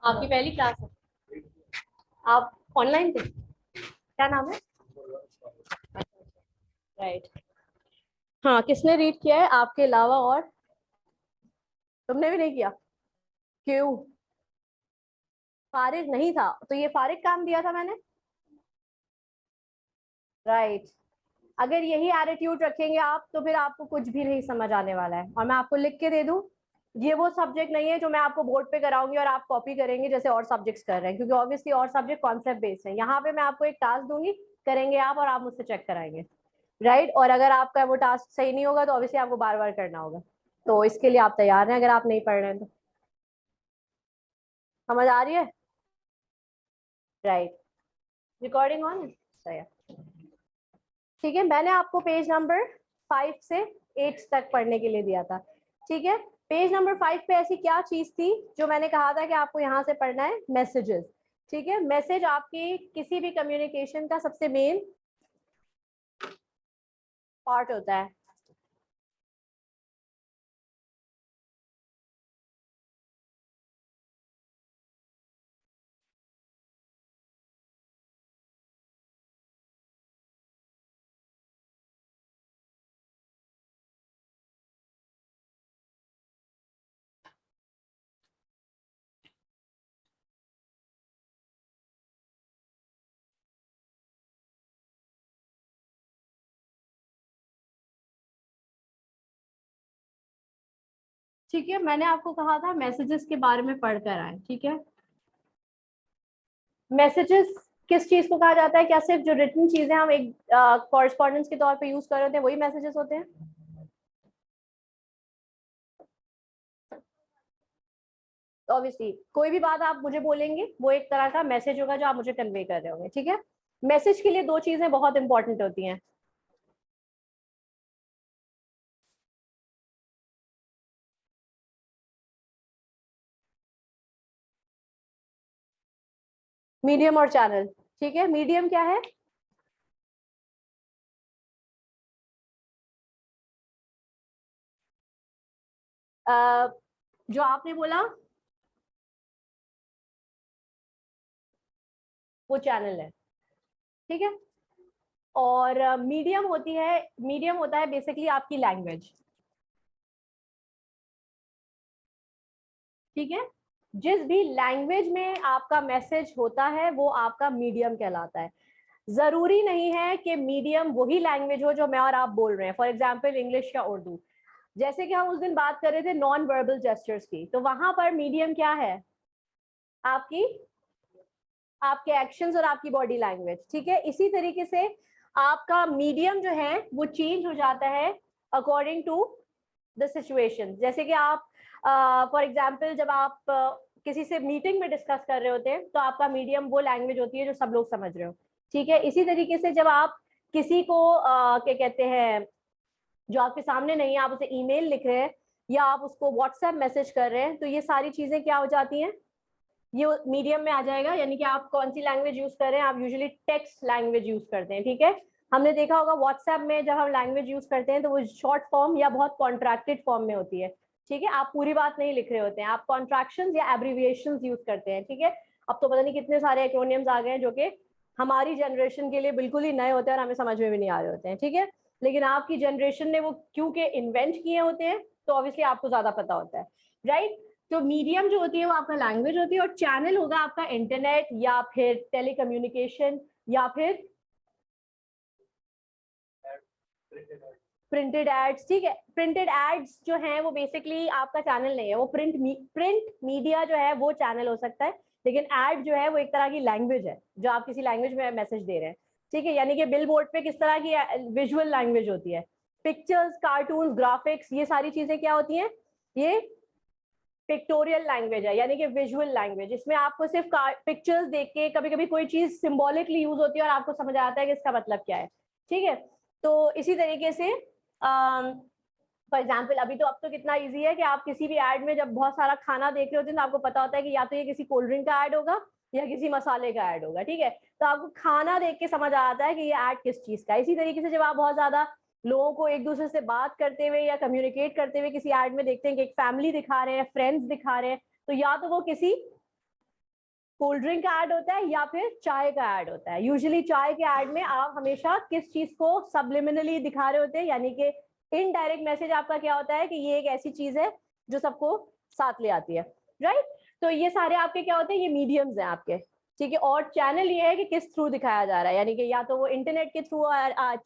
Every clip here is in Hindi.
आपकी पहली क्लास है? आप ऑनलाइन थे? क्या नाम है? राइट। हाँ, किसने रीड किया है आपके अलावा? और तुमने भी नहीं किया? क्यों? फारिग नहीं था तो ये फारिग काम दिया था मैंने? राइट। अगर यही एटीट्यूड रखेंगे आप तो फिर आपको कुछ भी नहीं समझ आने वाला है। और मैं आपको लिख के दे दूं, ये वो सब्जेक्ट नहीं है जो मैं आपको बोर्ड पे कराऊंगी और आप कॉपी करेंगे जैसे और सब्जेक्ट्स कर रहे हैं, क्योंकि ऑब्वियसली और सब्जेक्ट कॉन्सेप्ट बेस्ड है। यहाँ पे मैं आपको एक टास्क दूंगी, करेंगे आप और आप मुझसे चेक कराएंगे। राइट। और अगर आपका वो टास्क सही नहीं होगा तो ऑब्वियसली आपको बार बार करना होगा। तो इसके लिए आप तैयार हैं अगर आप नहीं पढ़ रहे हैं तो? समझ आ रही है? राइट। रिकॉर्डिंग ऑन है? सही है। ठीक है, मैंने आपको पेज नंबर 5 से 8 तक पढ़ने के लिए दिया था। ठीक है, पेज नंबर 5 पे ऐसी क्या चीज थी जो मैंने कहा था कि आपको यहाँ से पढ़ना है? मैसेजेस। ठीक है, मैसेज आपकी किसी भी कम्युनिकेशन का सबसे मेन पार्ट होता है। ठीक है, मैंने आपको कहा था मैसेजेस के बारे में पढ़कर आए। ठीक है, मैसेजेस किस चीज को कहा जाता है? क्या सिर्फ जो रिटन चीजें हम एक कॉरेस्पॉन्डेंस के तौर पे यूज कर रहे होते हैं वही मैसेजेस होते हैं? ऑब्वियसली कोई भी बात आप मुझे बोलेंगे वो एक तरह का मैसेज होगा जो आप मुझे कन्वे कर रहे होंगे। ठीक है, मैसेज के लिए दो चीजें बहुत इंपॉर्टेंट होती हैं। मीडियम और चैनल। ठीक है, मीडियम क्या है? जो आपने बोला वो चैनल है। ठीक है, और मीडियम होती है, मीडियम होता है बेसिकली आपकी लैंग्वेज। ठीक है, जिस भी लैंग्वेज में आपका मैसेज होता है वो आपका मीडियम कहलाता है। जरूरी नहीं है कि मीडियम वही लैंग्वेज हो जो मैं और आप बोल रहे हैं, फॉर एग्जाम्पल इंग्लिश या उर्दू। जैसे कि हम उस दिन बात कर रहे थे नॉन वर्बल जेस्चर्स की, तो वहां पर मीडियम क्या है? आपकी आपके एक्शंस और आपकी बॉडी लैंग्वेज। ठीक है, इसी तरीके से आपका मीडियम जो है वो चेंज हो जाता है अकॉर्डिंग टू द सिचुएशन। जैसे कि आप फॉर एग्जाम्पल जब आप किसी से मीटिंग में डिस्कस कर रहे होते हैं तो आपका मीडियम वो लैंग्वेज होती है जो सब लोग समझ रहे हो। ठीक है, इसी तरीके से जब आप किसी को क्या कहते हैं, जो आपके सामने नहीं है, आप उसे ईमेल लिख रहे हैं या आप उसको व्हाट्सएप मैसेज कर रहे हैं, तो ये सारी चीजें क्या हो जाती हैं? ये मीडियम में आ जाएगा। यानी कि आप कौन सी लैंग्वेज यूज कर रहे हैं? आप यूजुअली टेक्स्ट लैंग्वेज यूज करते हैं। ठीक है, हमने देखा होगा व्हाट्सएप में जब हम लैंग्वेज यूज करते हैं तो वो शॉर्ट फॉर्म या बहुत कॉन्ट्रैक्टेड फॉर्म में होती है। ठीक है, आप पूरी बात नहीं लिख रहे होते हैं, आप कॉन्ट्रैक्शंस या एब्रीविएशंस यूज करते हैं। ठीक है, अब तो पता नहीं कितने सारे एक्रोनियम्स आ गए हैं जो कि हमारी जनरेशन के लिए बिल्कुल ही नए होते हैं और हमें समझ में भी नहीं आ रहे होते हैं। ठीक है, लेकिन आपकी जनरेशन ने वो क्योंकि इन्वेंट किए होते हैं तो ऑब्वियसली आपको ज्यादा पता होता है। राइट। तो मीडियम जो होती है वो आपका लैंग्वेज होती है और चैनल होगा आपका इंटरनेट या फिर टेलीकम्युनिकेशन या फिर प्रिंटेड एड्स। ठीक है, प्रिंटेड एड्स जो है वो बेसिकली आपका चैनल नहीं है, वो प्रिंट मीडिया जो है वो चैनल हो सकता है, लेकिन एड जो है वो एक तरह की लैंग्वेज है जो आप किसी लैंग्वेज में मैसेज दे रहे हैं। ठीक है, यानी कि बिल बोर्ड पे किस तरह की विजुअल लैंग्वेज होती है? पिक्चर्स, कार्टून, ग्राफिक्स, ये सारी चीजें क्या होती हैं? ये पिक्टोरियल लैंग्वेज है, यानी कि विजुअल लैंग्वेज। इसमें आपको सिर्फ पिक्चर्स देख के, कभी कभी कोई चीज सिंबॉलिकली यूज होती है और आपको समझ आता है कि इसका मतलब क्या है। ठीक है, तो इसी तरीके से फॉर एग्जाम्पल अभी तो अब तो कितना इजी है कि आप किसी भी एड में जब बहुत सारा खाना देख रहे होते हैं तो आपको पता होता है कि या तो ये किसी कोल्ड ड्रिंक का एड होगा या किसी मसाले का ऐड होगा। ठीक है, तो आपको खाना देख के समझ आता है कि ये ऐड किस चीज का है। इसी तरीके से जब आप बहुत ज्यादा लोगों को एक दूसरे से बात करते हुए या कम्युनिकेट करते हुए किसी ऐड में देखते हैं कि एक फैमिली दिखा रहे हैं, फ्रेंड्स दिखा रहे हैं, तो या तो वो किसी कोल्ड ड्रिंक का ऐड होता है या फिर चाय का ऐड होता है। यूजुअली चाय के ऐड में आप हमेशा किस चीज को सबलिमिनली दिखा रहे होते हैं, यानी कि इनडायरेक्ट मैसेज आपका क्या होता है कि ये एक ऐसी चीज है जो सबको साथ ले आती है, राइट। तो ये सारे आपके क्या होते हैं, ये मीडियम्स हैं आपके, ठीक है। और चैनल ये है कि किस थ्रू दिखाया जा रहा है, यानी कि या तो वो इंटरनेट के थ्रू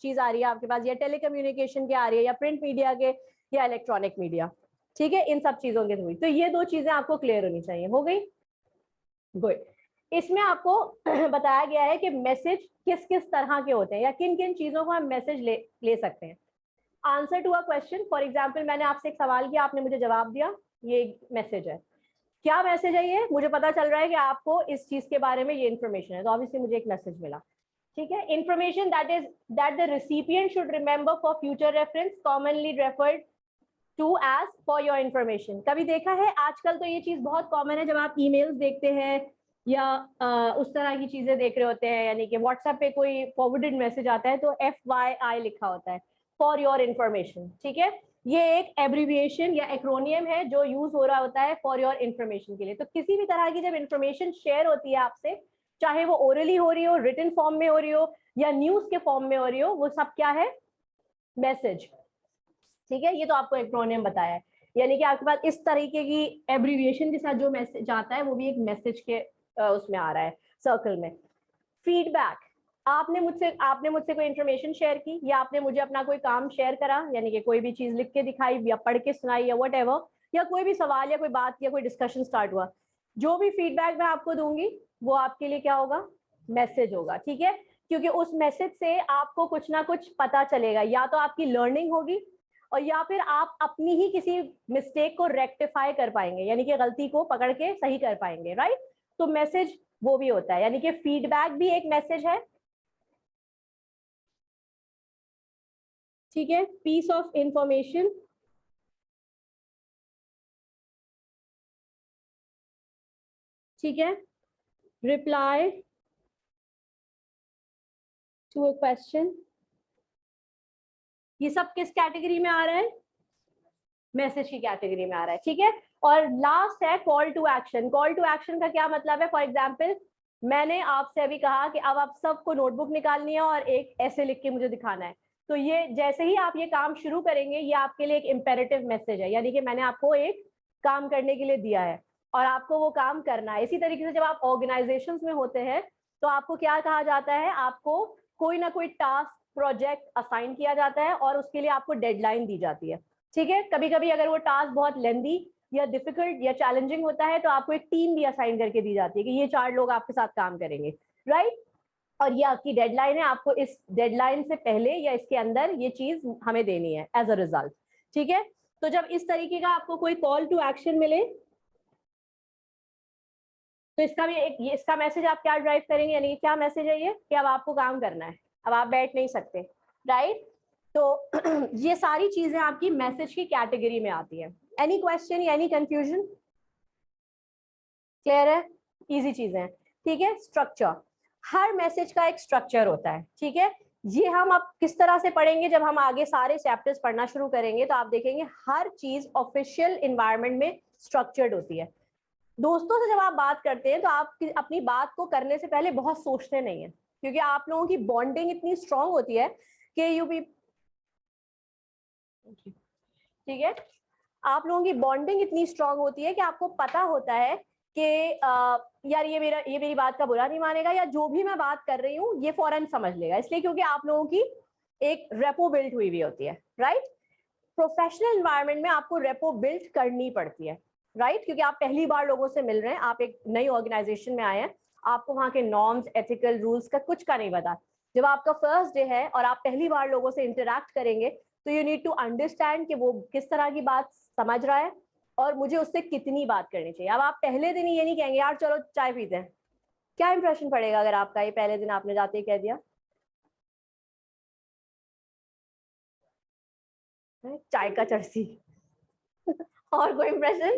चीज आ रही है आपके पास, या टेलीकम्युनिकेशन के आ रही है, या प्रिंट मीडिया के, या इलेक्ट्रॉनिक मीडिया, ठीक है, इन सब चीजों के थ्रू। तो ये दो चीजें आपको क्लियर होनी चाहिए। हो गई, गुड। इसमें आपको बताया गया है कि मैसेज किस किस तरह के होते हैं, या किन किन चीजों को हम मैसेज ले सकते हैं। Answer to a question, for example मैंने आपसे एक सवाल किया, आपने मुझे जवाब दिया, ये मैसेज है। क्या मैसेज है ये, मुझे पता चल रहा है कि आपको इस चीज के बारे में ये इन्फॉर्मेशन है, तो ऑब्वियसली मुझे एक मैसेज मिला, ठीक है। Information that the recipient should remember for future reference, commonly referred to as for your information. कभी देखा है, आजकल तो ये चीज बहुत कॉमन है, जब आप ईमेल्स देखते हैं या उस तरह की चीजें देख रहे होते हैं, यानी कि व्हाट्सएप पे कोई फॉरवर्डेड मैसेज आता है तो FYI लिखा होता है, फॉर योर इन्फॉर्मेशन, ठीक है। ये एक एब्रीविएशन या एक्रोनियम है जो यूज हो रहा होता है फॉर योर इन्फॉर्मेशन के लिए। तो किसी भी तरह की जब इन्फॉर्मेशन शेयर होती है आपसे, चाहे वो ओरली हो रही हो, रिटन फॉर्म में हो रही हो, या न्यूज के फॉर्म में हो रही हो, वो सब क्या है, मैसेज, ठीक है। ये तो आपको एक्रोनियम बताया है, यानी कि आपके पास इस तरीके की एब्रीविएशन के साथ जो मैसेज आता है वो भी एक मैसेज के उसमें आ रहा है, सर्कल में। फीडबैक, आपने मुझसे कोई इन्फॉर्मेशन शेयर की, या आपने मुझे अपना कोई काम शेयर करा, यानी कि कोई भी चीज लिख के दिखाई या पढ़ के सुनाई या व्हाटएवर, या कोई भी सवाल या कोई बात या कोई डिस्कशन स्टार्ट हुआ, जो भी फीडबैक मैं आपको दूंगी वो आपके लिए क्या होगा, मैसेज होगा, ठीक है। क्योंकि उस मैसेज से आपको कुछ ना कुछ पता चलेगा, या तो आपकी लर्निंग होगी, और या फिर आप अपनी ही किसी मिस्टेक को रेक्टिफाई कर पाएंगे, यानी कि गलती को पकड़ के सही कर पाएंगे, राइट। तो मैसेज वो भी होता है, यानी कि फीडबैक भी एक मैसेज है, ठीक है। पीस ऑफ इंफॉर्मेशन, ठीक है। रिप्लाई टू अ क्वेश्चन, ये सब किस कैटेगरी में आ रहा है, मैसेज की कैटेगरी में आ रहा है, ठीक है। और लास्ट है call to action. Call to action का क्या मतलब है, फॉर एग्जाम्पल मैंने आपसे अभी कहा कि अब आप सबको नोटबुक निकालनी है और एक ऐसे लिख के मुझे दिखाना है, तो ये जैसे ही आप ये काम शुरू करेंगे, ये आपके लिए एक इम्पेरेटिव मैसेज है, यानी कि मैंने आपको एक काम करने के लिए दिया है और आपको वो काम करना है। इसी तरीके से जब आप ऑर्गेनाइजेशन में होते हैं तो आपको क्या कहा जाता है, आपको कोई ना कोई टास्क प्रोजेक्ट असाइन किया जाता है और उसके लिए आपको डेडलाइन दी जाती है, ठीक है। कभी कभी अगर वो टास्क बहुत लेंदी या डिफिकल्ट या चैलेंजिंग होता है तो आपको एक टीम भी असाइन करके दी जाती है कि ये 4 लोग आपके साथ काम करेंगे, राइट। और ये आपकी डेडलाइन है, आपको इस डेडलाइन से पहले या इसके अंदर ये चीज हमें देनी है एज अ रिजल्ट, ठीक है। तो जब इस तरीके का आपको कोई कॉल टू एक्शन मिले तो इसका भी एक इसका मैसेज आप क्या ड्राइव करेंगे, यानी क्या मैसेज है ये कि अब आपको काम करना है, अब आप बैठ नहीं सकते, राइट। तो ये सारी चीजें आपकी मैसेज की कैटेगरी में आती है। एनी क्वेश्चन या एनी कंफ्यूजन, क्लियर है, इजी चीजें हैं, ठीक है। स्ट्रक्चर, हर मैसेज का एक स्ट्रक्चर होता है, ठीक है। ये हम अब किस तरह से पढ़ेंगे, जब हम आगे सारे चैप्टर्स पढ़ना शुरू करेंगे तो आप देखेंगे हर चीज ऑफिशियल इन्वायरमेंट में स्ट्रक्चर्ड होती है। दोस्तों से जब आप बात करते हैं तो आप अपनी बात को करने से पहले बहुत सोचते नहीं है, क्योंकि आप लोगों की बॉन्डिंग इतनी स्ट्रांग होती है कि यू भी, ठीक है, आप लोगों की बॉन्डिंग इतनी स्ट्रांग होती है कि आपको पता होता है कि यार ये मेरी बात का बुरा नहीं मानेगा, या जो भी मैं बात कर रही हूँ ये फौरन समझ लेगा, इसलिए क्योंकि आप लोगों की एक रेपो बिल्ड हुई हुई होती है, राइट। प्रोफेशनल एनवायरनमेंट में आपको रेपो बिल्ड करनी पड़ती है, राइट, क्योंकि आप पहली बार लोगों से मिल रहे हैं, आप एक नई ऑर्गेनाइजेशन में आए हैं, आपको वहाँ के नॉर्म्स, एथिकल रूल्स का कुछ का नहीं पता। जब आपका फर्स्ट डे है और आप पहली बार लोगों से इंटरेक्ट करेंगे तो यू नीड टू अंडरस्टैंड कि वो किस तरह की बात समझ रहा है और मुझे उससे कितनी बात करनी चाहिए। अब आप पहले दिन ही ये नहीं कहेंगे यार चलो चाय पीते हैं, क्या इंप्रेशन पड़ेगा अगर आपका ये पहले दिन आपने जाते ही कह दिया चाय का चर्सी और कोई इंप्रेशन,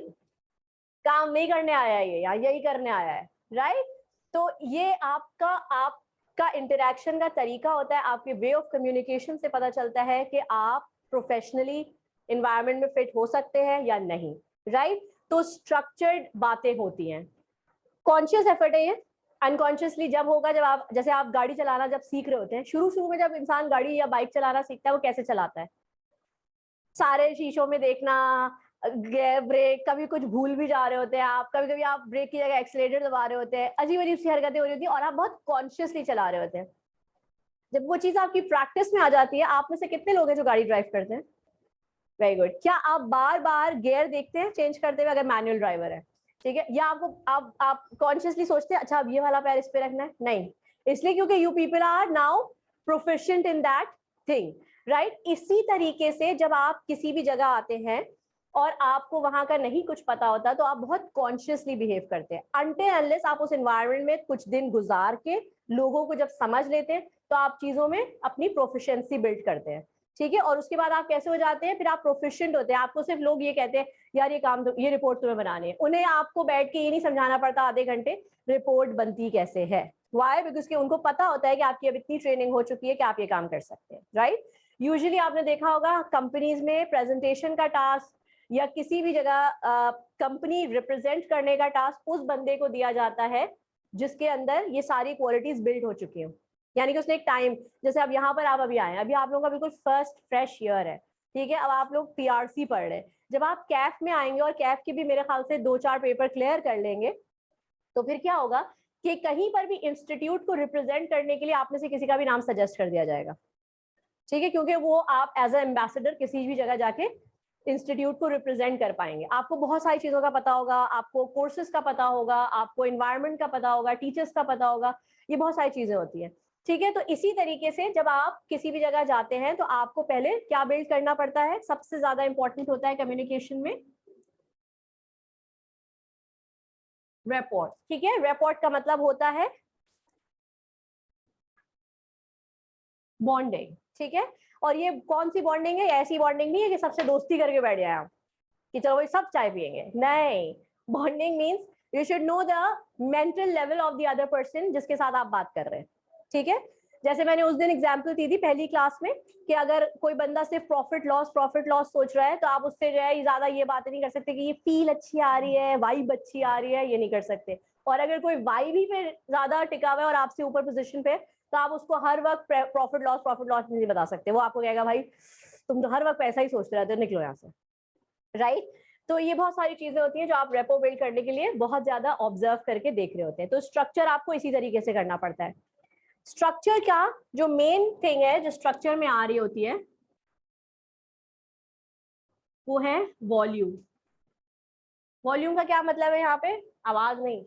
काम नहीं करने आया है ये, या यही करने आया है, राइट। तो ये आपका इंटरेक्शन का तरीका होता है, आपके वे ऑफ कम्युनिकेशन से पता चलता है कि आप प्रोफेशनली इन्वायरमेंट में फिट हो सकते हैं या नहीं, राइट। तो स्ट्रक्चर्ड बातें होती हैं, कॉन्शियस एफर्ट है ये, अनकॉन्शियसली जब होगा जब आप, जैसे आप गाड़ी चलाना जब सीख रहे होते हैं, शुरू में जब इंसान गाड़ी या बाइक चलाना सीखता है वो कैसे चलाता है, सारे शीशों में देखना, ब्रेक, कभी कुछ भूल भी जा रहे होते हैं आप, कभी कभी आप ब्रेक की जगह एक्सीलरेटर दबा रहे होते हैं, अजीब अजीब सी हरकतें हो रही होती है और आप बहुत कॉन्शियसली चला रहे होते हैं। जब वो चीज आपकी प्रैक्टिस में आ जाती है, आप में से कितने लोग हैं जो गाड़ी ड्राइव करते हैं? Very good. क्या आप बार बार गियर देखते हैं चेंज करते हुए अगर मैनुअल ड्राइवर है? ठीक है, या आपको आप कॉन्शियसली सोचते हैं अच्छा अब ये वाला पैर इस पे रखना है? नहीं, इसलिए क्योंकि you people are now proficient in that thing, right? इसी तरीके से जब आप किसी भी जगह आते हैं और आपको वहां का नहीं कुछ पता होता तो आप बहुत कॉन्शियसली बिहेव करते हैं, अनटिल अनलेस आप उस एनवायरनमेंट में कुछ दिन गुजार के लोगों को जब समझ लेते हैं तो आप चीजों में अपनी प्रोफिशिएंसी बिल्ड करते हैं। ठीक है, और उसके बाद आप कैसे हो जाते हैं, फिर आप प्रोफिशिएंट होते हैं। आपको सिर्फ लोग ये कहते हैं यार ये काम ये रिपोर्ट तुम्हें बनानी है, उन्हें आपको बैठ के ये नहीं समझाना पड़ता आधे घंटे रिपोर्ट बनती कैसे है। वाई? बिकॉज कि उनको पता होता है कि आपकी अब इतनी ट्रेनिंग हो चुकी है कि आप ये काम कर सकते हैं, राइट? यूजुअली आपने देखा होगा कंपनीज में प्रेजेंटेशन का टास्क या किसी भी जगह कंपनी रिप्रेजेंट करने का टास्क उस बंदे को दिया जाता है जिसके अंदर ये सारी क्वालिटीज बिल्ड हो चुकी हैं। यानी कि उसने एक टाइम, जैसे अब यहाँ पर आप अभी आए हैं, अभी आप लोगों का बिल्कुल फर्स्ट फ्रेश ईयर है, ठीक है, अब आप लोग पीआरसी पढ़ रहे हैं। जब आप कैफ में आएंगे और कैफ के भी मेरे ख्याल से 2-4 पेपर क्लियर कर लेंगे तो फिर क्या होगा कि कहीं पर भी इंस्टीट्यूट को रिप्रेजेंट करने के लिए आप में से किसी का भी नाम सजेस्ट कर दिया जाएगा। ठीक है, क्योंकि वो आप एज ए एम्बेसडर किसी भी जगह जाके इंस्टीट्यूट को रिप्रेजेंट कर पाएंगे। आपको बहुत सारी चीजों का पता होगा, आपको कोर्सेज का पता होगा, आपको एनवायरनमेंट का पता होगा, टीचर्स का पता होगा, ये बहुत सारी चीजें होती हैं। ठीक है, तो इसी तरीके से जब आप किसी भी जगह जाते हैं तो आपको पहले क्या बिल्ड करना पड़ता है? सबसे ज्यादा इंपॉर्टेंट होता है कम्युनिकेशन में रैपोर्ट। ठीक है, रैपोर्ट का मतलब होता है बॉन्डिंग। ठीक है, और ये कौन सी बॉन्डिंग है? ऐसी बॉन्डिंग नहीं है कि सबसे दोस्ती करके बैठ जाए आप कि चलो भाई सब चाय पियेंगे, नहीं। Bonding means you should know the mental level of the other person जिसके साथ आप बात कर रहे हैं। ठीक है, जैसे मैंने उस दिन एग्जांपल दी थी पहली क्लास में कि अगर कोई बंदा सिर्फ प्रॉफिट लॉस सोच रहा है तो आप उससे जो है ज्यादा ये बातें नहीं कर सकते कि ये फील अच्छी आ रही है, वाइब अच्छी आ रही है, ये नहीं कर सकते। और अगर कोई वाइब ही पे ज्यादा टिका हुआ है और आपसे ऊपर पोजीशन पे तो आप उसको हर वक्त प्रॉफिट लॉस नहीं बता सकते। वो आपको कहेगा भाई तुम तो हर वक्त पैसा ही सोचते रहते हो, निकलो यहाँ से, राइट? तो ये बहुत सारी चीजें होती हैं जो आप रेपो बिल्ड करने के लिए बहुत ज्यादा ऑब्जर्व करके देख रहे होते हैं। तो स्ट्रक्चर आपको इसी तरीके से करना पड़ता है। स्ट्रक्चर का जो मेन थिंग है जो स्ट्रक्चर में आ रही होती है वो है वॉल्यूम। वॉल्यूम का क्या मतलब है यहाँ पे? आवाज नहीं,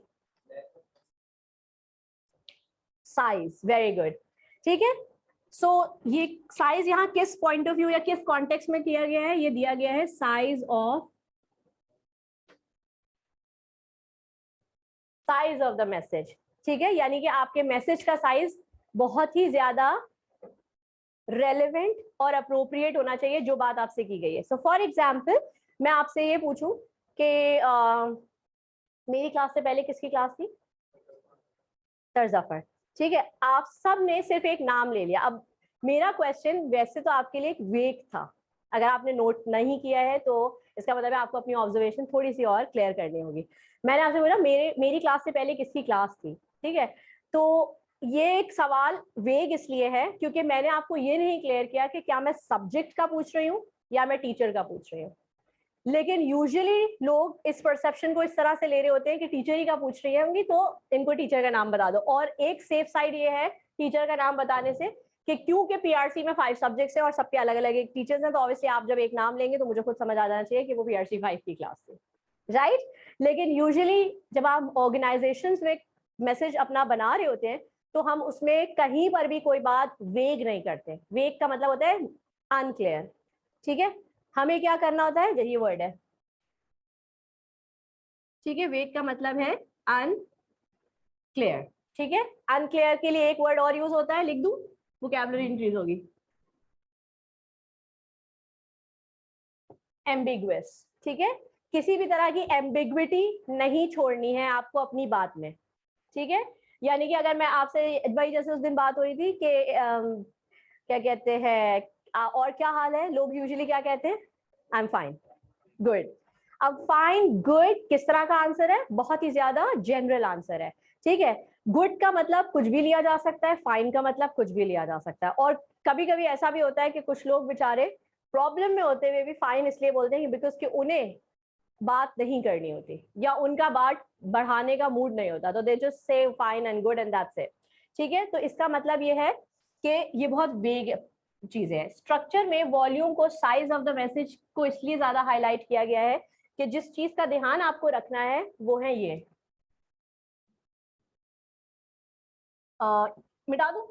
साइज। Very good. ठीक है, सो ये साइज यहाँ किस पॉइंट ऑफ व्यू या किस कॉन्टेक्स्ट में किया गया है? ये दिया गया है साइज ऑफ द मैसेज। ठीक है, यानी कि आपके मैसेज का साइज बहुत ही ज्यादा रेलेवेंट और अप्रोप्रिएट होना चाहिए जो बात आपसे की गई है। सो फॉर एग्जाम्पल मैं आपसे ये पूछूं कि मेरी क्लास से पहले किसकी क्लास थी? सर जफर। ठीक है, आप सब ने सिर्फ एक नाम ले लिया। अब मेरा क्वेश्चन वैसे तो आपके लिए एक वेग था, अगर आपने नोट नहीं किया है तो इसका मतलब है आपको अपनी ऑब्जर्वेशन थोड़ी सी और क्लियर करनी होगी। मैंने आपसे बोला मेरी क्लास से पहले किसकी क्लास थी? ठीक है, तो ये एक सवाल वेग इसलिए है क्योंकि मैंने आपको ये नहीं क्लियर किया कि क्या मैं सब्जेक्ट का पूछ रही हूँ या मैं टीचर का पूछ रही हूँ। लेकिन यूजुअली लोग इस परसेप्शन को इस तरह से ले रहे होते हैं कि टीचर ही का पूछ रही होंगी तो इनको टीचर का नाम बता दो। और एक सेफ साइड ये है टीचर का नाम बताने से कि क्योंकि पीआरसी में 5 सब्जेक्ट्स हैं और सबके अलग अलग एक टीचर्स हैं, तो ऑब्वियसली आप जब एक नाम लेंगे तो मुझे खुद समझ आ जाना चाहिए कि वो पीआरसी 5 की क्लास थी, राइट? लेकिन यूजुअली जब आप ऑर्गेनाइजेशंस में मैसेज अपना बना रहे होते हैं तो हम उसमें कहीं पर भी कोई बात वेग नहीं करते। वेग का मतलब होता है अनक्लियर। ठीक है, हमें क्या करना होता है? यही वर्ड है। ठीक है, वेग का मतलब है अनक्लियर। ठीक है, अनक्लियर के लिए एक वर्ड और यूज होता है, लिख दूं? वोकैबुलरी इंक्रीज होगी। एम्बिगुअस। ठीक है, किसी भी तरह की एम्बिग्विटी नहीं छोड़नी है आपको अपनी बात में। ठीक है, यानी कि अगर मैं आपसे भाई जैसे उस दिन बात हो रही थी कि क्या कहते हैं और क्या हाल है, लोग यूजुअली क्या कहते हैं? I am fine, good. अब फाइन गुड किस तरह का आंसर है, बहुत ही ज्यादा जनरल आंसर है, ठीक है। गुड का मतलब कुछ भी लिया जा सकता है, फाइन का मतलब कुछ भी लिया जा सकता है। और कभी कभी ऐसा भी होता है कि कुछ लोग बेचारे प्रॉब्लम में होते हुए भी फाइन इसलिए बोलते हैं बिकॉज कि उन्हें बात नहीं करनी होती या उनका बात बढ़ाने का मूड नहीं होता, तो they just say fine and good and that's it, ठीक है। तो इसका मतलब ये है कि ये बहुत वेग चीजें हैं। स्ट्रक्चर में वॉल्यूम को, साइज ऑफ द मैसेज को इसलिए ज्यादा हाईलाइट किया गया है कि जिस चीज का ध्यान आपको रखना है वो है ये। मिटा दूं?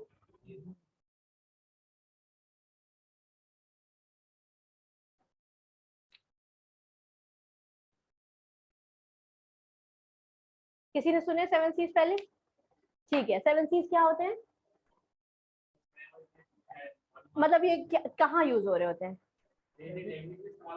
किसी ने सुने 7 C's पहले? ठीक है, 7 C's क्या होते हैं, मतलब ये कहाँ यूज हो रहे होते हैं?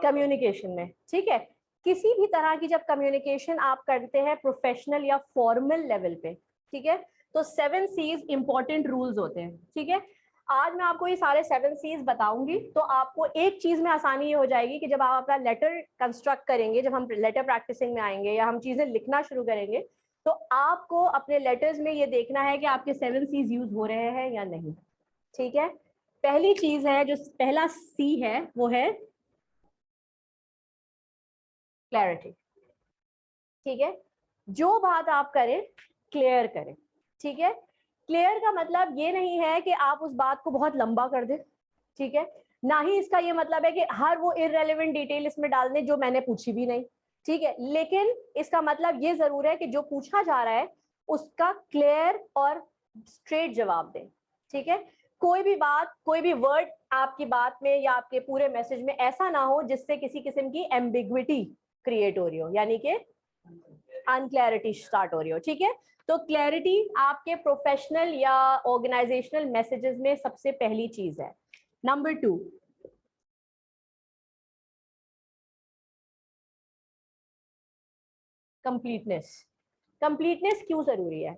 कम्युनिकेशन में, ठीक है। किसी भी तरह की जब कम्युनिकेशन आप करते हैं प्रोफेशनल या फॉर्मल लेवल पे, ठीक है, तो 7 C's इंपॉर्टेंट रूल्स होते हैं, ठीक है। आज मैं आपको ये सारे 7 C's बताऊंगी, तो आपको एक चीज में आसानी ये हो जाएगी कि जब आप अपना लेटर कंस्ट्रक्ट करेंगे, जब हम लेटर प्रैक्टिसिंग में आएंगे या हम चीजें लिखना शुरू करेंगे, तो आपको अपने लेटर्स में ये देखना है कि आपके 7 C's यूज हो रहे हैं या नहीं, ठीक है। पहली चीज है, जो पहला C है, वो है क्लैरिटी, ठीक है। जो बात आप करें क्लियर करें, ठीक है। क्लियर का मतलब ये नहीं है कि आप उस बात को बहुत लंबा कर दें, ठीक है। ना ही इसका ये मतलब है कि हर वो इररेलेवेंट डिटेल इसमें डाल दें जो मैंने पूछी भी नहीं, ठीक है। लेकिन इसका मतलब ये जरूर है कि जो पूछा जा रहा है उसका क्लियर और स्ट्रेट जवाब दें, ठीक है। कोई भी बात, कोई भी वर्ड आपकी बात में या आपके पूरे मैसेज में ऐसा ना हो जिससे किसी किस्म की एम्बिग्विटी क्रिएट हो रही हो, यानी कि अनक्लैरिटी स्टार्ट हो रही हो, ठीक है। तो क्लैरिटी आपके प्रोफेशनल या ऑर्गेनाइजेशनल मैसेजेस में सबसे पहली चीज है। Number 2, completeness. कंप्लीटनेस क्यों जरूरी है?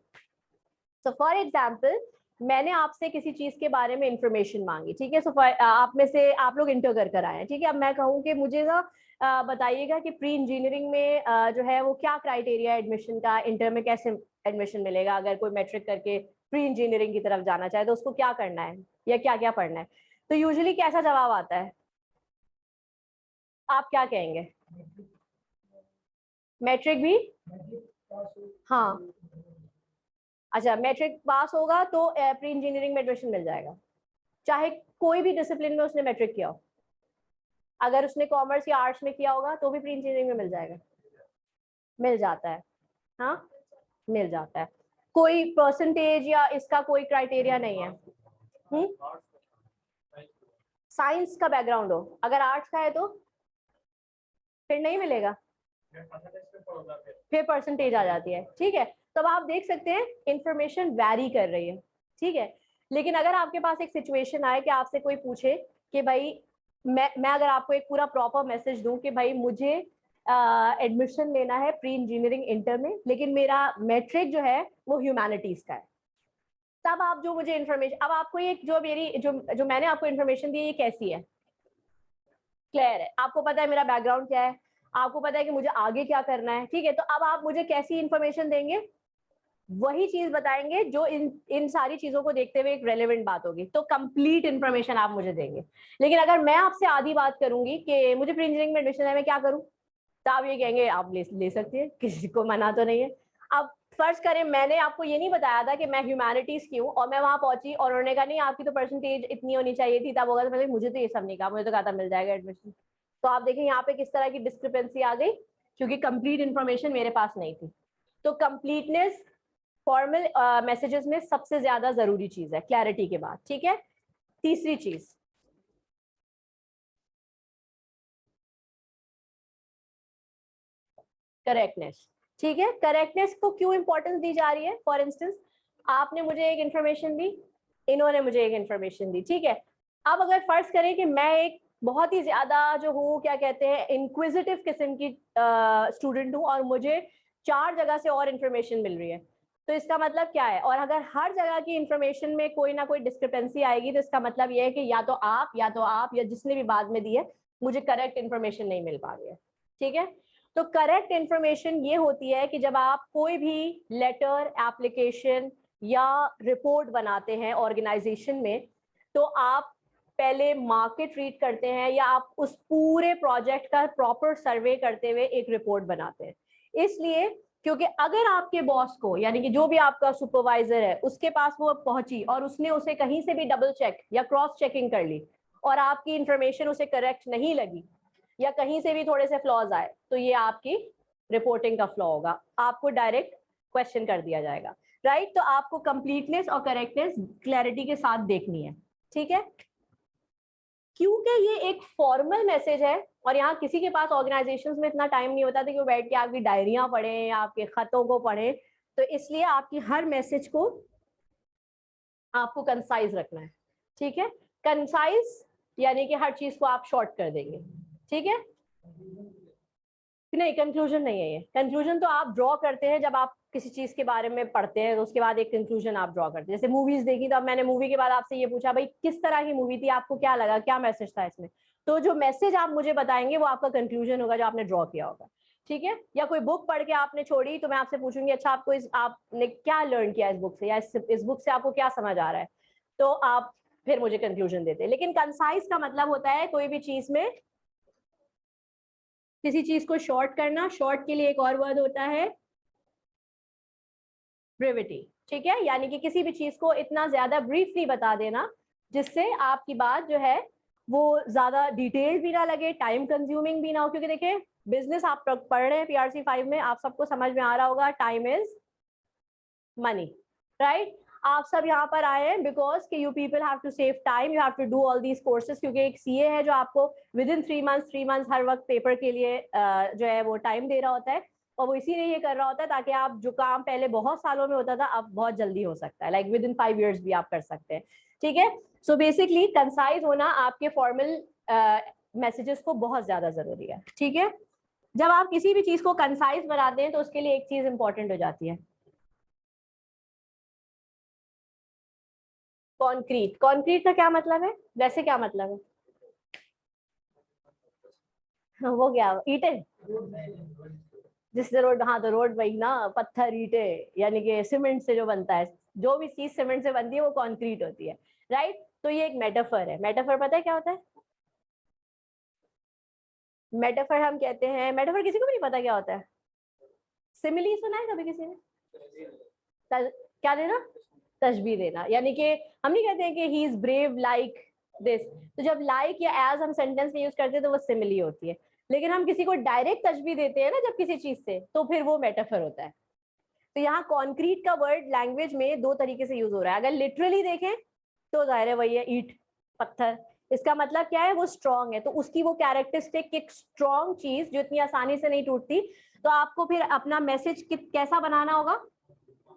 सो फॉर एग्जाम्पल, मैंने आपसे किसी चीज के बारे में इंफॉर्मेशन मांगी, ठीक है। सो आप में से आप लोग इंटर कर आए हैं, ठीक है। अब मैं कहूँ कि मुझे ना बताइएगा कि प्री इंजीनियरिंग में जो है वो क्या क्राइटेरिया एडमिशन का, इंटर में कैसे एडमिशन मिलेगा, अगर कोई मैट्रिक करके प्री इंजीनियरिंग की तरफ जाना चाहे तो उसको क्या करना है या क्या क्या पढ़ना है। तो यूजुअली कैसा जवाब आता है, आप क्या कहेंगे? मैट्रिक भी? हाँ, अच्छा, मैट्रिक पास होगा तो प्री इंजीनियरिंग में एडमिशन मिल जाएगा, चाहे कोई भी डिसिप्लिन में उसने मैट्रिक किया हो। अगर उसने कॉमर्स या आर्ट्स में किया होगा तो भी प्री इंजीनियरिंग में मिल जाएगा, मिल जाता है, हाँ, मिल जाता है। कोई परसेंटेज या इसका कोई क्राइटेरिया नहीं है। साइंस का बैकग्राउंड हो, अगर आर्ट्स का है तो फिर नहीं मिलेगा, फिर परसेंटेज आ जाती है, ठीक है। तब आप देख सकते हैं इंफॉर्मेशन वैरी कर रही है, ठीक है। लेकिन अगर आपके पास एक सिचुएशन आए कि आपसे कोई पूछे कि भाई, मैं अगर आपको एक पूरा प्रॉपर मैसेज दूं कि भाई मुझे एडमिशन लेना है प्री इंजीनियरिंग इंटर में, लेकिन मेरा मैट्रिक जो है वो ह्यूमैनिटीज का है, तब आप जो मुझे इन्फॉर्मेशन, अब आपको ये जो मेरी जो मैंने आपको इन्फॉर्मेशन दी ये कैसी है? क्लियर है, आपको पता है मेरा बैकग्राउंड क्या है, आपको पता है कि मुझे आगे क्या करना है, ठीक है। तो अब आप मुझे कैसी इंफॉर्मेशन देंगे? वही चीज बताएंगे जो इन सारी चीजों को देखते हुए एक रेलेवेंट बात होगी, तो कंप्लीट इन्फॉर्मेशन आप मुझे देंगे। लेकिन अगर मैं आपसे आधी बात करूंगी कि मुझे प्री इंजीनियरिंग में एडमिशन है, मैं क्या करूं, तो आप ये कहेंगे आप ले सकती है, किसी को मना तो नहीं है। अब फर्ज करें मैंने आपको ये नहीं बताया था कि मैं ह्यूमैनिटीज की हूँ और मैं वहां पहुंची और उन्होंने कहा नहीं आपकी तो परसेंटेज इतनी होनी चाहिए थी, तब होगा, तो मुझे तो ये सब नहीं कहा, मुझे तो कहा था मिल जाएगा एडमिशन। तो आप देखें यहाँ पे किस तरह की डिस्क्रिपेंसी आ गई, क्योंकि कंप्लीट इन्फॉर्मेशन मेरे पास नहीं थी। तो कंप्लीटनेस फॉर्मल मैसेजेस में सबसे ज्यादा जरूरी चीज है क्लैरिटी के बाद, ठीक है। तीसरी चीज, करेक्टनेस, ठीक है। करेक्टनेस को क्यों इंपॉर्टेंस दी जा रही है? फॉर इंस्टेंस, आपने मुझे एक इन्फॉर्मेशन दी, इन्होंने मुझे एक इन्फॉर्मेशन दी, ठीक है। अब अगर फर्ज करें कि मैं एक बहुत ही ज्यादा जो हूँ, क्या कहते हैं, इंक्विजिटिव किस्म की स्टूडेंट हूँ और मुझे 4 जगह से और इन्फॉर्मेशन मिल रही है, तो इसका मतलब क्या है? और अगर हर जगह की इंफॉर्मेशन में कोई ना कोई डिस्क्रिपेंसी आएगी, तो इसका मतलब यह है कि या तो आप या जिसने भी बाद में दी है, मुझे करेक्ट इन्फॉर्मेशन नहीं मिल पा रही है, ठीक है। तो करेक्ट इंफॉर्मेशन ये होती है कि जब आप कोई भी लेटर, एप्लीकेशन या रिपोर्ट बनाते हैं ऑर्गेनाइजेशन में, तो आप पहले मार्केट रीड करते हैं या आप उस पूरे प्रोजेक्ट का प्रॉपर सर्वे करते हुए एक रिपोर्ट बनाते हैं। इसलिए क्योंकि अगर आपके बॉस को, यानी कि जो भी आपका सुपरवाइजर है, उसके पास वो पहुंची और उसने उसे कहीं से भी डबल चेक या क्रॉस चेकिंग कर ली और आपकी इंफॉर्मेशन उसे करेक्ट नहीं लगी या कहीं से भी थोड़े से फ्लॉज आए, तो ये आपकी रिपोर्टिंग का फ्लॉ होगा, आपको डायरेक्ट क्वेश्चन कर दिया जाएगा, राइट। तो आपको कंप्लीटनेस और करेक्टनेस क्लैरिटी के साथ देखनी है, ठीक है। क्योंकि ये एक फॉर्मल मैसेज है और यहाँ किसी के पास ऑर्गेनाइजेशंस में इतना टाइम नहीं होता था कि वो बैठ के आपकी डायरियां पढ़ें या आपके खतों को पढ़ें, तो इसलिए आपकी हर मैसेज को आपको कंसाइज रखना है, ठीक है। कंसाइज यानी कि हर चीज को आप शॉर्ट कर देंगे, ठीक है। नहीं, कंक्लूजन नहीं है ये। कंक्लूजन तो आप ड्रॉ करते हैं जब आप किसी चीज के बारे में पढ़ते हैं, तो उसके बाद एक कंक्लूजन आप ड्रॉ करते हैं। जैसे मूवीज देखी तो अब मैंने मूवी के बाद आपसे ये पूछा भाई किस तरह की मूवी थी, आपको क्या लगा, क्या मैसेज था इसमें, तो जो मैसेज आप मुझे बताएंगे वो आपका कंक्लूजन होगा जो आपने ड्रॉ किया होगा, ठीक है। या कोई बुक पढ़ के आपने छोड़ी तो मैं आपसे पूछूंगी अच्छा आपको आपने क्या लर्न किया इस बुक से, या इस बुक से आपको क्या समझ आ रहा है, तो आप फिर मुझे कंक्लूजन देते हैं। लेकिन कंसाइज का मतलब होता है कोई भी चीज में किसी चीज को शॉर्ट करना। शॉर्ट के लिए एक और वर्ड होता है ब्रेविटी, ठीक है। यानी कि किसी भी चीज को इतना ज्यादा ब्रीफली बता देना जिससे आपकी बात जो है वो ज्यादा डिटेल्ड भी ना लगे, टाइम कंज्यूमिंग भी ना हो। क्योंकि देखिए बिजनेस आप पढ़ रहे हैं PRC 5 में, आप सबको समझ में आ रहा होगा टाइम इज मनी, राइट। आप सब यहाँ पर आए हैं बिकॉज कि you people have to save time, you have to do all these courses. क्योंकि एक CA है जो आपको विद इन 3 मंथ्स हर वक्त पेपर के लिए जो है वो टाइम दे रहा होता है, और वो इसीलिए ये कर रहा होता है ताकि आप जो काम पहले बहुत सालों में होता था अब बहुत जल्दी हो सकता है, लाइक विद इन 5 years भी आप कर सकते हैं, ठीक है। सो बेसिकली कंसाइज होना आपके फॉर्मल मैसेजेस को बहुत ज्यादा जरूरी है, ठीक है। जब आप किसी भी चीज को कंसाइज बनाते हैं तो उसके लिए एक चीज इंपॉर्टेंट हो जाती है, कॉन्क्रीट। कॉन्क्रीट का क्या मतलब है, वैसे क्या मतलब है? वो क्या, ईंटें जिससे रोड, हाँ तो रोड वही ना, पत्थर ईंटें, यानी कि सीमेंट से जो बनता है, जो भी चीज सीमेंट से बनती है वो कॉन्क्रीट होती है, राइट। तो ये एक मेटाफर है। मेटाफर पता है क्या होता है? मेटाफर हम कहते हैं, मेटाफर किसी को भी नहीं पता क्या होता है। सिमिली सुना है कभी किसी ने? क्या देना? तशबीह देना। यानी कि हम नहीं कहते हैं कि he is brave like this, तो जब लाइक या एज हम सेंटेंस में यूज करते हैं तो वो सिमिली होती है। लेकिन हम किसी को डायरेक्ट तशबीह देते हैं ना जब किसी चीज से, तो फिर वो मेटाफर होता है। तो यहाँ कॉन्क्रीट का वर्ड लैंग्वेज में दो तरीके से यूज हो रहा है। अगर लिटरली देखें तो जाहिर है वही है ईट, पत्थर। इसका मतलब क्या है, वो स्ट्रांग है, तो उसकी वो कैरेक्टरिस्टिक एक स्ट्रांग चीज जो इतनी आसानी से नहीं टूटती। तो आपको फिर अपना मैसेज कैसा बनाना होगा?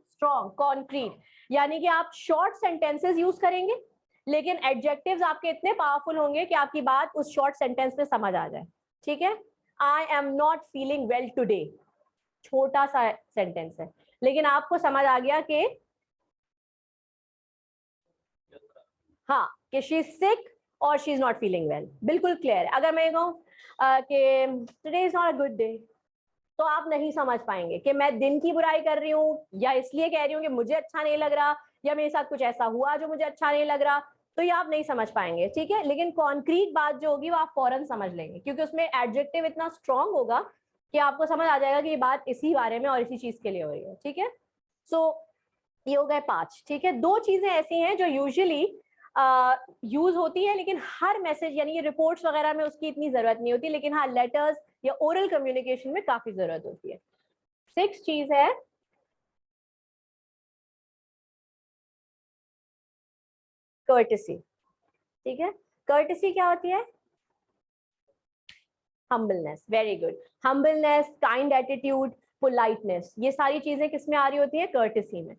Strong, concrete. यानी कि आप शॉर्ट सेंटेंसेस यूज करेंगे लेकिन एडजेक्टिव्स आपके इतने पावरफुल होंगे कि आपकी बात उस शॉर्ट सेंटेंस में समझ आ जाए, ठीक है। I am not feeling well today, छोटा सा सेंटेंस है लेकिन आपको समझ आ गया कि हाँ कि शी इज सिक और she is not feeling well, बिल्कुल क्लियर है। अगर मैं कहूँ कि today is not a good day, तो आप नहीं समझ पाएंगे कि मैं दिन की बुराई कर रही हूँ या इसलिए कह रही हूँ कि मुझे अच्छा नहीं लग रहा या मेरे साथ कुछ ऐसा हुआ जो मुझे अच्छा नहीं लग रहा, तो ये आप नहीं समझ पाएंगे, ठीक है। लेकिन कॉन्क्रीट बात जो होगी वो आप फौरन समझ लेंगे क्योंकि उसमें एडजेक्टिव इतना स्ट्रांग होगा कि आपको समझ आ जाएगा कि ये बात इसी बारे में और इसी चीज के लिए हो रही है, ठीक है। सो ये हो गए 5, ठीक है। 2 चीजें ऐसी हैं जो यूजुअली यूज होती है लेकिन हर मैसेज यानी ये रिपोर्ट्स वगैरह में उसकी इतनी जरूरत नहीं होती, लेकिन हाँ लेटर्स या ओरल कम्युनिकेशन में काफी जरूरत होती है। 6 चीज है कर्टेसी, ठीक है। कर्टेसी क्या होती है? Humbleness, very good. Humbleness, kind attitude, politeness, ये सारी चीजें किसमें आ रही होती है? कर्टेसी में।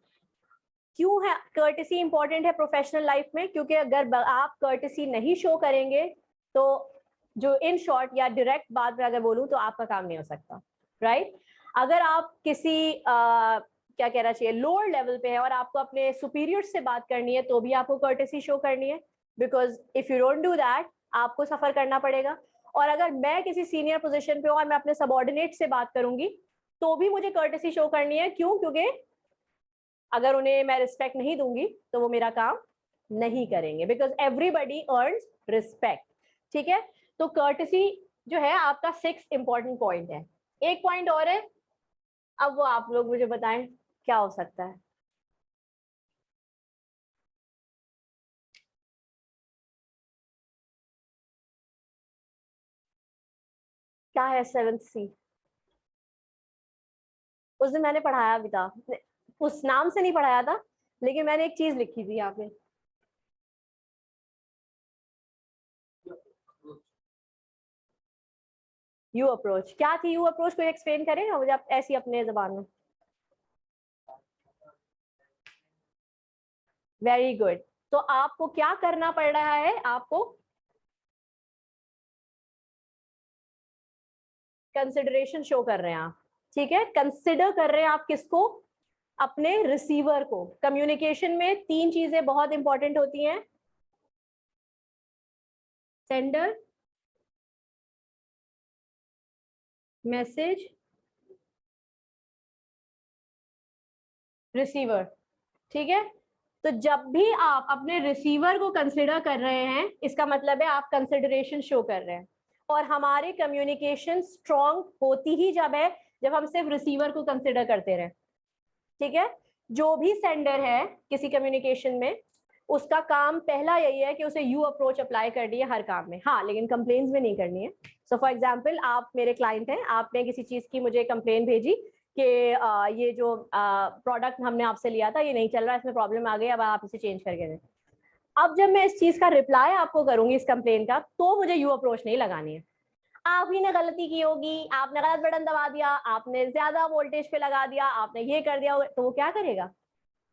क्यों है कर्टेसी इंपॉर्टेंट है प्रोफेशनल लाइफ में? क्योंकि अगर आप कर्टेसी नहीं शो करेंगे तो जो इन शॉर्ट या डायरेक्ट बात में अगर बोलूं तो आपका काम नहीं हो सकता, राइट। अगर आप किसी क्या कहना चाहिए लोअर लेवल पे है और आपको अपने सुपीरियर से बात करनी है तो भी आपको कर्टेसी शो करनी है, because if you don't do that आपको सफर करना पड़ेगा। और अगर मैं किसी सीनियर पोजीशन पे हूं और मैं अपने सबऑर्डिनेट से बात करूंगी तो भी मुझे कर्टेसी शो करनी है। क्यों? क्योंकि अगर उन्हें मैं रिस्पेक्ट नहीं दूंगी तो वो मेरा काम नहीं करेंगे, बिकॉज एवरीबडी अर्न्स रिस्पेक्ट। ठीक है, तो कर्टेसी जो है आपका 6 इंपॉर्टेंट पॉइंट है। एक पॉइंट और है, अब वो आप लोग मुझे बताएं क्या हो सकता है। क्या है 7th सी? उस दिन मैंने पढ़ाया भी था, उस नाम से नहीं पढ़ाया था, लेकिन मैंने एक चीज लिखी थी यहाँ पे। यू अप्रोच क्या थी? यू अप्रोच कोई एक्सप्लेन करेगा मुझे आप ऐसी अपने जबान में? Very good. तो आपको क्या करना पड़ रहा है? आपको कंसिडरेशन शो कर रहे हैं आप। ठीक है, कंसिडर कर रहे हैं आप किसको? अपने रिसीवर को। कम्युनिकेशन में 3 चीजें बहुत इंपॉर्टेंट होती हैं, सेंडर, मैसेज, रिसीवर। ठीक है, तो जब भी आप अपने रिसीवर को कंसिडर कर रहे हैं इसका मतलब है आप कंसिडरेशन शो कर रहे हैं। और हमारी कम्युनिकेशन स्ट्रांग होती ही जब है जब हम सिर्फ रिसीवर को कंसिडर करते रहे। ठीक है, जो भी सेंडर है किसी कम्युनिकेशन में उसका काम पहला यही है कि उसे यू अप्रोच अप्लाई करनी है हर काम में। हाँ, लेकिन कंप्लेन्स में नहीं करनी है। सो फॉर एग्जाम्पल आप मेरे क्लाइंट हैं, आपने किसी चीज की मुझे कंप्लेन भेजी कि ये जो प्रोडक्ट हमने आपसे लिया था ये नहीं चल रहा, इसमें प्रॉब्लम आ गई, अब आप इसे चेंज करके दें। अब जब मैं इस चीज का रिप्लाई आपको करूंगी इस कंप्लेन का, तो मुझे यू अप्रोच नहीं लगानी है। आप ही ने गलती की होगी, आपने गलत बटन दबा दिया, आपने ज्यादा वोल्टेज पे लगा दिया, आपने ये कर दिया, तो वो क्या करेगा?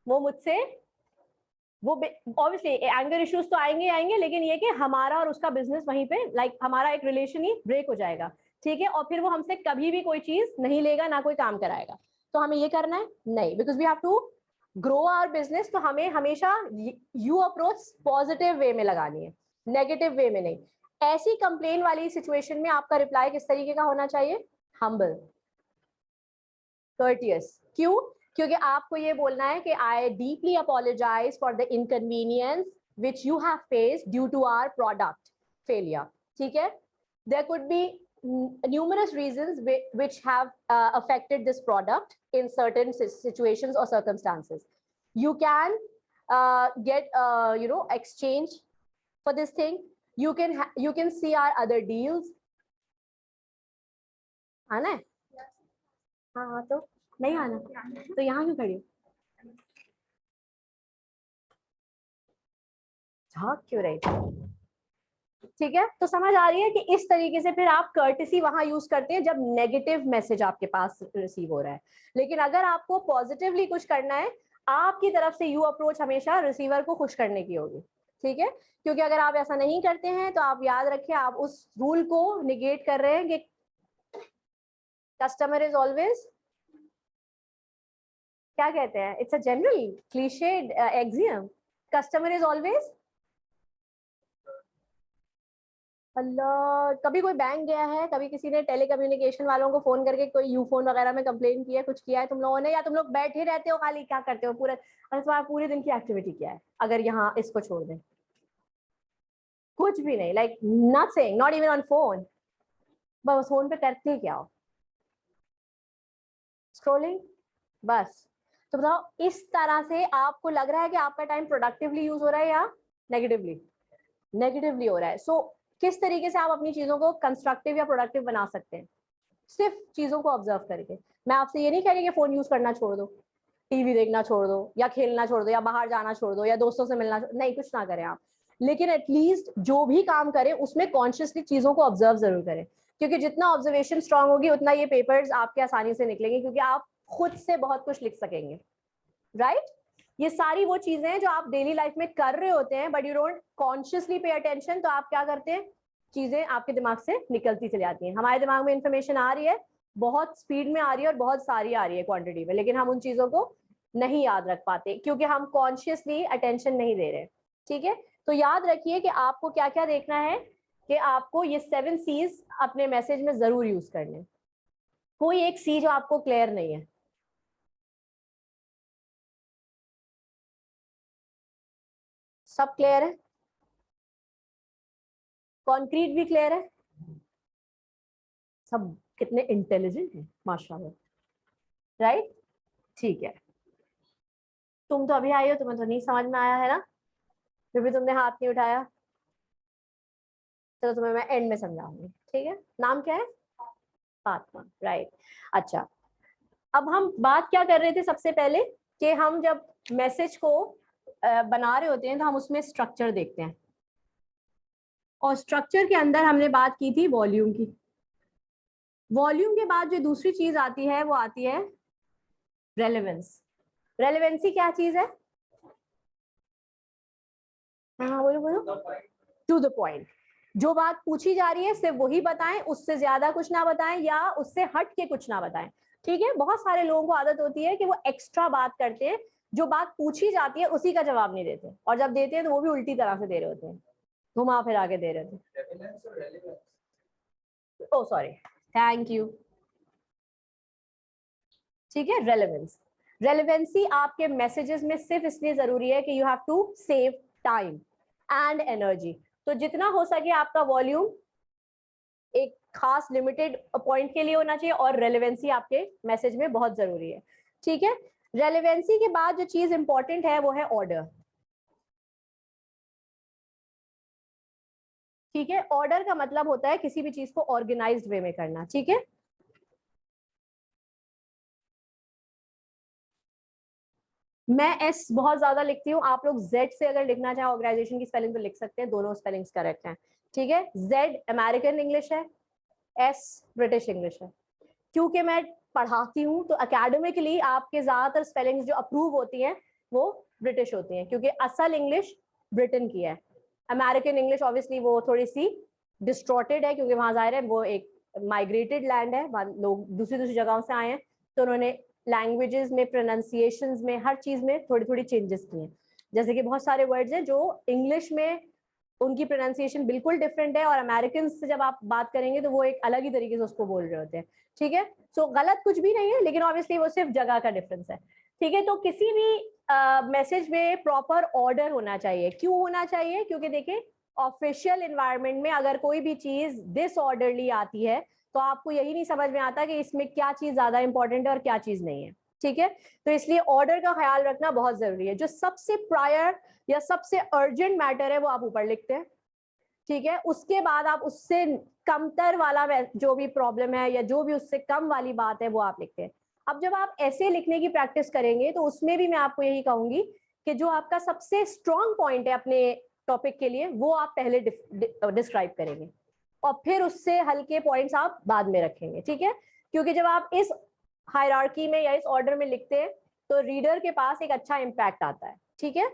वो मुझसे वो ऑब्वियसली एंगर इश्यूज तो आएंगे आएंगे, लेकिन ये कि हमारा और उसका बिजनेस वहीं पे हमारा एक रिलेशन ही ब्रेक हो जाएगा। ठीक है, और फिर वो हमसे कभी भी कोई चीज नहीं लेगा, ना कोई काम कराएगा। तो हमें ये करना है नहीं, because we have to grow our business. तो हमें हमेशा यू अप्रोच पॉजिटिव वे में लगानी है, नेगेटिव वे में नहीं। ऐसी कंप्लेन वाली सिचुएशन में आपका रिप्लाई किस तरीके का होना चाहिए? Humble, courteous. क्यों? क्योंकि आपको ये बोलना है कि I deeply apologize for the inconvenience which you have faced due to our product failure. ठीक है, there could be numerous reasons which have affected this product in certain situations or circumstances. You can get exchange for this thing. You can see our other deals. आना है? हाँ हाँ, तो नहीं आना तो यहाँ क्यों खड़ी? झाँक क्यों रही? ठीक है, तो समझ आ रही है कि इस तरीके से फिर आप कर्टेसी वहां यूज करते हैं जब नेगेटिव मैसेज आपके पास रिसीव हो रहा है। लेकिन अगर आपको पॉजिटिवली कुछ करना है, आपकी तरफ से यू अप्रोच हमेशा रिसीवर को खुश करने की होगी। ठीक है, क्योंकि अगर आप ऐसा नहीं करते हैं तो आप याद रखिए आप उस रूल को निगेट कर रहे हैं कि कस्टमर इज ऑलवेज, क्या कहते हैं, it's a general clichéd axiom, customer is always. अल्लाह, कभी कोई बैंक गया है, कभी किसी ने टेलीकम्युनिकेशन वालों को फोन करके कोई यू फोन वगैरह में कंप्लेन किया है, कुछ किया है तुम लोगों ने? या तुम लोग बैठे रहते हो खाली, क्या करते हो पूरे, अरे तुम्हारा पूरे दिन की एक्टिविटी क्या है अगर यहाँ इसको छोड़ दें? कुछ भी नहीं, like nothing, not even on phone. बस फोन पे करते क्या हो? स्क्रोलिंग, बस। तो बताओ, इस तरह से आपको लग रहा है कि आपका टाइम प्रोडक्टिवली यूज हो रहा है या नेगेटिवली? नेगेटिवली हो रहा है। सो किस तरीके से आप अपनी चीजों को कंस्ट्रक्टिव या प्रोडक्टिव बना सकते हैं? सिर्फ चीजों को ऑब्जर्व करके। मैं आपसे ये नहीं कह रही कि फोन यूज करना छोड़ दो, टीवी देखना छोड़ दो, या खेलना छोड़ दो, या बाहर जाना छोड़ दो, या दोस्तों से मिलना नहीं, कुछ ना करें आप, लेकिन एटलीस्ट जो भी काम करें उसमें कॉन्शियसली चीजों को ऑब्जर्व जरूर करें। क्योंकि जितना ऑब्जर्वेशन स्ट्रांग होगी उतना ये पेपर्स आपके आसानी से निकलेंगे, क्योंकि आप खुद से बहुत कुछ लिख सकेंगे। राइट? ये सारी वो चीजें हैं जो आप डेली लाइफ में कर रहे होते हैं, but you don't consciously pay attention. तो आप क्या करते हैं, चीजें आपके दिमाग से निकलती चली जाती हैं। हमारे दिमाग में इंफॉर्मेशन आ रही है, बहुत स्पीड में आ रही है और बहुत सारी आ रही है क्वांटिटी में, लेकिन हम उन चीजों को नहीं याद रख पाते क्योंकि हम कॉन्शियसली अटेंशन नहीं दे रहे। ठीक है, तो याद रखिए कि आपको क्या क्या देखना है कि आपको ये 7 C's अपने मैसेज में जरूर यूज करने। कोई एक सी जो आपको क्लियर नहीं है? सब क्लियर है? कॉन्क्रीट भी क्लियर है? सब कितने इंटेलिजेंट है माशाल्लाह, राइट? ठीक है, तुम तो अभी आई हो, तुम्हें तो नहीं समझ में आया है ना, फिर भी तुमने हाथ नहीं उठाया। चलो तुम्हें मैं एंड में समझाऊंगी, ठीक है? नाम क्या है? फातिमा, राइट। अच्छा, अब हम बात क्या कर रहे थे सबसे पहले, कि हम जब मैसेज को बना रहे होते हैं तो हम उसमें स्ट्रक्चर देखते हैं, और स्ट्रक्चर के अंदर हमने बात की थी वॉल्यूम की। वॉल्यूम के बाद जो दूसरी चीज आती है वो आती है रेलेवेंस। रेलेवेंसी क्या चीज है? हाँ बोलो बोलो। टू द पॉइंट, जो बात पूछी जा रही है सिर्फ वही बताएं, उससे ज्यादा कुछ ना बताएं या उससे हट के कुछ ना बताएं, ठीक है? बहुत सारे लोगों को आदत होती है कि वो एक्स्ट्रा बात करते हैं, जो बात पूछी जाती है उसी का जवाब नहीं देते, और जब देते हैं तो वो भी उल्टी तरह से दे रहे होते हैं, घुमा फिरा के दे रहे थे। ओ सॉरी, थैंक यू। ठीक है, रेलेवेंस। रेलेवेंसी आपके मैसेजेस में सिर्फ इसलिए जरूरी है कि you have to save time and energy. तो जितना हो सके आपका वॉल्यूम एक खास लिमिटेड पॉइंट के लिए होना चाहिए, और रेलेवेंसी आपके मैसेज में बहुत जरूरी है, ठीक है? रेलेवेंसी के बाद जो चीज इंपॉर्टेंट है वो है ऑर्डर, ठीक है? ऑर्डर का मतलब होता है किसी भी चीज को ऑर्गेनाइज्ड वे में करना, ठीक है? मैं एस बहुत ज्यादा लिखती हूँ, आप लोग जेड से अगर लिखना चाहें ऑर्गेनाइजेशन की स्पेलिंग तो लिख सकते हैं, दोनों स्पेलिंग्स करेक्ट हैं, ठीक है? जेड अमेरिकन इंग्लिश है, एस ब्रिटिश इंग्लिश है। क्योंकि मैं पढ़ाती हूँ तो अकेडमिकली आपके ज्यादातर स्पेलिंग्स जो अप्रूव होती हैं वो ब्रिटिश होती हैं, क्योंकि असल इंग्लिश ब्रिटेन की है। अमेरिकन इंग्लिश ऑब्वियसली वो थोड़ी सी डिस्टॉर्टेड है, क्योंकि वहां जाहिर है वो एक माइग्रेटेड लैंड है, लोग दूसरी दूसरी जगहों से आए हैं, तो उन्होंने लैंग्वेजेस में, प्रोनाउंसिएशंस में, हर चीज में थोड़ी थोड़ी चेंजेस किए हैं। जैसे कि बहुत सारे वर्ड्स हैं जो इंग्लिश में उनकी प्रोनाउंसिएशन बिल्कुल डिफरेंट है, और अमेरिकन से जब आप बात करेंगे तो वो एक अलग ही तरीके से उसको बोल रहे होते हैं, ठीक है? सो गलत कुछ भी नहीं है, लेकिन ऑब्वियसली वो सिर्फ जगह का डिफरेंस है, ठीक है? तो किसी भी मैसेज में प्रॉपर ऑर्डर होना चाहिए। क्यों होना चाहिए? क्योंकि देखिए ऑफिशियल इन्वायरमेंट में अगर कोई भी चीज डिसऑर्डरली आती है तो आपको यही नहीं समझ में आता कि इसमें क्या चीज ज्यादा इंपॉर्टेंट है और क्या चीज नहीं है, ठीक है? तो इसलिए ऑर्डर का ख्याल रखना बहुत जरूरी है। जो सबसे प्रायर या सबसे अर्जेंट मैटर है वो आप ऊपर लिखते हैं, ठीक है? उसके बाद आप उससे कमतर वाला जो भी प्रॉब्लम है या जो भी उससे कम वाली बात है वो आप लिखते हैं। अब जब आप ऐसे लिखने की प्रैक्टिस करेंगे तो उसमें भी मैं आपको यही कहूंगी कि जो आपका सबसे स्ट्रॉन्ग पॉइंट है अपने टॉपिक के लिए वो आप पहले डिस्क्राइब करेंगे, और फिर उससे हल्के पॉइंट्स आप बाद में रखेंगे, ठीक है? क्योंकि जब आप इस हायरार्की में या इस ऑर्डर में लिखते हैं तो रीडर के पास एक अच्छा इम्पैक्ट आता है, ठीक है?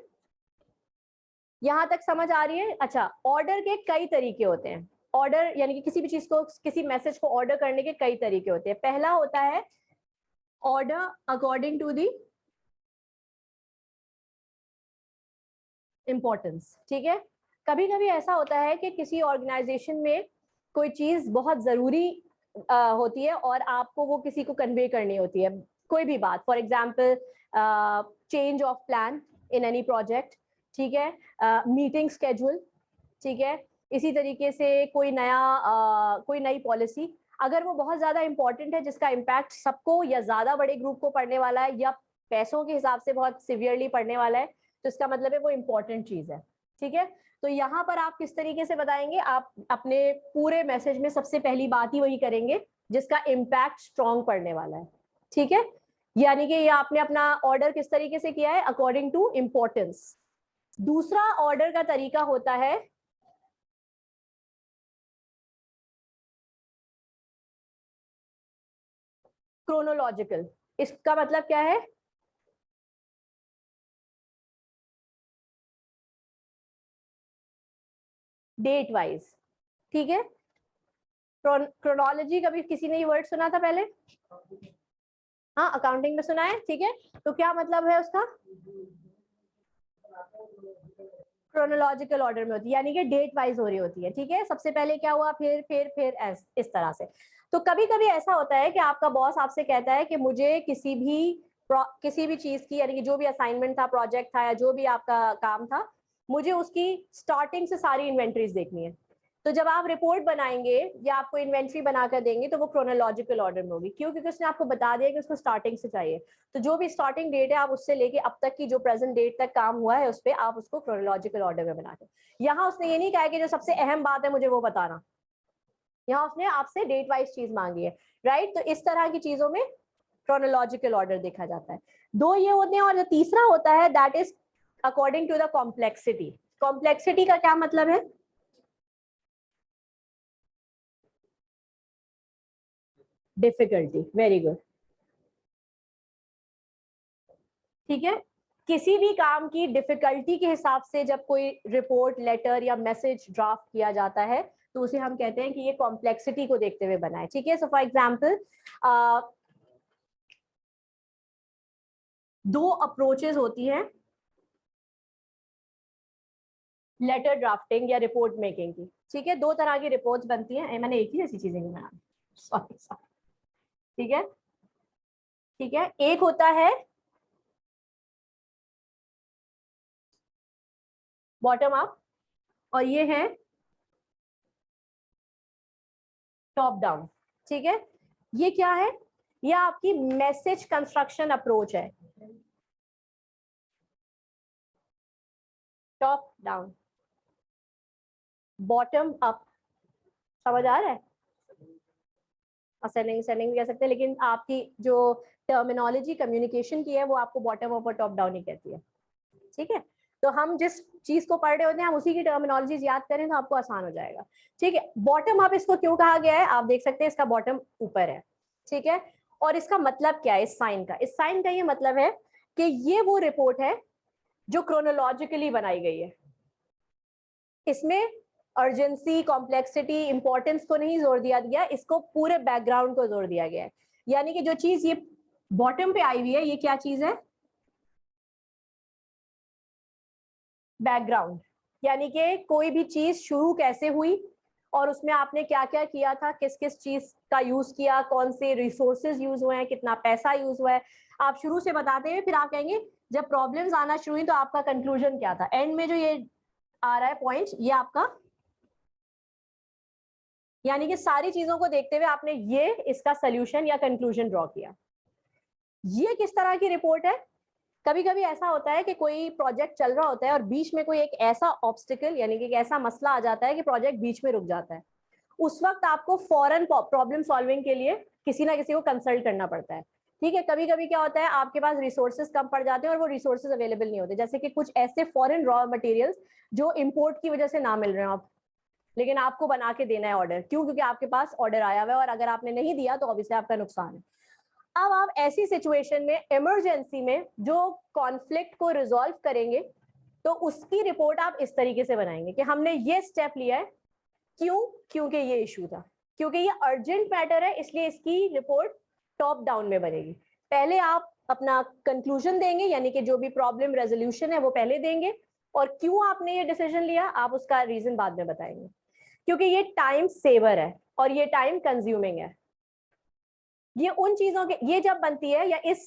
यहां तक समझ आ रही है? अच्छा, ऑर्डर के कई तरीके होते हैं। ऑर्डर यानी कि किसी भी चीज को, किसी मैसेज को ऑर्डर करने के कई तरीके होते हैं। पहला होता है order according to the importance, ठीक है? कभी कभी ऐसा होता है कि किसी ऑर्गेनाइजेशन में कोई चीज बहुत जरूरी होती है और आपको वो किसी को कन्वे करनी होती है, कोई भी बात, for example change of plan in any project, ठीक है? मीटिंग स्केड्यूल, ठीक है? इसी तरीके से कोई कोई नई पॉलिसी, अगर वो बहुत ज्यादा इंपॉर्टेंट है जिसका इम्पैक्ट सबको या ज्यादा बड़े ग्रुप को पड़ने वाला है या पैसों के हिसाब से बहुत सिवियरली पड़ने वाला है, तो इसका मतलब है वो इम्पोर्टेंट चीज है, ठीक है? तो यहाँ पर आप किस तरीके से बताएंगे? आप अपने पूरे मैसेज में सबसे पहली बात ही वही करेंगे जिसका इम्पैक्ट स्ट्रॉन्ग पड़ने वाला है, ठीक है? यानी कि ये आपने अपना ऑर्डर किस तरीके से किया है? According to importance. दूसरा ऑर्डर का तरीका होता है क्रोनोलॉजिकल। इसका मतलब क्या है? डेट वाइज, ठीक है? क्रोनोलॉजी कभी किसी ने ये वर्ड सुना था पहले? हाँ, अकाउंटिंग में सुना है, ठीक है? तो क्या मतलब है उसका? क्रोनोलॉजिकल ऑर्डर में होती है, यानी कि डेट वाइज हो रही होती है, ठीक है। सबसे पहले क्या हुआ, फिर इस तरह से। तो कभी कभी ऐसा होता है कि आपका बॉस आपसे कहता है कि मुझे किसी भी चीज की, यानी कि जो भी असाइनमेंट था, प्रोजेक्ट था, या जो भी आपका काम था, मुझे उसकी स्टार्टिंग से सारी इन्वेंट्रीज देखनी है। तो जब आप रिपोर्ट बनाएंगे या आपको इन्वेंट्री बनाकर देंगे तो वो क्रोनोलॉजिकल ऑर्डर में होगी, क्यों? क्योंकि उसने आपको बता दिया कि उसको स्टार्टिंग से चाहिए। तो जो भी स्टार्टिंग डेट है, आप उससे लेके अब तक की जो प्रेजेंट डेट तक काम हुआ है उस पर आप उसको क्रोनोलॉजिकल ऑर्डर में बनाते हैं। यहाँ उसने ये नहीं कहा कि जो सबसे अहम बात है मुझे वो बताना, यहाँ उसने आपसे डेट वाइज चीज मांगी है, राइट। तो इस तरह की चीजों में क्रोनोलॉजिकल ऑर्डर देखा जाता है। दो ये होते हैं, और जो तीसरा होता है that is according to the complexity. Complexity का क्या मतलब है? डिफिकल्टी, वेरी गुड, ठीक है। किसी भी काम की डिफिकल्टी के हिसाब से जब कोई रिपोर्ट, लेटर या मैसेज ड्राफ्ट किया जाता है तो उसे हम कहते हैं कि ये कॉम्प्लेक्सिटी को देखते हुए बना है, ठीक है। सो फॉर एग्जांपल, दो अप्रोचेस होती हैं लेटर ड्राफ्टिंग या रिपोर्ट मेकिंग की, ठीक है। दो तरह की रिपोर्ट्स बनती हैं, मैंने एक ही जैसी चीजें नहीं बना, सॉरी सॉरी, ठीक है, ठीक है। एक होता है बॉटम अप और ये है टॉप डाउन, ठीक है। ये क्या है? ये आपकी मैसेज कंस्ट्रक्शन अप्रोच है, टॉप डाउन, बॉटम अप। समझ आ रहा है? असेंडिंग सेंडिंग भी कह सकते हैं, लेकिन आपकी जो टर्मिनोलॉजी कम्युनिकेशन की है वो आपको बॉटम अप और टॉप डाउन ही कहती है, ठीक है। तो हम जिस चीज को पढ़ रहे होते हैं हम उसी की टर्मिनोलॉजीज याद करें तो आपको आसान हो जाएगा, ठीक है। बॉटम अप इसको क्यों कहा गया है, आप देख सकते हैं इसका बॉटम ऊपर है, ठीक है। और इसका मतलब क्या है इस साइन का? इस साइन का ये मतलब है कि ये वो रिपोर्ट है जो क्रोनोलॉजिकली बनाई गई है। इसमें अर्जेंसी, कॉम्प्लेक्सिटी, इंपॉर्टेंस को नहीं जोर दिया गया, इसको पूरे बैकग्राउंड को जोर दिया गया है। यानी कि जो चीज ये बॉटम पे आई हुई है, ये क्या चीज है? बैकग्राउंड। यानी कि कोई भी चीज शुरू कैसे हुई और उसमें आपने क्या क्या किया था, किस किस चीज का यूज किया, कौन से रिसोर्सेज यूज हुए हैं, कितना पैसा यूज हुआ है, आप शुरू से बताते हुए फिर आप कहेंगे जब प्रॉब्लम्स आना शुरू हुई तो आपका कंक्लूजन क्या था। एंड में जो ये आ रहा है पॉइंट, ये आपका, यानी कि सारी चीजों को देखते हुए आपने ये इसका सोल्यूशन या कंक्लूजन ड्रॉ किया। ये किस तरह की रिपोर्ट है? कभी कभी ऐसा होता है कि कोई प्रोजेक्ट चल रहा होता है और बीच में कोई एक ऐसा ऑब्स्टिकल, यानी कि एक ऐसा मसला आ जाता है कि प्रोजेक्ट बीच में रुक जाता है। उस वक्त आपको फौरन प्रॉब्लम सॉल्विंग के लिए किसी ना किसी को कंसल्ट करना पड़ता है, ठीक है। कभी कभी क्या होता है, आपके पास रिसोर्सेज कम पड़ जाते हैं और वो रिसोर्सेज अवेलेबल नहीं होते, जैसे कि कुछ ऐसे फॉरेन रॉ मटेरियल्स जो इंपोर्ट की वजह से ना मिल रहे हैं आप, लेकिन आपको बना के देना है ऑर्डर, क्यों? क्योंकि आपके पास ऑर्डर आया हुआ है और अगर आपने नहीं दिया तो ऑब्वियसली आपका नुकसान है। अब आप ऐसी सिचुएशन में, इमरजेंसी में जो कॉन्फ्लिक्ट को रिजॉल्व करेंगे, तो उसकी रिपोर्ट आप इस तरीके से बनाएंगे कि हमने ये स्टेप लिया है, क्यों? क्योंकि ये इशू था, क्योंकि ये अर्जेंट मैटर है, इसलिए इसकी रिपोर्ट टॉप डाउन में बनेगी। पहले आप अपना कंक्लूजन देंगे, यानी कि जो भी प्रॉब्लम रेजोल्यूशन है वो पहले देंगे, और क्यों आपने ये डिसीजन लिया आप उसका रीजन बाद में बताएंगे, क्योंकि ये टाइम सेवर है और ये टाइम कंज्यूमिंग है। ये उन चीजों के, ये जब बनती है या इस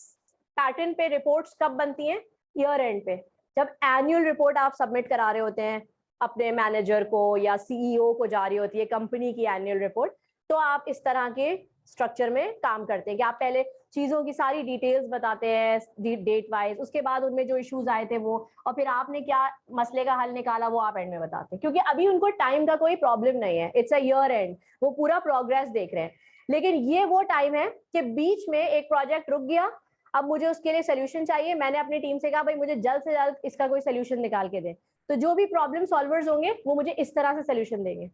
पैटर्न पे रिपोर्ट्स कब बनती हैं? ईयर एंड पे, जब एनुअल रिपोर्ट आप सबमिट करा रहे होते हैं अपने मैनेजर को या सीईओ को जा रही होती है कंपनी की एनुअल रिपोर्ट, तो आप इस तरह के स्ट्रक्चर में काम करते हैं कि आप पहले चीजों की सारी डिटेल्स बताते हैं डेट वाइज, उसके बाद उनमें जो इश्यूज आए थे वो, और फिर आपने क्या मसले का हल निकाला वो आप एंड में बताते हैं, क्योंकि अभी उनको टाइम का कोई प्रॉब्लम नहीं है, इट्स अ ईयर एंड, वो पूरा प्रोग्रेस देख रहे हैं। लेकिन ये वो टाइम है कि बीच में एक प्रोजेक्ट रुक गया, अब मुझे उसके लिए सोल्यूशन चाहिए, मैंने अपनी टीम से कहा भाई मुझे जल्द से जल्द इसका कोई सोल्यूशन निकाल के दे, तो जो भी प्रॉब्लम सॉल्वर्स होंगे वो मुझे इस तरह से सोल्यूशन देंगे।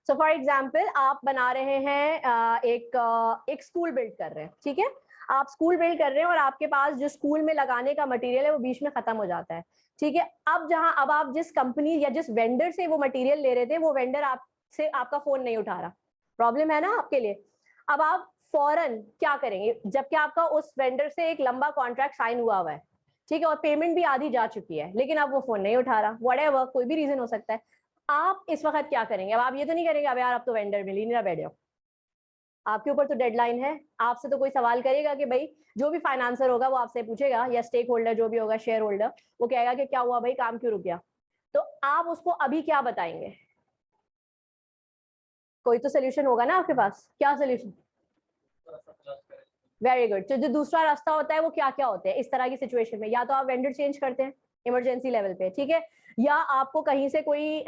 सो फॉर एग्जाम्पल, आप बना रहे हैं एक स्कूल बिल्ड कर रहे हैं, ठीक है। आप स्कूल बिल्ड कर रहे हैं और आपके पास जो स्कूल में लगाने का मटेरियल है वो बीच में खत्म हो जाता है, ठीक है। अब आप जिस कंपनी या जिस वेंडर से वो मटेरियल ले रहे थे, वो वेंडर आपसे आपका फोन नहीं उठा रहा, प्रॉब्लम है ना आपके लिए। अब आप फौरन क्या करेंगे, जबकि आपका उस वेंडर से एक लंबा कॉन्ट्रैक्ट साइन हुआ है, ठीक है, और पेमेंट भी आधी जा चुकी है, लेकिन अब वो फोन नहीं उठा रहा, व्हाटएवर, कोई भी रीजन हो सकता है। आप इस वक्त क्या करेंगे? अब आप ये तो नहीं करेंगे अब यार अब तो वेंडर मिल ही नहीं रहा, बैठ जाओ। आपके ऊपर तो डेडलाइन है, आपसे तो कोई सवाल करेगा कि भाई, जो भी फाइनेंसर होगा वो आपसे पूछेगा, या स्टेक होल्डर जो भी होगा, शेयर होल्डर, वो कहेगा कि क्या हुआ भाई, काम क्यों रुक गया? तो आप उसको अभी क्या बताएंगे? कोई तो सोल्यूशन होगा ना आपके पास, क्या सोल्यूशन? Very good. तो जो दूसरा रास्ता होता है वो क्या क्या होते हैं इस तरह की सिचुएशन में? या तो आप वेंडर चेंज करते हैं इमरजेंसी लेवल पे, ठीक है, या आपको कहीं से कोई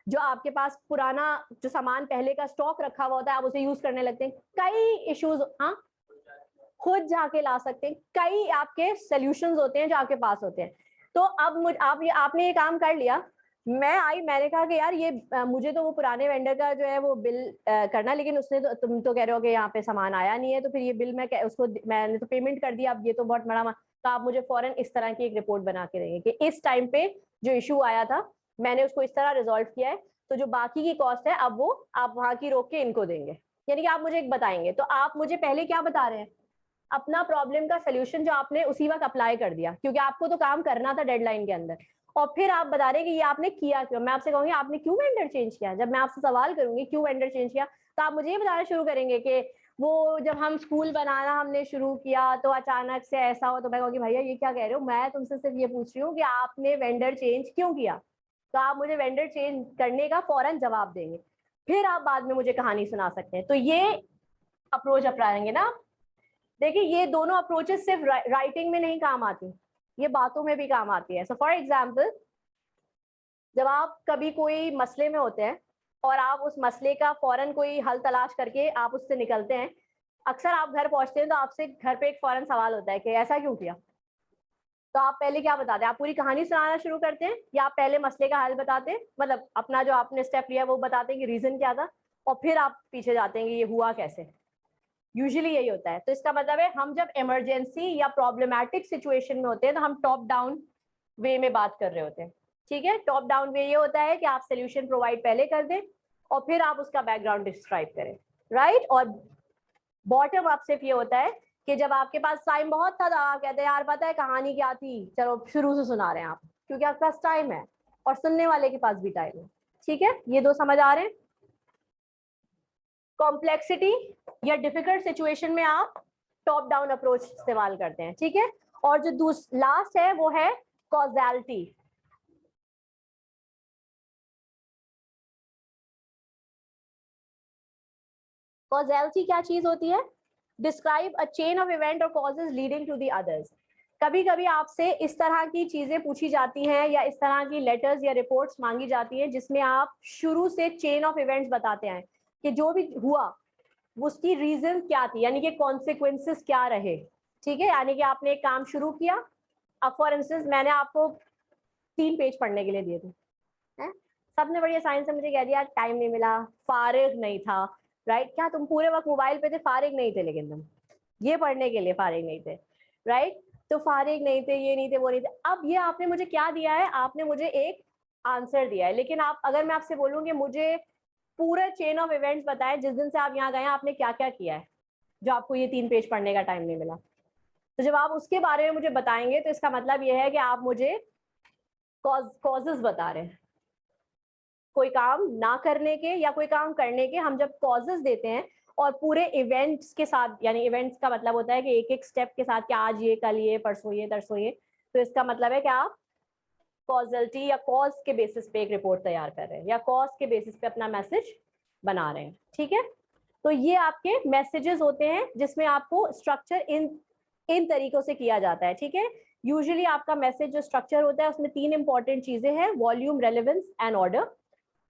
जो आपके पास पुराना जो सामान पहले का स्टॉक रखा हुआ होता है आप उसे यूज करने लगते हैं। कई इश्यूज, हाँ, खुद जाके ला सकते हैं, कई आपके सोल्यूशंस होते हैं जो आपके पास होते हैं। तो अब आपने ये काम कर लिया, मैंने कहा कि यार ये मुझे तो वो पुराने वेंडर का जो है वो बिल करना, लेकिन उसने तो, तुम तो कह रहे हो कि यहाँ पे सामान आया नहीं है, तो फिर ये बिल मैं उसको मैंने तो पेमेंट कर दिया, अब ये तो बहुत बड़ा, तो आप मुझे फौरन इस तरह की एक रिपोर्ट बना के देंगे कि इस टाइम पे जो इशू आया था मैंने उसको इस तरह रिजॉल्व किया है, तो जो बाकी की कॉस्ट है अब वो आप वहां की रोक के इनको देंगे। यानी कि आप मुझे एक बताएंगे, तो आप मुझे पहले क्या बता रहे हैं? अपना प्रॉब्लम का सोल्यूशन जो आपने उसी वक्त अप्लाई कर दिया, क्योंकि आपको तो काम करना था डेडलाइन के अंदर, और फिर आप बता रहे हैं कि ये आपने किया क्यों। मैं आपसे कहूंगी आपने क्यों वेंडर चेंज किया? जब मैं आपसे सवाल करूंगी क्यों वेंडर चेंज किया, तो आप मुझे ये बताना शुरू करेंगे कि वो जब हम स्कूल बनाना हमने शुरू किया तो अचानक से ऐसा हो। तो मैं कहूंगी भैया ये क्या कह रहे हो, मैं तुमसे सिर्फ ये पूछ रही हूँ कि आपने वेंडर चेंज क्यों किया। तो आप मुझे वेंडर चेंज करने का फौरन जवाब देंगे, फिर आप बाद में मुझे कहानी सुना सकते हैं। तो ये अप्रोच अपनाएंगे ना? देखिए ये दोनों अप्रोचेस सिर्फ राइटिंग में नहीं काम आती, ये बातों में भी काम आती है। सो फॉर एग्जाम्पल, जब आप कभी कोई मसले में होते हैं और आप उस मसले का फौरन कोई हल तलाश करके आप उससे निकलते हैं, अक्सर आप घर पहुंचते हैं तो आपसे घर पे एक फौरन सवाल होता है कि ऐसा क्यों किया। तो आप पहले क्या बताते हैं? आप पूरी कहानी सुनाना शुरू करते हैं, या आप पहले मसले का हल बताते हैं, मतलब अपना जो आपने स्टेप लिया वो बताते हैं कि रीजन क्या था, और फिर आप पीछे जाते हैं कि ये हुआ कैसे। यूजुअली यही होता है। तो इसका मतलब है हम जब इमरजेंसी या प्रॉब्लमैटिक सिचुएशन में होते हैं तो हम टॉप डाउन वे में बात कर रहे होते हैं, ठीक है। टॉप डाउन वे ये होता है कि आप सोल्यूशन प्रोवाइड पहले कर दें और फिर आप उसका बैकग्राउंड डिस्क्राइब करें, राइट। और बॉटम अप सिर्फ ये होता है कि जब आपके पास टाइम बहुत था तो आप कहते हैं यार पता है कहानी क्या थी, चलो शुरू से सुना रहे हैं आप, क्योंकि आपके पास टाइम है और सुनने वाले के पास भी टाइम है, ठीक है। ये दो समझ आ रहे हैं? कॉम्प्लेक्सिटी या डिफिकल्ट सिचुएशन में आप टॉप डाउन अप्रोच इस्तेमाल करते हैं, ठीक है। और जो लास्ट है वो है कॉजैलिटी। कॉजैलिटी क्या चीज होती है? Describe a chain of event और causes leading to the others. कभी कभी आपसे इस तरह की चीजें पूछी जाती हैं या इस तरह की लेटर्स या रिपोर्ट्स मांगी जाती हैं जिसमें आप शुरू से चेन ऑफ इवेंट्स बताते हैं कि जो भी हुआ उसकी रीजन क्या थी, यानी कि कॉन्सिक्वेंसेस क्या रहे, ठीक है। यानी कि आपने एक काम शुरू किया, अब फॉर इंस्टेंस मैंने आपको 3 पेज पढ़ने के लिए दिए थे, हैं? सबने बड़ी आसानी से मुझे कह दिया टाइम नहीं मिला, फारिग नहीं था, राइट। क्या तुम पूरे वक्त मोबाइल पे थे? फारिग नहीं थे, लेकिन तुम ये पढ़ने के लिए फारिग नहीं थे, राइट। तो फारिग नहीं थे, ये नहीं थे, वो नहीं थे। अब ये आपने मुझे क्या दिया है? आपने मुझे एक आंसर दिया है, लेकिन आप अगर मैं आपसे बोलूँ कि मुझे पूरा चेन ऑफ इवेंट्स बताएं जिस दिन से आप यहाँ गए हैं आपने क्या क्या किया है जो आपको ये 3 पेज पढ़ने का टाइम नहीं मिला, तो जब आप उसके बारे में मुझे बताएंगे तो इसका मतलब ये है कि आप मुझे कॉजेज बता रहे हैं। कोई काम ना करने के या कोई काम करने के हम जब कॉजेज देते हैं और पूरे इवेंट्स के साथ, यानी इवेंट्स का मतलब होता है कि एक एक स्टेप के साथ कि आज ये, कल ये, परसों ये, तरसों ये, तो इसका मतलब है कि आप कॉजलिटी या कॉज के बेसिस पे एक रिपोर्ट तैयार कर रहे हैं या कॉज के बेसिस पे अपना मैसेज बना रहे हैं, ठीक है। तो ये आपके मैसेजेस होते हैं जिसमें आपको स्ट्रक्चर इन तरीकों से किया जाता है, ठीक है। यूजुअली आपका मैसेज जो स्ट्रक्चर होता है उसमें 3 इंपॉर्टेंट चीजें हैं, volume, relevance and order.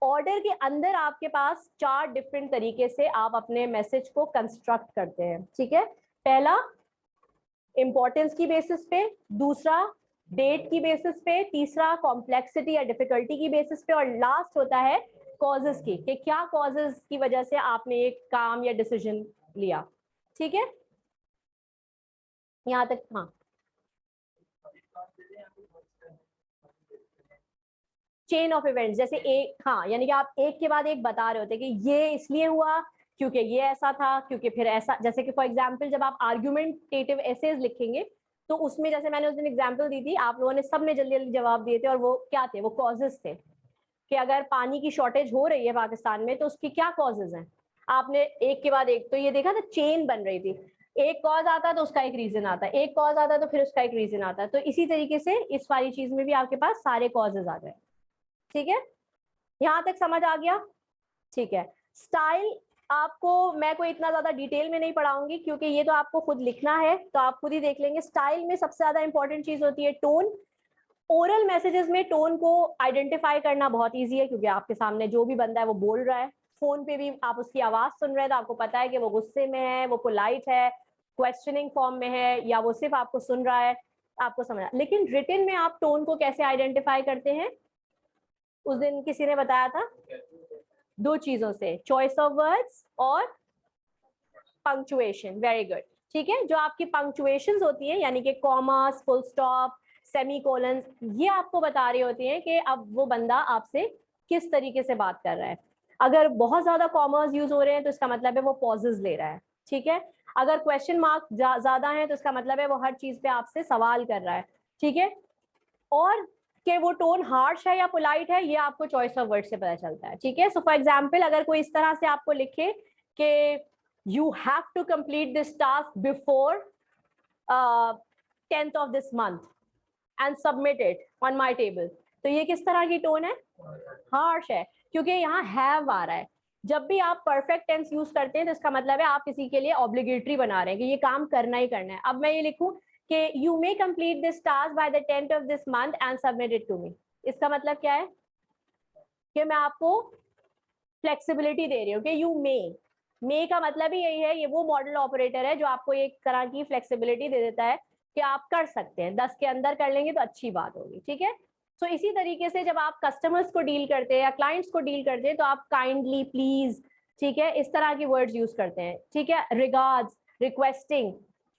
Order के अंदर आपके पास 4 डिफरेंट तरीके से आप अपने मैसेज को कंस्ट्रक्ट करते हैं, ठीक है। पहला इंपॉर्टेंस की बेसिस पे, दूसरा डेट की बेसिस पे, तीसरा कॉम्प्लेक्सिटी या डिफिकल्टी की बेसिस पे, और लास्ट होता है कॉजेस की, कि क्या कॉजेस की वजह से आपने एक काम या डिसीजन लिया, ठीक है। यहाँ तक, हाँ। चेन ऑफ इवेंट्स, जैसे एक, हाँ, यानी कि आप एक के बाद एक बता रहे होते कि ये इसलिए हुआ क्योंकि ये ऐसा था, क्योंकि फिर ऐसा, जैसे कि फॉर एग्जांपल जब आप आर्गुमेंटेटिव एसेज लिखेंगे तो उसमें जैसे मैंने उस दिन एग्जांपल दी थी, आप लोगों ने सब ने जल्दी जल्दी जवाब दिए थे, और वो क्या थे, वो कॉजेज थे कि अगर पानी की शॉर्टेज हो रही है पाकिस्तान में तो उसकी क्या कॉजेज हैं। आपने एक के बाद एक तो ये देखा था, चेन बन रही थी, एक कॉज आता है तो उसका एक रीजन आता है, एक कॉज आता है तो फिर उसका एक रीजन आता है। तो इसी तरीके से इस वाली चीज में भी आपके पास सारे कॉजेज आ गए। ठीक है, यहाँ तक समझ आ गया? ठीक है। स्टाइल आपको मैं कोई इतना ज्यादा डिटेल में नहीं पढ़ाऊंगी, क्योंकि ये तो आपको खुद लिखना है, तो आप खुद ही देख लेंगे। स्टाइल में सबसे ज्यादा इंपॉर्टेंट चीज होती है टोन। ओरल मैसेजेस में टोन को आइडेंटिफाई करना बहुत इजी है, क्योंकि आपके सामने जो भी बंदा है वो बोल रहा है। फोन पे भी आप उसकी आवाज सुन रहे हैं तो आपको पता है कि वो गुस्से में है, वो पोलाइट है, क्वेश्चनिंग फॉर्म में है, या वो सिर्फ आपको सुन रहा है, आपको समझ। लेकिन रिटन में आप टोन को कैसे आइडेंटिफाई करते हैं? उस दिन किसी ने बताया था, दो चीजों से, चॉइस ऑफ वर्ड्स और पंक्चुएशन। Very good. ठीक है, जो आपकी पंक्चुएशंस होती है, यानी कि कॉमास, फुल स्टॉप, सेमीकोलन, ये आपको बता रही होती हैं कि अब वो बंदा आपसे किस तरीके से बात कर रहा है। अगर बहुत ज्यादा कॉमास यूज हो रहे हैं तो इसका मतलब है वो पॉजेस ले रहा है। ठीक है, अगर क्वेश्चन मार्क ज्यादा है तो इसका मतलब है वो हर चीज पे आपसे सवाल कर रहा है। ठीक है, और कि वो टोन हार्श है या पोलाइट है, ये आपको चॉइस ऑफ वर्ड से पता चलता है। ठीक है, सो फॉर एग्जाम्पल अगर कोई इस तरह से आपको लिखे कि you have to complete this task before 10th of this month and submit it on my table, तो ये किस तरह की टोन है? हार्श है, क्योंकि यहाँ हैव आ रहा है। जब भी आप परफेक्ट टेंस यूज करते हैं तो इसका मतलब है आप किसी के लिए ऑब्लिगेटरी बना रहे हैं कि ये काम करना ही करना है। अब मैं ये लिखूं कि you may complete this task by the 10th of this month and submit it to me, इसका मतलब क्या है? कि मैं आपको फ्लेक्सिबिलिटी दे रही हूँ कि यू मे का मतलब ही यही है, ये वो मॉडल ऑपरेटर है जो आपको एक तरह की फ्लेक्सिबिलिटी दे देता है कि आप कर सकते हैं, 10 के अंदर कर लेंगे तो अच्छी बात होगी। ठीक है, सो इसी तरीके से जब आप कस्टमर्स को डील करते हैं या क्लाइंट्स को डील करते हैं तो आप काइंडली, प्लीज, ठीक है, इस तरह की वर्ड्स यूज करते हैं। ठीक है, रिगार्ड्स, रिक्वेस्टिंग,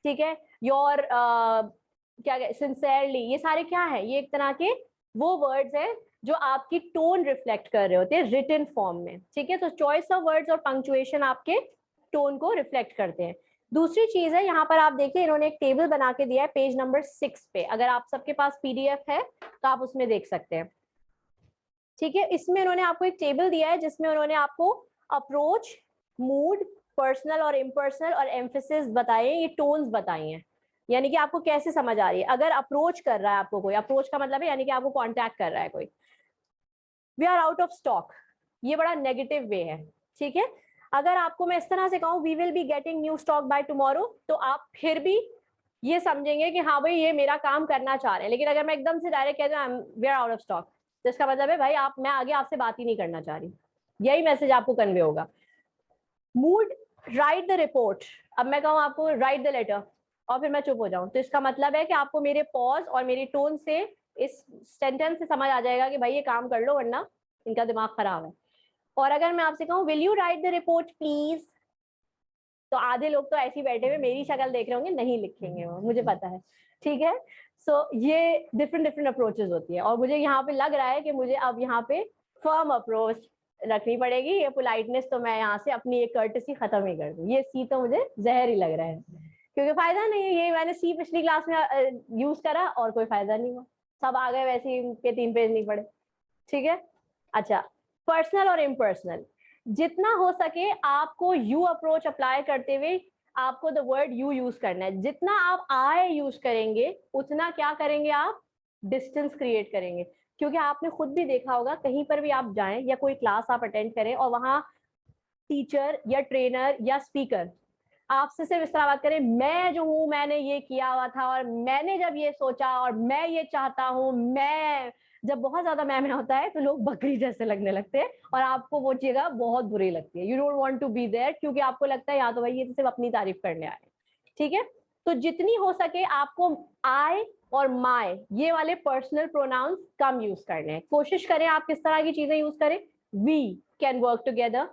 ठीक है, योर क्या, सिंसियरली, ये सारे क्या है? ये एक तरह के वो वर्ड्स है जो आपकी टोन रिफ्लेक्ट कर रहे होते हैं रिटन फॉर्म में। ठीक है, तो चॉइस ऑफ वर्ड्स और पंक्चुएशन आपके टोन को रिफ्लेक्ट करते हैं। दूसरी चीज है, यहाँ पर आप देखिए इन्होंने एक टेबल बना के दिया है पेज नंबर 6 पे, अगर आप सबके पास पीडीएफ है तो आप उसमें देख सकते हैं। ठीक है, इसमें उन्होंने आपको एक टेबल दिया है जिसमें उन्होंने आपको अप्रोच, मूड, पर्सनल और इम्पर्सनल और एम्फेसिस बताए, ये टोन्स बताई हैं, यानी कि आपको कैसे समझ आ रही है। अगर अप्रोच कर रहा है आपको कोई, अप्रोच का मतलब है यानी कि आपको कांटेक्ट कर रहा है कोई, we are out of stock, ये बड़ा नेगेटिव वे है। ठीक है, अगर आपको मैं इस तरह से कहूँ we will be getting new stock by tomorrow, तो आप फिर भी ये समझेंगे कि हाँ भाई ये मेरा काम करना चाह रहे हैं। लेकिन अगर मैं एकदम से डायरेक्ट कहता हूँ we are out of stock, तो इसका मतलब है भाई आप, मैं आगे आपसे बात ही नहीं करना चाह रही, यही मैसेज आपको कन्वे होगा। मूड, राइट द रिपोर्ट, अब मैं कहूँ आपको राइट द लेटर और फिर मैं चुप हो जाऊं, तो इसका मतलब है कि आपको मेरे पॉज और मेरी टोन से, इस सेंटेंस से समझ आ जाएगा कि भाई ये काम कर लो वरना इनका दिमाग खराब है। और अगर मैं आपसे कहूँ will you right the report please, तो आधे लोग तो ऐसे ही बैठे हुए मेरी शक्ल देख रहे होंगे, नहीं लिखेंगे वो, मुझे पता है। ठीक है, सो ये डिफरेंट डिफरेंट अप्रोचेस होती है, और मुझे यहाँ पे लग रहा है कि मुझे अब यहाँ पे फर्म अप्रोच रखनी पड़ेगी। ये पोलाइटनेस तो मैं यहाँ से अपनी एक कर्टसी खत्म ही कर दूँ, ये सी तो मुझे जहर ही लग रहा है, क्योंकि फायदा नहीं है। ये मैंने सी पिछली क्लास में यूज करा और कोई फायदा नहीं हुआ, सब आ गए वैसे ही के 3 पेज नहीं पढ़े। ठीक है, अच्छा, पर्सनल और इम्पर्सनल, जितना हो सके आपको यू अप्रोच अप्लाई करते हुए आपको द वर्ड यू यूज करना है। जितना आप आई यूज करेंगे उतना क्या करेंगे आप? डिस्टेंस क्रिएट करेंगे, क्योंकि आपने खुद भी देखा होगा कहीं पर भी आप जाएं या कोई क्लास आप अटेंड करें और वहां टीचर या ट्रेनर या स्पीकर आपसे सिर्फ इस तरह बात करें, मैं जो हूँ मैंने ये किया हुआ था और मैंने जब ये सोचा और मैं ये चाहता हूँ, मैं, जब बहुत ज्यादा मैं होता है तो लोग बकरी जैसे लगने लगते हैं और आपको वो जगह बहुत बुरी लगती है। You don't want to be there, क्योंकि आपको लगता है या तो भाई ये सिर्फ अपनी तारीफ करने आए। ठीक है, तो जितनी हो सके आपको आई और माय ये वाले पर्सनल प्रोनाउंस कम यूज करने हैं। कोशिश करें आप किस तरह की चीजें यूज करें, we can work together,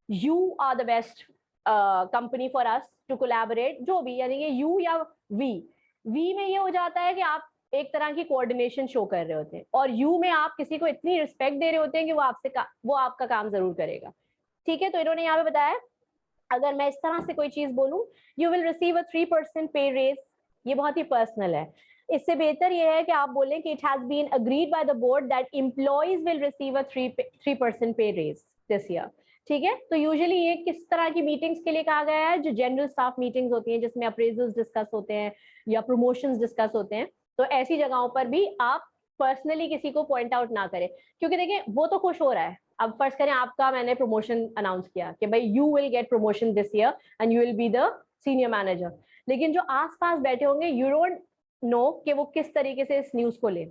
you are the best company for us to collaborate, जो भी, यानी कि यू या वी में ये हो जाता है कि आप एक तरह की कोऑर्डिनेशन शो कर रहे होते हैं, और यू में आप किसी को इतनी रिस्पेक्ट दे रहे होते हैं कि वो आपका काम जरूर करेगा। ठीक है, तो इन्होंने यहाँ पे बताया अगर मैं इस तरह से कोई चीज बोलूं, you will receive a 3% pay raise ये बहुत ही पर्सनल है। इससे बेहतर ये है कि आप बोलें कि it has been agreed by the board that employees will receive a 3% pay raise this year. ठीक है, तो यूजुअली ये किस तरह की मीटिंग्स के लिए कहा गया है? जो जनरल स्टाफ मीटिंग्स होती हैं जिसमें अप्रेजल्स डिस्कस होते हैं या प्रमोशंस डिस्कस होते हैं, तो ऐसी जगहों पर भी आप पर्सनली किसी को पॉइंट आउट ना करें, क्योंकि देखिए वो तो खुश हो रहा है। अब फर्स्ट करें आपका, मैंने प्रमोशन अनाउंस किया कि भाई you will get promotion this year and you will be the senior manager, लेकिन जो आसपास बैठे होंगे यू डोंट नो कि वो किस तरीके से इस न्यूज को ले।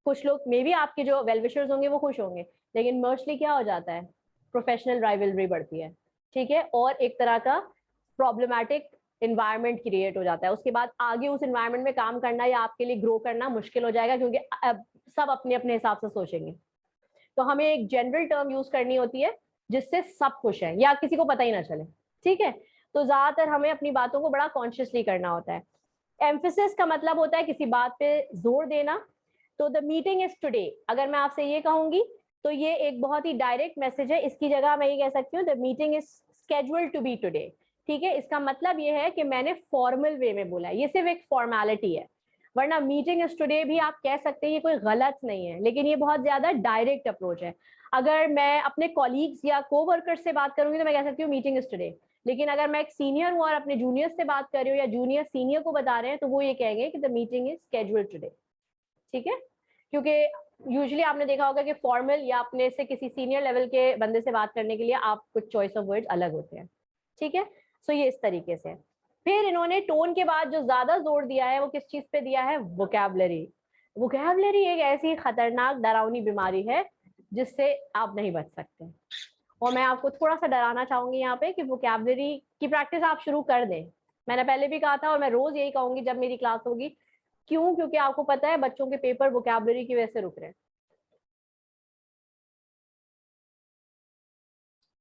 कुछ लोग मे बी आपके जो वेल विशर्स होंगे वो खुश होंगे, लेकिन मोस्टली क्या हो जाता है, प्रोफेशनल राइवलरी बढ़ती है। ठीक है, और एक तरह का प्रॉब्लमैटिक इन्वायरमेंट क्रिएट हो जाता है। उसके बाद आगे उस इन्वायरमेंट में काम करना या आपके लिए ग्रो करना मुश्किल हो जाएगा, क्योंकि अब सब अपने अपने हिसाब से सोचेंगे। तो हमें एक जनरल टर्म यूज करनी होती है जिससे सब खुश हैं या किसी को पता ही ना चले। ठीक है, तो ज्यादातर हमें अपनी बातों को बड़ा कॉन्शियसली करना होता है। एम्फेसिस का मतलब होता है किसी बात पे जोर देना। तो द मीटिंग इज टुडे, अगर मैं आपसे ये कहूंगी तो ये एक बहुत ही डायरेक्ट मैसेज है। इसकी जगह मैं ये कह सकती हूँ the meeting is scheduled to be today. ठीक है, इसका मतलब ये है कि मैंने फॉर्मल वे में बोला है, ये सिर्फ एक फॉर्मेलिटी है। वरना मीटिंग इज टुडे भी आप कह सकते हैं, ये कोई गलत नहीं है, लेकिन ये बहुत ज्यादा डायरेक्ट अप्रोच है। अगर मैं अपने कॉलीग्स या कोवर्कर्स से बात करूंगी तो मैं कह सकती हूँ मीटिंग इज टुडे, लेकिन अगर मैं एक सीनियर हूँ और अपने जूनियर से बात कर रही हूँ या जूनियर सीनियर को बता रहे हैं तो वो ये कहेंगे कि the meeting is scheduled today. ठीक है, क्योंकि यूजुअली आपने देखा होगा कि फॉर्मल या अपने से किसी सीनियर लेवल के बंदे से बात करने के लिए आप कुछ चॉइस ऑफ वर्ड्स अलग होते हैं। ठीक है, सो ये इस तरीके से। फिर इन्होंने टोन के बाद जो ज्यादा जोर दिया है वो किस चीज पे दिया है? वोकैबुलरी। वोकैबुलरी एक ऐसी खतरनाक डरावनी बीमारी है जिससे आप नहीं बच सकते, और मैं आपको थोड़ा सा डराना चाहूंगी यहाँ पे कि वोकैबुलरी की प्रैक्टिस आप शुरू कर दें। मैंने पहले भी कहा था और मैं रोज यही कहूंगी जब मेरी क्लास होगी। क्यों? क्योंकि आपको पता है बच्चों के पेपर वोकैबुलरी की वजह से रुक रहे हैं।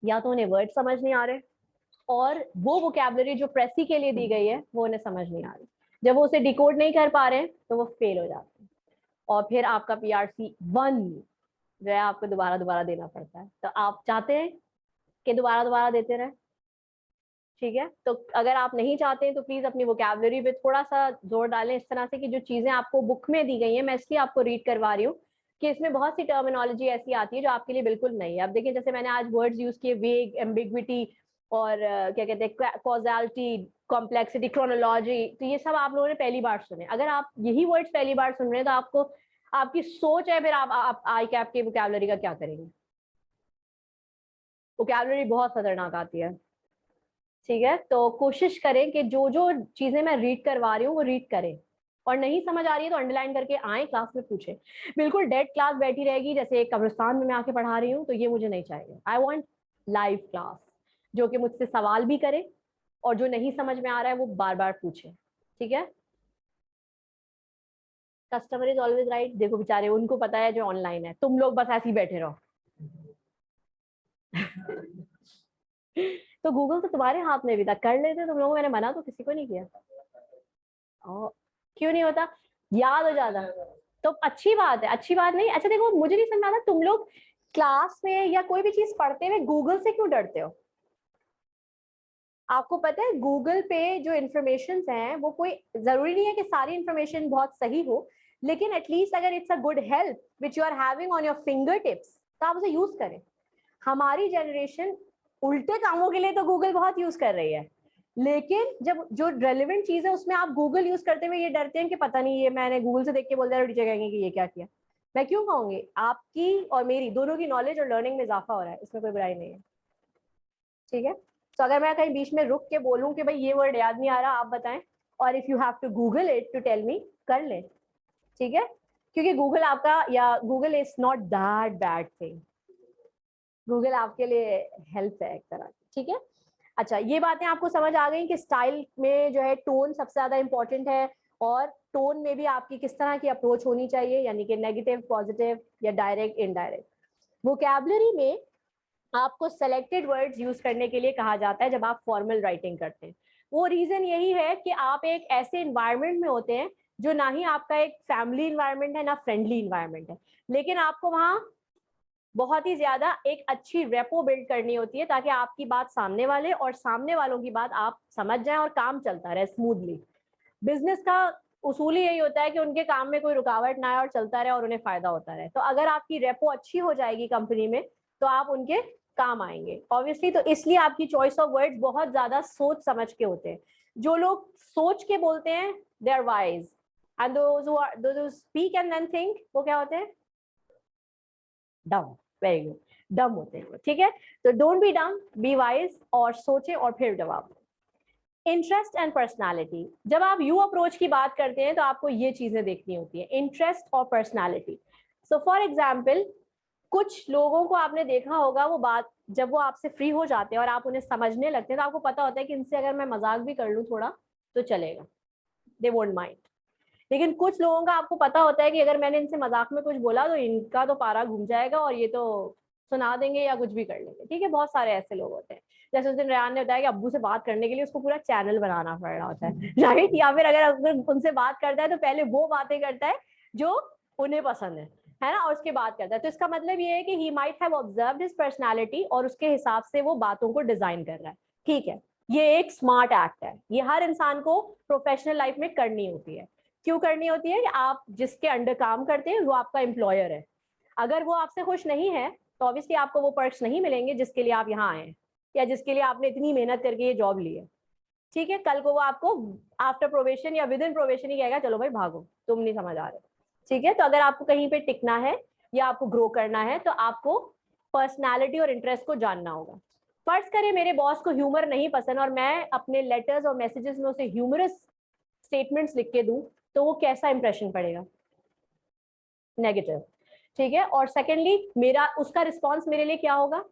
या तो उन्हें वर्ड समझ नहीं आ रहे, और वो वोकैबुलरी जो प्रेसी के लिए दी गई है वो उन्हें समझ नहीं आ रही। जब वो उसे डिकोड नहीं कर पा रहे हैं तो वो फेल हो जाते हैं, और फिर आपका PRC 1 जो है आपको दोबारा दोबारा देना पड़ता है। तो आप चाहते हैं कि दोबारा दोबारा देते रहे? ठीक है, तो अगर आप नहीं चाहते हैं तो प्लीज अपनी वोकैबुलरी पे थोड़ा सा जोर डालें, इस तरह से कि जो चीजें आपको बुक में दी गई हैं, मैं इसलिए आपको रीड करवा रही हूँ कि इसमें बहुत सी टर्मिनोलॉजी ऐसी आती है जो आपके लिए बिल्कुल नहीं है। अब देखिए, जैसे मैंने आज वर्ड्स यूज किए वेग, एम्बिग्विटी और क्या कहते हैं कॉजालिटी, कॉम्प्लेक्सिटी, क्रोनोलॉजी, तो ये सब आप लोगों ने पहली बार सुने। अगर आप यही वर्ड्स पहली बार सुन रहे हैं तो आपको आपकी सोच है फिर आप आई कैप के वोकैबुलरी का क्या करेंगे? वोकैबुलरी बहुत खतरनाक आती है। ठीक है, तो कोशिश करें कि जो जो चीजें मैं रीड करवा रही हूँ वो रीड करें, और नहीं समझ आ रही है तो अंडरलाइन करके आए, क्लास में पूछे। बिल्कुल डेड क्लास बैठी रहेगी जैसे एक कब्रिस्तान में मैं आके पढ़ा रही हूँ, तो ये मुझे नहीं चाहिए। आई वांट लाइव क्लास, जो कि मुझसे सवाल भी करे और जो नहीं समझ में आ रहा है वो बार बार पूछे। ठीक है, कस्टमर इज ऑलवेज राइट। देखो बेचारे, उनको पता है जो ऑनलाइन है, तुम लोग बस ऐसे ही बैठे रहो। तो गूगल तो तुम्हारे हाथ में भी था, कर लेते तुम लोगों, मैंने मना तो किसी को नहीं किया। ओ, क्यों नहीं होता? याद हो जाता तो अच्छी बात है, अच्छी बात नहीं। अच्छा देखो, मुझे नहीं समझ आता तुम लोग क्लास में या कोई भी चीज पढ़ते हुए गूगल से क्यों डरते हो? आपको पता है गूगल पे जो इन्फॉर्मेशन हैं वो कोई जरूरी नहीं है कि सारी इन्फॉर्मेशन बहुत सही हो, लेकिन एटलीस्ट अगर it's a good help which you are having on your finger tips तो आप उसे यूज करें। हमारी जनरेशन उल्टे कामों के लिए तो गूगल बहुत यूज कर रही है, लेकिन जब जो रेलिवेंट चीज है उसमें आप गूगल यूज करते हुए ये डरते हैं कि पता नहीं ये मैंने गूगल से देख के बोल दिया, टीचर कहेंगे कि ये क्या किया। मैं क्यों कहूंगी? आपकी और मेरी दोनों की नॉलेज और लर्निंग में इजाफा हो रहा है, इसमें कोई बुराई नहीं है। ठीक है, तो अगर मैं कहीं बीच में रुक के बोलूं कि भाई ये वर्ड याद नहीं आ रहा, आप बताएं, और if you have to Google it to tell me, कर ले। ठीक है, क्योंकि गूगल आपका, या Google is not that bad thing, Google आपके लिए हेल्प है एक तरह की। ठीक है, अच्छा ये बातें आपको समझ आ गई कि स्टाइल में जो है टोन सबसे ज्यादा इंपॉर्टेंट है, और टोन में भी आपकी किस तरह की अप्रोच होनी चाहिए, यानी कि नेगेटिव, पॉजिटिव या डायरेक्ट, इनडायरेक्ट। वोकैबुलरी में आपको सेलेक्टेड वर्ड्स यूज करने के लिए कहा जाता है जब आप फॉर्मल राइटिंग करते हैं। वो रीजन यही है कि आप एक ऐसे इन्वायरमेंट में होते हैं जो ना ही आपका एक फैमिली इन्वायरमेंट है ना फ्रेंडली इन्वायरमेंट है, लेकिन आपको वहां बहुत ही ज्यादा एक अच्छी रेपो बिल्ड करनी होती है ताकि आपकी बात सामने वाले और सामने वालों की बात आप समझ जाएं और काम चलता रहे स्मूथली। बिजनेस का उसूल ही यही होता है कि उनके काम में कोई रुकावट ना आए और चलता रहे और उन्हें फायदा होता रहे। तो अगर आपकी रेपो अच्छी हो जाएगी कंपनी में तो आप उनके काम आएंगे ऑब्वियसली। तो इसलिए आपकी चॉइस ऑफ वर्ड्स बहुत ज्यादा सोच समझ के होते हैं। जो लोग सोच के बोलते हैं they are wise, and those who speak and then think, वो क्या होते हैं? डम। वेरी गुड, डम होते हैं, ठीक है। तो डोंट बी डम, बी वाइज, और सोचे और फिर जवाब। इंटरेस्ट एंड पर्सनालिटी, जब आप यू अप्रोच की बात करते हैं तो आपको ये चीजें देखनी होती है, इंटरेस्ट और पर्सनालिटी। सो फॉर एग्जाम्पल, कुछ लोगों को आपने देखा होगा, वो बात जब वो आपसे फ्री हो जाते हैं और आप उन्हें समझने लगते हैं तो आपको पता होता है कि इनसे अगर मैं मजाक भी कर लूँ थोड़ा तो चलेगा, दे वोंट माइंड। लेकिन कुछ लोगों का आपको पता होता है कि अगर मैंने इनसे मजाक में कुछ बोला तो इनका तो पारा घूम जाएगा और ये तो सुना देंगे या कुछ भी कर लेंगे, ठीक है। बहुत सारे ऐसे लोग होते हैं। जैसे उस दिन रेहान ने बताया कि अब्बू से बात करने के लिए उसको पूरा चैनल बनाना पड़ रहा होता है, राइट। या फिर अगर उनसे बात करता है तो पहले वो बातें करता है जो उन्हें पसंद है ना, और उसके बाद करता है। तो इसका मतलब ये है कि he might have observed his personality और उसके हिसाब से वो बातों को डिजाइन कर रहा है, ठीक है। ये एक स्मार्ट एक्ट है, ये हर इंसान को प्रोफेशनल लाइफ में करनी होती है। क्यों करनी होती है? आप जिसके अंडर काम करते हैं वो आपका एम्प्लॉयर है। अगर वो आपसे खुश नहीं है तो ऑब्वियसली आपको वो पर्क्स नहीं मिलेंगे जिसके लिए आप यहाँ आए हैं या जिसके लिए आपने इतनी मेहनत करके ये जॉब ली है, ठीक है। कल को वो आपको आफ्टर प्रोबेशन या विद इन प्रोबेशन ही कहेगा चलो भाई भागो, तुम नहीं समझ आ रहे, ठीक है। तो अगर आपको कहीं पे टिकना है या आपको ग्रो करना है तो आपको पर्सनैलिटी और इंटरेस्ट को जानना होगा। फर्ज करें मेरे बॉस को ह्यूमर नहीं पसंद और मैं अपने लेटर्स और मैसेजेस में उसे ह्यूमरस स्टेटमेंट्स लिख के दूं तो वो कैसा इंप्रेशन पड़ेगा? नेगेटिव, ठीक है। और सेकेंडली मेरा उसका रिस्पॉन्स मेरे लिए क्या होगा?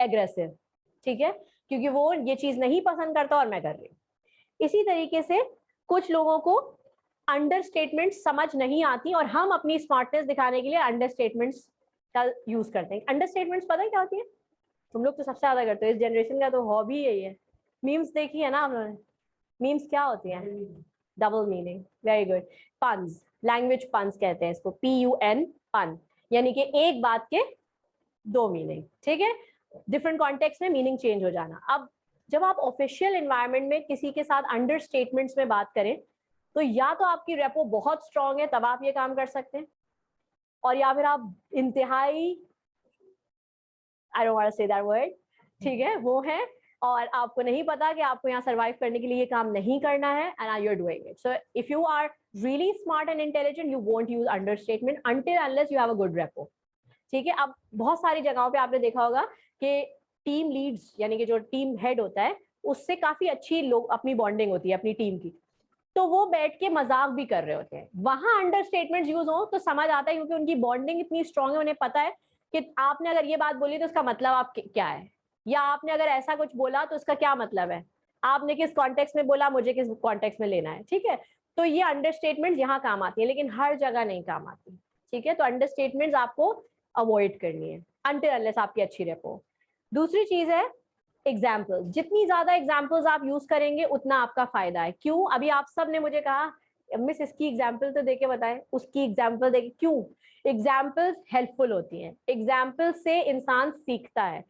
एग्रेसिव, ठीक है, क्योंकि वो ये चीज नहीं पसंद करता और मैं कर रही हूँ। इसी तरीके से कुछ लोगों को अंडरस्टेटमेंट समझ नहीं आती और हम अपनी स्मार्टनेस दिखाने के लिए अंडरस्टेटमेंट्स का यूज करते हैं। अंडरस्टेटमेंट्स पता है क्या होती है? तुम लोग तो सबसे ज्यादा करते हो, इस जनरेशन का तो हॉबी यही है। मीम्स देखी है ना आप लोगों ने? मीम्स क्या होती हैं? Double meaning, very good. Puns, language puns कहते हैं इसको, PUN, पन, यानी कि एक बात के दो मीनिंग, ठीक है। डिफरेंट कॉन्टेक्स्ट में मीनिंग चेंज हो जाना। अब जब आप ऑफिशियल एनवायरनमेंट में किसी के साथ अंडर स्टेटमेंट्स में बात करें तो या तो आपकी रेपो बहुत स्ट्रांग है तब आप ये काम कर सकते हैं, और या फिर आप इंतहाई, I don't want to say that word, ठीक है, वो है और आपको नहीं पता कि आपको यहाँ सर्वाइव करने के लिए ये काम नहीं करना है, and you are doing it. So if you are really smart and intelligent you won't use understatement until unless you have a good rapport, ठीक है। अब बहुत सारी जगहों पे आपने देखा होगा कि टीम लीड्स यानी कि जो टीम हेड होता है उससे काफी अच्छी लोग अपनी बॉन्डिंग होती है अपनी टीम की, तो वो बैठ के मजाक भी कर रहे होते हैं। वहां अंडरस्टेटमेंट यूज हो तो समझ आता है क्योंकि उनकी बॉन्डिंग इतनी स्ट्रांग है, उन्हें पता है कि आपने अगर ये बात बोली तो उसका मतलब आप क्या है, या आपने अगर ऐसा कुछ बोला तो उसका क्या मतलब है, आपने किस कॉन्टेक्स्ट में बोला, मुझे किस कॉन्टेक्स्ट में लेना है, ठीक है। तो ये अंडरस्टेटमेंट यहाँ काम आती है लेकिन हर जगह नहीं काम आती, ठीक है। तो अंडरस्टेटमेंट आपको अवॉइड करनी है अनटिल अनलेस आपकी अच्छी रेपो। दूसरी चीज है एग्जाम्पल, जितनी ज्यादा एग्जाम्पल्स आप यूज करेंगे उतना आपका फायदा है। क्यों? अभी आप सब ने मुझे कहा मिस इसकी एग्जाम्पल तो देके बताएं, उसकी एग्जाम्पल देके, क्यों? एग्जाम्पल्स हेल्पफुल होती हैं, एग्जाम्पल से इंसान सीखता है।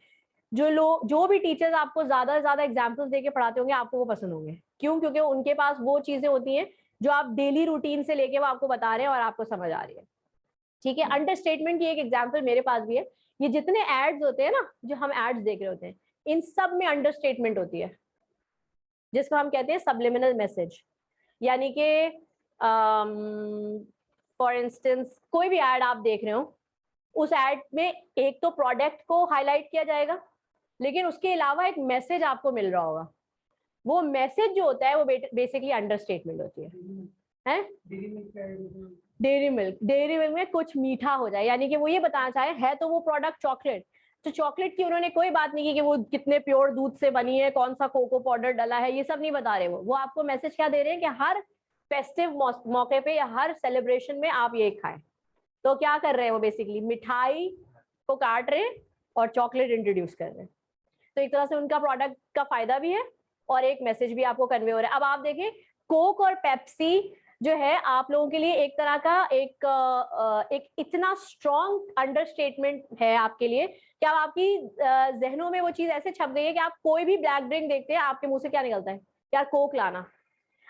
जो भी टीचर्स आपको ज्यादा से ज्यादा एग्जाम्पल्स देके पढ़ाते होंगे आपको वो पसंद होंगे। क्यों? क्योंकि उनके पास वो चीजें होती हैं जो आप डेली रूटीन से लेके वो आपको बता रहे हैं और आपको समझ आ रही है, ठीक है। अंडरस्टेटमेंट की एक एग्जाम्पल मेरे पास भी है। ये जितने एड्स होते हैं ना, जो हम एड्स देख रहे होते हैं, इन सब में अंडरस्टेटमेंट होती है जिसको हम कहते हैं सबलिमिनल मैसेज। यानी कि फॉर इंस्टेंस कोई भी एड आप देख रहे हो, उस एड में एक तो प्रोडक्ट को हाईलाइट किया जाएगा लेकिन उसके अलावा एक मैसेज आपको मिल रहा होगा। वो मैसेज जो होता है वो बेसिकली अंडरस्टेटमेंट होती है। डेयरी मिल्क में कुछ मीठा हो जाए, यानी कि वो ये बताना चाहे है तो वो प्रोडक्ट चॉकलेट, तो चॉकलेट की उन्होंने कोई बात नहीं की कि वो कितने प्योर दूध से बनी है, कौन सा कोको पाउडर डाला है, ये सब नहीं बता रहे। वो आपको मैसेज क्या दे रहे हैं कि हर फेस्टिव मौके पे या हर सेलिब्रेशन में आप ये खाएं। तो क्या कर रहे हैं वो? बेसिकली मिठाई को काट रहे हैं और चॉकलेट इंट्रोड्यूस कर रहे हैं। तो एक तरह से उनका प्रोडक्ट का फायदा भी है और एक मैसेज भी आपको कन्वे हो रहा है। अब आप देखें कोक और पेप्सी जो है आप लोगों के लिए एक तरह का एक इतना स्ट्रॉन्ग अंडरस्टेटमेंट है आपके लिए कि अब आपकी जहनों में वो चीज ऐसे छप गई है कि आप कोई भी ब्लैक ड्रिंक देखते हैं आपके मुंह से क्या निकलता है? यार कोक लाना।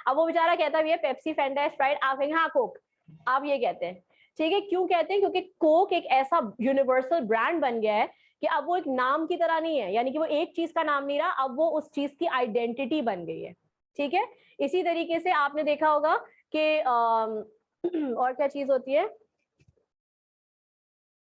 अब वो बेचारा कहता भी है पेप्सी, फेंटा, स्प्राइट, आप कहेंगे हाँ कोक, आप ये कहते हैं, ठीक है। क्यों कहते हैं? क्योंकि कोक एक ऐसा यूनिवर्सल ब्रांड बन गया है कि अब वो एक नाम की तरह नहीं है, यानी कि वो एक चीज का नाम नहीं रहा, अब वो उस चीज की आइडेंटिटी बन गई है, ठीक है। इसी तरीके से आपने देखा होगा कि और क्या चीज होती है,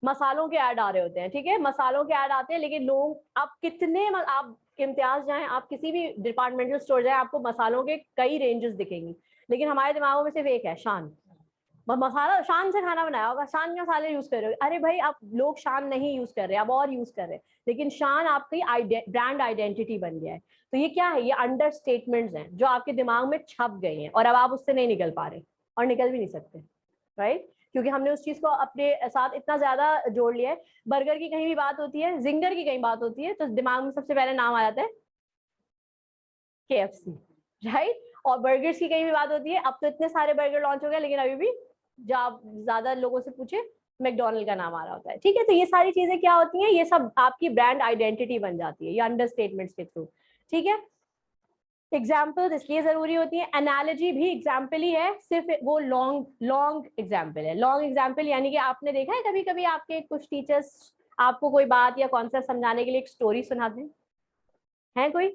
मसालों के ऐड आ रहे होते हैं, ठीक है, मसालों के ऐड आते हैं, लेकिन लोग आप कितने आप इम्तियाज जाएं, आप किसी भी डिपार्टमेंटल स्टोर जाएं, आपको मसालों के कई रेंजेस दिखेंगी, लेकिन हमारे दिमागों में सिर्फ एक है, शान। मसाला शान से खाना बनाया होगा, शान के मसाले यूज कर रहे हो, अरे भाई आप लोग शान नहीं यूज कर रहे, अब और यूज कर रहे हैं, लेकिन शान आपकी ब्रांड आइडेंटिटी बन गया है। तो ये क्या है? ये अंडर स्टेटमेंट्स हैं जो आपके दिमाग में छप गई हैं और अब आप उससे नहीं निकल पा रहे और निकल भी नहीं सकते, राइट? क्योंकि हमने उस चीज को अपने साथ इतना ज्यादा जोड़ लिया है। बर्गर की कहीं भी बात होती है, जिंगर की कहीं बात होती है, तो दिमाग में सबसे पहले नाम आ जाता है KFC, राइट? और बर्गर्स की कहीं भी बात होती है, अब तो इतने सारे बर्गर लॉन्च हो गए, लेकिन अभी भी जब आप ज्यादा लोगों से पूछे मैकडोनल्ड का नाम आ रहा होता है, ठीक है। तो ये सारी चीजें क्या होती हैं? ये सब आपकी ब्रांड आइडेंटिटी बन जाती है ये अंडर स्टेटमेंट्स के थ्रू, ठीक है। एग्जाम्पल इसलिए जरूरी होती है, एनालॉजी भी एग्जाम्पल ही है, सिर्फ वो लॉन्ग लॉन्ग एग्जाम्पल है। लॉन्ग एग्जाम्पल यानी कि आपने देखा है कभी कभी आपके कुछ टीचर्स आपको कोई बात या कॉन्सेप्ट समझाने के लिए एक स्टोरी सुनाते हैं कोई?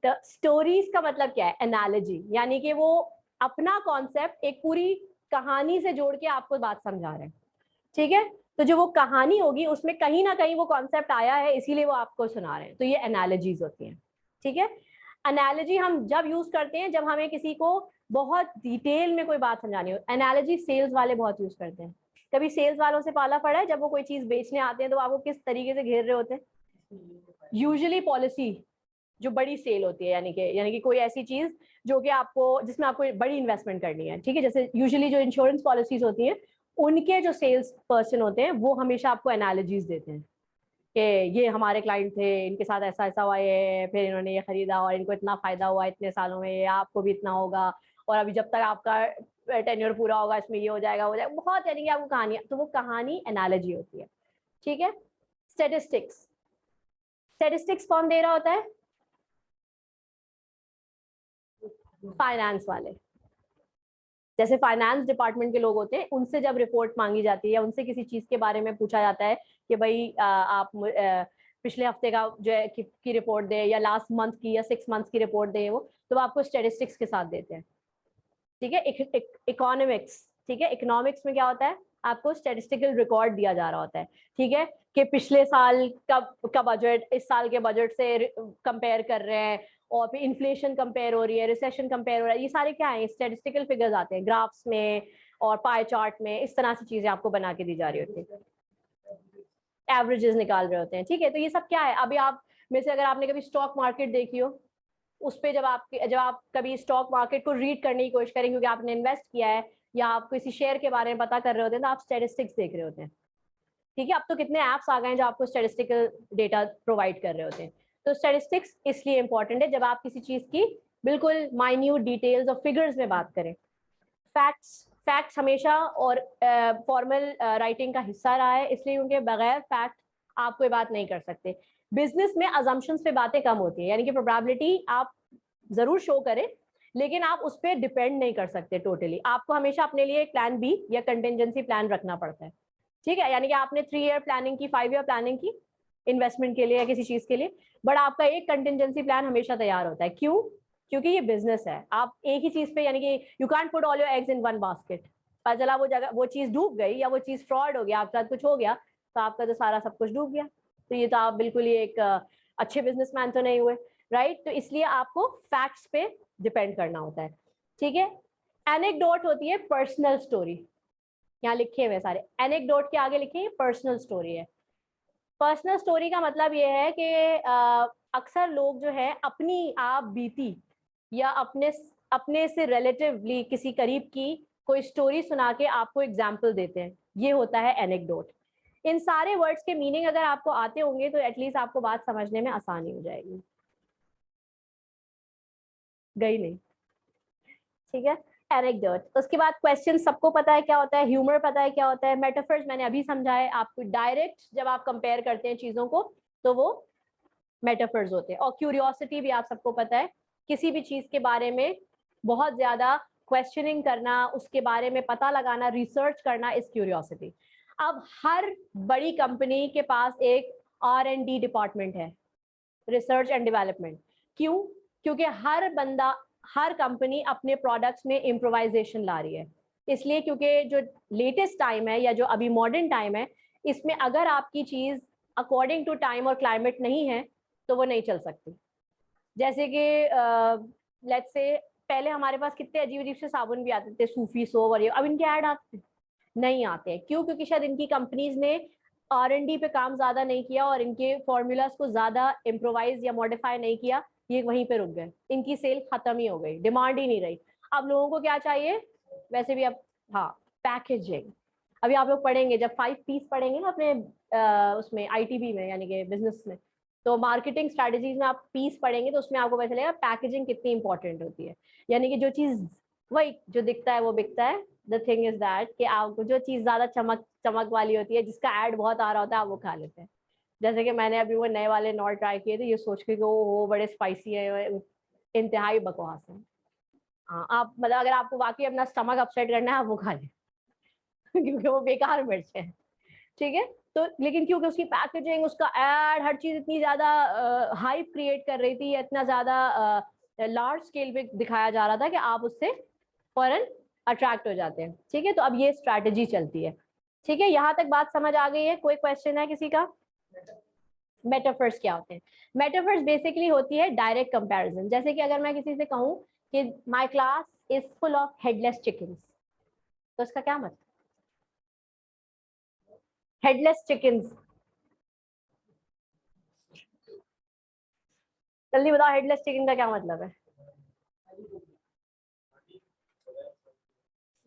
तो स्टोरीज का मतलब क्या है? एनालॉजी, यानी कि वो अपना कॉन्सेप्ट एक पूरी कहानी से जोड़ के आपको बात समझा रहे हैं, ठीक है। तो जो वो कहानी होगी उसमें कहीं ना कहीं वो कॉन्सेप्ट आया है, इसीलिए वो आपको सुना रहे हैं, तो ये एनालॉजीज होती हैं, ठीक है। एनालॉजी हम जब यूज करते हैं जब हमें किसी को बहुत डिटेल में कोई बात समझानी हो। एनालॉजी सेल्स वाले बहुत यूज करते हैं। कभी सेल्स वालों से पाला पड़ा है? जब वो कोई चीज बेचने आते हैं तो आपको किस तरीके से घेर रहे होते हैं? यूजुअली पॉलिसी, जो बड़ी सेल होती है, यानी कि कोई ऐसी चीज जो कि आपको, जिसमें आपको बड़ी इन्वेस्टमेंट करनी है, ठीक है। जैसे यूजुअली जो इंश्योरेंस पॉलिसीज होती हैं, उनके जो सेल्स पर्सन होते हैं वो हमेशा आपको एनालॉजीज देते हैं कि ये हमारे क्लाइंट थे, इनके साथ ऐसा ऐसा हुआ है, फिर इन्होंने ये खरीदा और इनको इतना फायदा हुआ इतने सालों में, ये आपको भी इतना होगा, और अभी जब तक आपका टेन्योर पूरा होगा इसमें ये हो जाएगा, हो जाएगा, बहुत, यानी कि आपको कहानी, तो वो कहानी एनालॉजी होती है, ठीक है। स्टेटिस्टिक्स, स्टेटिस्टिक्स कौन दे रहा होता है? फाइनेंस वाले। जैसे फाइनेंस डिपार्टमेंट के लोग होते हैं, उनसे जब रिपोर्ट मांगी जाती है या उनसे किसी चीज के बारे में पूछा जाता है कि भाई आप पिछले हफ्ते का जो है की रिपोर्ट दे, या लास्ट मंथ की या 6 मंथ की रिपोर्ट दे, वो तो वो आपको स्टेटिस्टिक्स के साथ देते हैं, ठीक है। इकोनॉमिक्स, ठीक है, इकोनॉमिक्स में क्या होता है? आपको स्टेटिस्टिकल रिकॉर्ड दिया जा रहा होता है, ठीक है, कि पिछले साल का बजट इस साल के बजट से कंपेयर कर रहे हैं, और फिर इन्फ्लेशन कंपेयर हो रही है, रिसेशन कंपेयर हो रहा है, ये सारे क्या है? स्टेटिस्टिकल फिगर्स आते हैं ग्राफ्स में और पाई चार्ट में, इस तरह से चीजें आपको बना के दी जा रही होती है, एवरेजेस निकाल रहे होते हैं, ठीक है। तो ये सब क्या है? अभी आप में से अगर आपने कभी स्टॉक मार्केट देखी हो, उस पे जब आप कभी स्टॉक मार्केट को रीड करने की कोशिश करें, क्योंकि आपने इन्वेस्ट किया है या आप किसी शेयर के बारे में पता कर रहे होते हैं, तो आप स्टेटिस्टिक्स देख रहे होते हैं, ठीक है। अब तो कितने ऐप्स आ गए हैं जो आपको स्टेटिस्टिकल डेटा प्रोवाइड कर रहे होते हैं। तो स्टेटिस्टिक्स इसलिए इंपॉर्टेंट है जब आप किसी चीज की बिल्कुल माइन्यूट डिटेल्स और फिगर्स में बात करें। फैक्ट्स हमेशा और फॉर्मल राइटिंग का हिस्सा रहा है, इसलिए उनके बगैर फैक्ट आप कोई बात नहीं कर सकते। बिजनेस में अजम्पशंस पे बातें कम होती है, यानी कि प्रोबेबिलिटी आप जरूर शो करें, लेकिन आप उस पर डिपेंड नहीं कर सकते टोटली। आपको हमेशा अपने लिए एक प्लान बी या कंटिजेंसी प्लान रखना पड़ता है, ठीक है। यानी कि आपने 3 ईयर प्लानिंग की, 5 ईयर प्लानिंग की इन्वेस्टमेंट के लिए या किसी चीज के लिए, बट आपका एक कंटिजेंसी प्लान हमेशा तैयार होता है। क्यों? क्योंकि ये बिजनेस है, आप एक ही चीज पे, यानी कि you can't put all your eggs in one basket. पता चला वो चीज डूब गई या वो चीज फ्रॉड हो गया, आपके साथ कुछ हो गया, तो आपका तो सारा सब कुछ डूब गया। तो ये तो आप बिल्कुल ही एक अच्छे बिजनेसमैन तो नहीं हुए, राइट? तो इसलिए आपको फैक्ट्स पे डिपेंड करना होता है, ठीक है। एनेक्डोट होती है पर्सनल स्टोरी, यहाँ लिखे हुए सारे एनेक्डोट के आगे लिखे पर्सनल स्टोरी है। पर्सनल स्टोरी का मतलब ये है कि अक्सर लोग जो है अपनी आप बीती या अपने से रिलेटिवली किसी करीब की कोई स्टोरी सुना के आपको एग्जाम्पल देते हैं, ये होता है एनेक्डोट। इन सारे वर्ड्स के मीनिंग अगर आपको आते होंगे तो एटलीस्ट आपको बात समझने में आसानी हो जाएगी। गई नहीं, ठीक है। एनेक्डोट, उसके बाद क्वेश्चन सबको पता है क्या होता है, ह्यूमर पता है क्या होता है, मेटाफर्स मैंने अभी समझा है आपको। डायरेक्ट जब आप कंपेयर करते हैं चीजों को तो वो मेटाफर्स होते हैं, और क्यूरियोसिटी भी आप सबको पता है किसी भी चीज के बारे में बहुत ज्यादा क्वेश्चनिंग करना, उसके बारे में पता लगाना, रिसर्च करना इज क्यूरियोसिटी। अब हर बड़ी कंपनी के पास एक R&D डिपार्टमेंट है, रिसर्च एंड डेवलपमेंट। क्यों? क्योंकि हर बंदा, हर कंपनी अपने प्रोडक्ट्स में इम्प्रोवाइजेशन ला रही है, इसलिए क्योंकि जो लेटेस्ट टाइम है या जो अभी मॉडर्न टाइम है, इसमें अगर आपकी चीज अकॉर्डिंग टू टाइम और क्लाइमेट नहीं है तो वो नहीं चल सकती। जैसे कि लेट्स से पहले हमारे पास कितने अजीब अजीब से साबुन भी आते थे, सूफी सोप और ये, अब इनके ऐड आते नहीं आते। क्यों? क्योंकि शायद इनकी कंपनीज ने R&D पे काम ज्यादा नहीं किया और इनके फॉर्मूलाज को ज्यादा इम्प्रोवाइज या मॉडिफाई नहीं किया, ये वहीं पे रुक गए, इनकी सेल खत्म ही हो गई, डिमांड ही नहीं रही। अब लोगों को क्या चाहिए? वैसे भी अब हाँ, पैकेजिंग। अभी आप लोग पढ़ेंगे, जब 5 पीस पढ़ेंगे ना अपने उसमें ITB में, यानी कि बिजनेस में, तो मार्केटिंग स्ट्रेटजीज में आप पीस पढ़ेंगे तो उसमें आपको पता चलेगा पैकेजिंग कितनी इंपॉर्टेंट होती है। यानी कि जो चीज, वही जो दिखता है वो बिकता है। द थिंग इज दैट कि आपको जो चीज ज्यादा चमक चमक वाली होती है, जिसका ऐड बहुत आ रहा होता है, आप वो खा लेते हैं। जैसे कि मैंने अभी वो नए वाले नॉट ट्राई किए थे, ये सोच के कि वो बड़े स्पाइसी है, इंतहाई बकवास है। हाँ, आप मतलब अगर आपको वाकई अपना स्टमक अपसेट करना है, आप वो खा लें क्योंकि वो बेकार मिर्च है, ठीक है। तो लेकिन क्योंकि उसकी पैकेजिंग, उसका एड, हर चीज इतनी ज्यादा हाइप क्रिएट कर रही थी, इतना ज्यादा लार्ज स्केल पे दिखाया जा रहा था कि आप उससे फौरन अट्रैक्ट हो जाते हैं, ठीक है। तो अब ये स्ट्रैटेजी चलती है, ठीक है। यहाँ तक बात समझ आ गई है? कोई क्वेश्चन है किसी का? मेटाफर्स क्या होते हैं? मेटाफर्स बेसिकली होती है डायरेक्ट कंपैरिजन। जैसे कि अगर मैं किसी से कहूँ कि my class is full of headless chickens, तो इसका क्या मतलब? हेडलेस चिकन्स, जल्दी बताओ, हेडलेस चिकन का क्या मतलब है?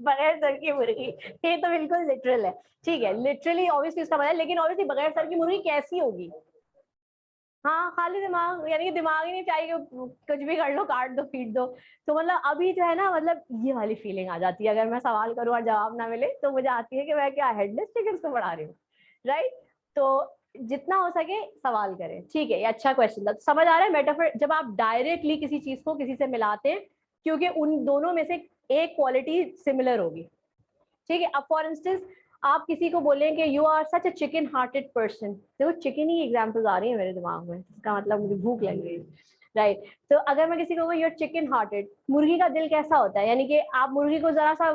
बगैर सर की मुर्गी। ये तो बिल्कुल लिटरल है, ठीक है, लिटरली ऑब्वियसली इसका मतलब है। लेकिन ऑब्वियसली बगैर सर की मुर्गी कैसी होगी? हाँ, खाली दिमाग, यानी कि दिमाग ही नहीं चाहिए, कुछ भी कर लो, काट दो, पीट दो। तो मतलब अभी जो है ना, मतलब ये वाली फीलिंग आ जाती है, अगर मैं सवाल करूँ और जवाब ना मिले तो मुझे आती है कि मैं क्या हेडलेस चिकन को पढ़ा रही हूँ, राइट। तो जितना हो सके सवाल करें, ठीक है। ये अच्छा क्वेश्चन था। समझ आ रहा है मेटाफर? जब आप डायरेक्टली किसी चीज को किसी से मिलाते हैं, क्योंकि उन दोनों में से एक क्वालिटी सिमिलर होगी, ठीक है। अब फॉर इंस्टेंस आप किसी को बोलें कि you are such a chicken hearted person, देखो चिकन ही एग्जांपल्स आ रही है मेरे दिमाग में, इसका मतलब मुझे भूख लग रही है, राइट। तो अगर मैं किसी को, यू आर चिकन हार्टेड, मुर्गी का दिल कैसा होता है? यानी कि आप मुर्गी को जरा सा